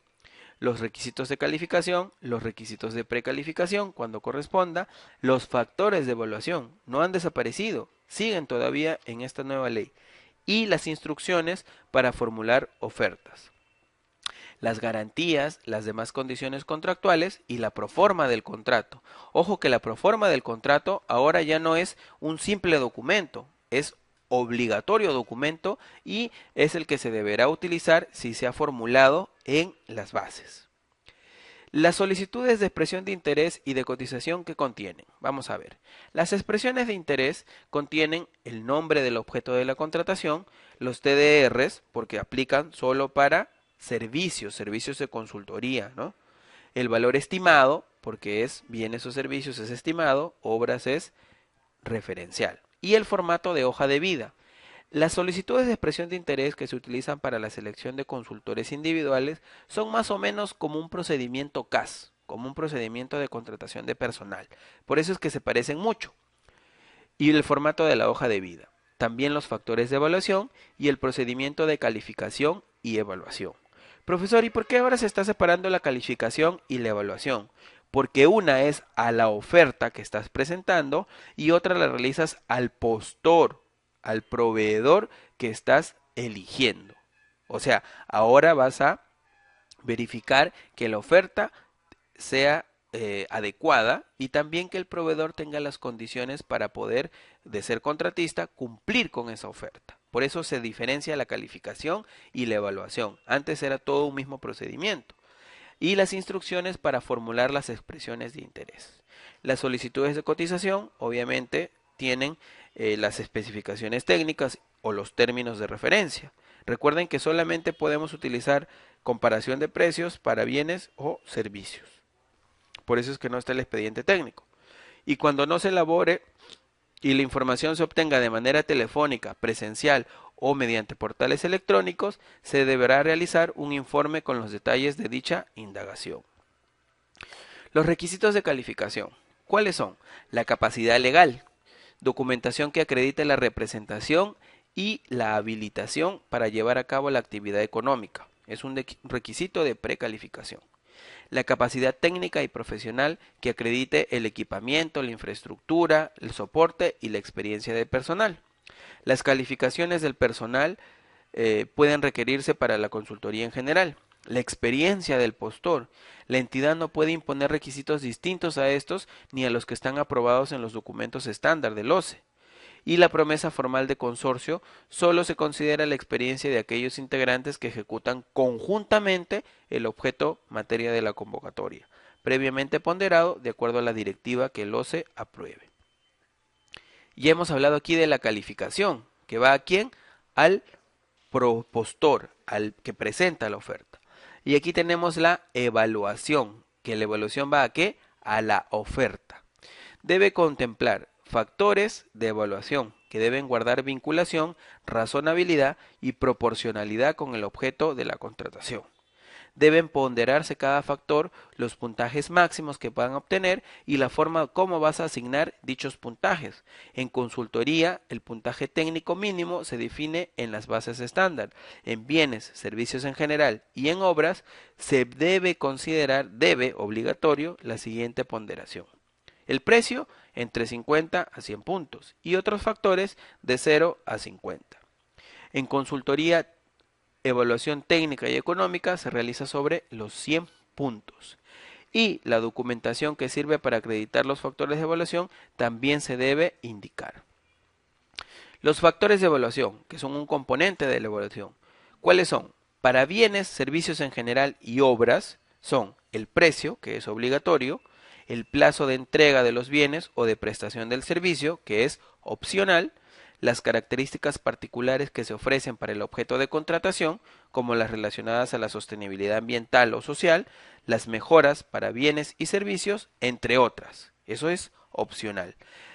Los requisitos de calificación, los requisitos de precalificación cuando corresponda, los factores de evaluación no han desaparecido, siguen todavía en esta nueva ley, y las instrucciones para formular ofertas. Las garantías, las demás condiciones contractuales y la proforma del contrato. Ojo que la proforma del contrato ahora ya no es un simple documento, es obligatorio documento y es el que se deberá utilizar si se ha formulado en las bases. Las solicitudes de expresión de interés y de cotización que contienen. Vamos a ver. Las expresiones de interés contienen el nombre del objeto de la contratación, los TDRs, porque aplican solo para servicios de consultoría, ¿no? El valor estimado, porque es bienes o servicios es estimado, obras es referencial. Y el formato de hoja de vida. Las solicitudes de expresión de interés que se utilizan para la selección de consultores individuales son más o menos como un procedimiento CAS, como un procedimiento de contratación de personal. Por eso es que se parecen mucho. y el formato de la hoja de vida. También los factores de evaluación y el procedimiento de calificación y evaluación. Profesor, ¿y por qué ahora se está separando la calificación y la evaluación? Porque una es a la oferta que estás presentando y otra la realizas al postor, al proveedor que estás eligiendo. O sea, ahora vas a verificar que la oferta sea adecuada y también que el proveedor tenga las condiciones para poder, de ser contratista, cumplir con esa oferta. Por eso se diferencia la calificación y la evaluación. Antes era todo un mismo procedimiento. Y las instrucciones para formular las expresiones de interés. Las solicitudes de cotización, obviamente, tienen las especificaciones técnicas o los términos de referencia. Recuerden que solamente podemos utilizar comparación de precios para bienes o servicios. Por eso es que no está el expediente técnico. Y cuando no se elabore y la información se obtenga de manera telefónica, presencial o mediante portales electrónicos, se deberá realizar un informe con los detalles de dicha indagación. Los requisitos de calificación. ¿Cuáles son? La capacidad legal, documentación que acredite la representación y la habilitación para llevar a cabo la actividad económica. Es un requisito de precalificación. La capacidad técnica y profesional que acredite el equipamiento, la infraestructura, el soporte y la experiencia del personal. Las calificaciones del personal pueden requerirse para la consultoría en general. La experiencia del postor. La entidad no puede imponer requisitos distintos a estos ni a los que están aprobados en los documentos estándar del OCE. Y la promesa formal de consorcio solo se considera la experiencia de aquellos integrantes que ejecutan conjuntamente el objeto materia de la convocatoria, previamente ponderado de acuerdo a la directiva que el OCE apruebe. Ya hemos hablado aquí de la calificación, que va a quién? Al propostor, al que presenta la oferta. Y aquí tenemos la evaluación, que la evaluación va a qué? A la oferta. Debe contemplar factores de evaluación que deben guardar vinculación, razonabilidad y proporcionalidad con el objeto de la contratación. Deben ponderarse cada factor, los puntajes máximos que puedan obtener y la forma como vas a asignar dichos puntajes. En consultoría, el puntaje técnico mínimo se define en las bases estándar. En bienes, servicios en general y en obras se debe considerar, obligatorio, la siguiente ponderación. El precio entre 50 a 100 puntos y otros factores de 0 a 50. En consultoría, evaluación técnica y económica se realiza sobre los 100 puntos. Y la documentación que sirve para acreditar los factores de evaluación también se debe indicar. Los factores de evaluación, que son un componente de la evaluación, ¿cuáles son? Para bienes, servicios en general y obras, son el precio, que es obligatorio, el plazo de entrega de los bienes o de prestación del servicio, que es opcional, las características particulares que se ofrecen para el objeto de contratación, como las relacionadas a la sostenibilidad ambiental o social, las mejoras para bienes y servicios, entre otras. Eso es opcional.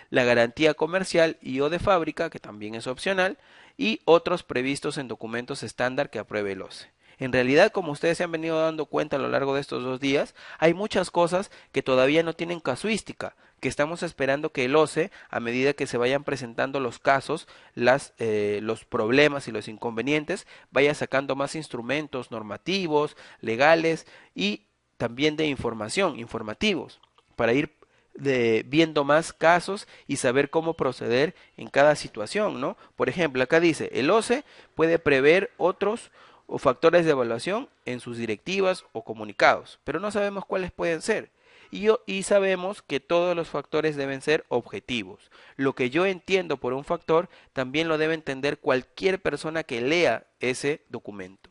La garantía comercial y o de fábrica, que también es opcional, y otros previstos en documentos estándar que apruebe el OCE. En realidad, como ustedes se han venido dando cuenta a lo largo de estos 2 días, hay muchas cosas que todavía no tienen casuística, que estamos esperando que el OCE, a medida que se vayan presentando los casos, los problemas y los inconvenientes, vaya sacando más instrumentos normativos, legales y también de información, informativos, para ir viendo más casos y saber cómo proceder en cada situación, ¿no? Por ejemplo, acá dice, el OCE puede prever otros o factores de evaluación en sus directivas o comunicados, pero no sabemos cuáles pueden ser. Y sabemos que todos los factores deben ser objetivos. Lo que yo entiendo por un factor, también lo debe entender cualquier persona que lea ese documento.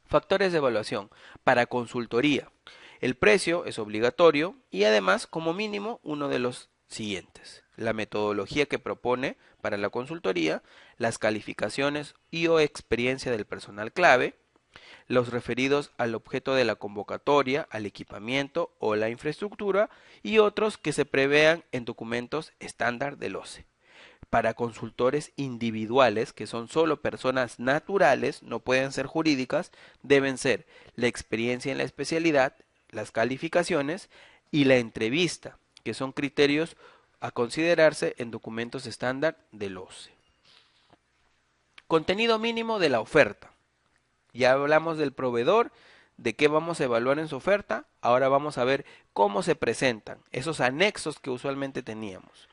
Factores de evaluación para consultoría. El precio es obligatorio y además, como mínimo, uno de los siguientes: la metodología que propone para la consultoría, las calificaciones y o experiencia del personal clave, los referidos al objeto de la convocatoria, al equipamiento o la infraestructura y otros que se prevean en documentos estándar del OCE. Para consultores individuales, que son solo personas naturales, no pueden ser jurídicas, deben ser la experiencia en la especialidad, las calificaciones y la entrevista, que son criterios a considerarse en documentos estándar del OCE. Contenido mínimo de la oferta. Ya hablamos del proveedor, de qué vamos a evaluar en su oferta. Ahora vamos a ver cómo se presentan esos anexos que usualmente teníamos.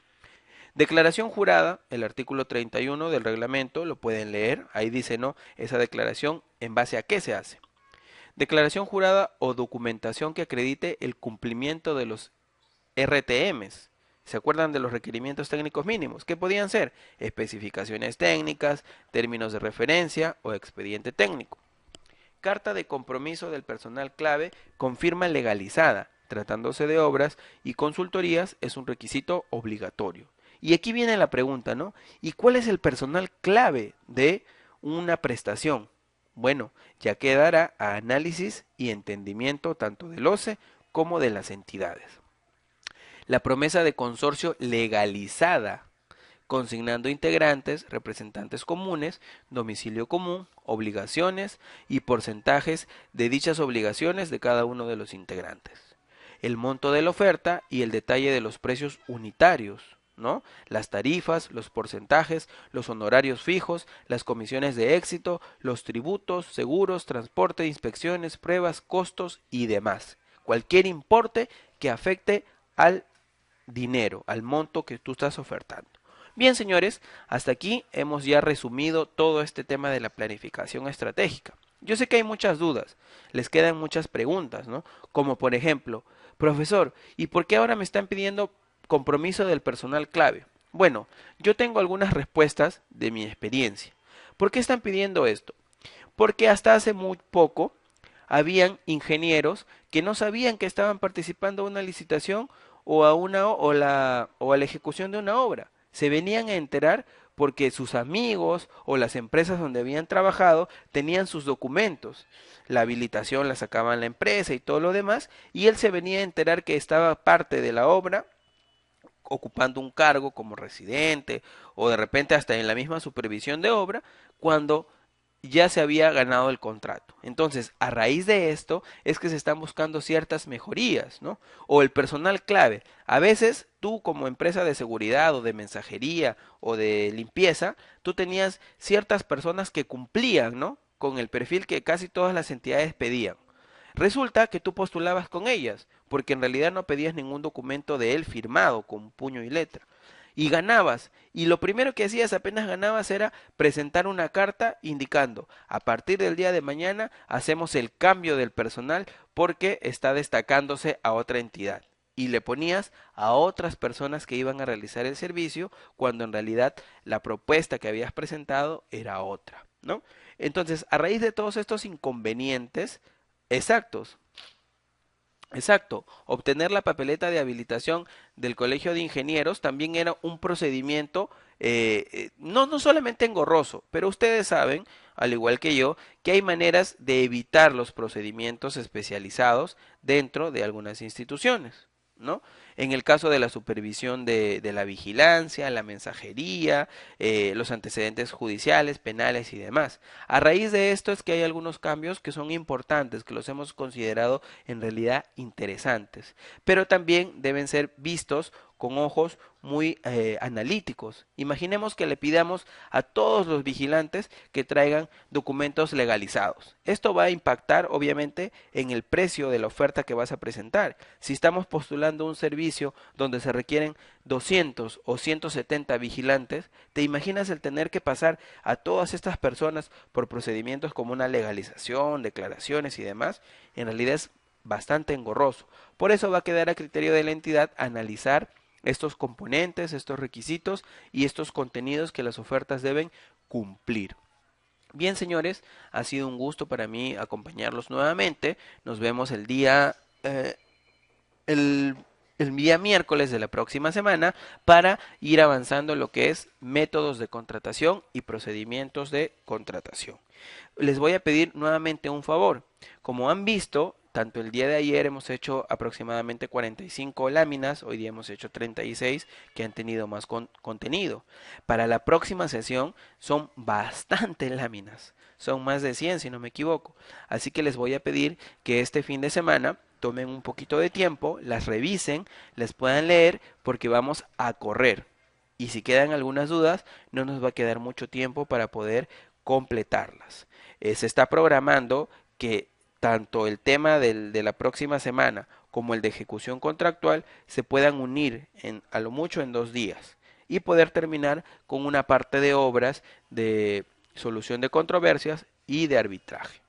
Declaración jurada, el artículo 31 del reglamento, lo pueden leer. Ahí dice, ¿no? Esa declaración, ¿en base a qué se hace? Declaración jurada o documentación que acredite el cumplimiento de los RTMs. ¿Se acuerdan de los requerimientos técnicos mínimos? ¿Qué podían ser? Especificaciones técnicas, términos de referencia o expediente técnico. Carta de compromiso del personal clave con firma legalizada. Tratándose de obras y consultorías es un requisito obligatorio. Y aquí viene la pregunta, ¿no? ¿Y cuál es el personal clave de una prestación? Bueno, ya quedará a análisis y entendimiento tanto del OCE como de las entidades. La promesa de consorcio legalizada, consignando integrantes, representantes comunes, domicilio común, obligaciones y porcentajes de dichas obligaciones de cada uno de los integrantes. El monto de la oferta y el detalle de los precios unitarios, ¿no? Las tarifas, los porcentajes, los honorarios fijos, las comisiones de éxito, los tributos, seguros, transporte, inspecciones, pruebas, costos y demás. Cualquier importe que afecte al dinero, al monto que tú estás ofertando. Bien, señores, hasta aquí hemos ya resumido todo este tema de la planificación estratégica. Yo sé que hay muchas dudas, les quedan muchas preguntas, ¿no? Como por ejemplo, profesor, ¿y por qué ahora me están pidiendo compromiso del personal clave? Bueno, yo tengo algunas respuestas de mi experiencia. ¿Por qué están pidiendo esto? Porque hasta hace muy poco habían ingenieros que no sabían que estaban participando a una licitación o a la ejecución de una obra. Se venían a enterar porque sus amigos o las empresas donde habían trabajado tenían sus documentos. La habilitación la sacaban la empresa y todo lo demás, y él se venía a enterar que estaba parte de la obra ocupando un cargo como residente o de repente hasta en la misma supervisión de obra cuando ya se había ganado el contrato. Entonces, a raíz de esto es que se están buscando ciertas mejorías, ¿no? O el personal clave. A veces tú como empresa de seguridad o de mensajería o de limpieza, tú tenías ciertas personas que cumplían, ¿no? Con el perfil que casi todas las entidades pedían. Resulta que tú postulabas con ellas, porque en realidad no pedías ningún documento de él firmado con puño y letra. Y ganabas. Y lo primero que hacías apenas ganabas era presentar una carta indicando, a partir del día de mañana hacemos el cambio del personal porque está destacándose a otra entidad. Y le ponías a otras personas que iban a realizar el servicio cuando en realidad la propuesta que habías presentado era otra, ¿no? Entonces, a raíz de todos estos inconvenientes, exactos. Exacto, obtener la papeleta de habilitación del Colegio de Ingenieros también era un procedimiento no solamente engorroso, pero ustedes saben, al igual que yo, que hay maneras de evitar los procedimientos especializados dentro de algunas instituciones, ¿no? En el caso de la supervisión de la vigilancia, la mensajería, los antecedentes judiciales, penales y demás. A raíz de esto es que hay algunos cambios que son importantes, que los hemos considerado en realidad interesantes, pero también deben ser vistos con ojos muy analíticos. Imaginemos que le pidamos a todos los vigilantes que traigan documentos legalizados. Esto va a impactar obviamente en el precio de la oferta que vas a presentar. Si estamos postulando un servicio donde se requieren 200 o 170 vigilantes, ¿te imaginas el tener que pasar a todas estas personas por procedimientos como una legalización, declaraciones y demás? En realidad es bastante engorroso. Por eso va a quedar a criterio de la entidad analizar estos componentes, estos requisitos y estos contenidos que las ofertas deben cumplir. Bien, señores, ha sido un gusto para mí acompañarlos nuevamente. Nos vemos el, el día miércoles de la próxima semana para ir avanzando en lo que es métodos de contratación y procedimientos de contratación. Les voy a pedir nuevamente un favor. Como han visto, tanto el día de ayer hemos hecho aproximadamente 45 láminas, hoy día hemos hecho 36 que han tenido más contenido. Para la próxima sesión son bastantes láminas, son más de 100 si no me equivoco. Así que les voy a pedir que este fin de semana tomen un poquito de tiempo, las revisen, las puedan leer porque vamos a correr. Y si quedan algunas dudas, no nos va a quedar mucho tiempo para poder completarlas. Se está programando que tanto el tema de la próxima semana como el de ejecución contractual se puedan unir a lo mucho en 2 días y poder terminar con una parte de obras de solución de controversias y de arbitraje.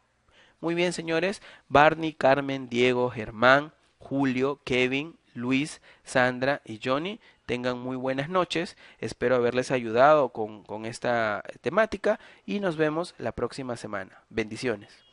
Muy bien, señores. Barney, Carmen, Diego, Germán, Julio, Kevin, Luis, Sandra y Johnny, tengan muy buenas noches. Espero haberles ayudado con esta temática y nos vemos la próxima semana. Bendiciones.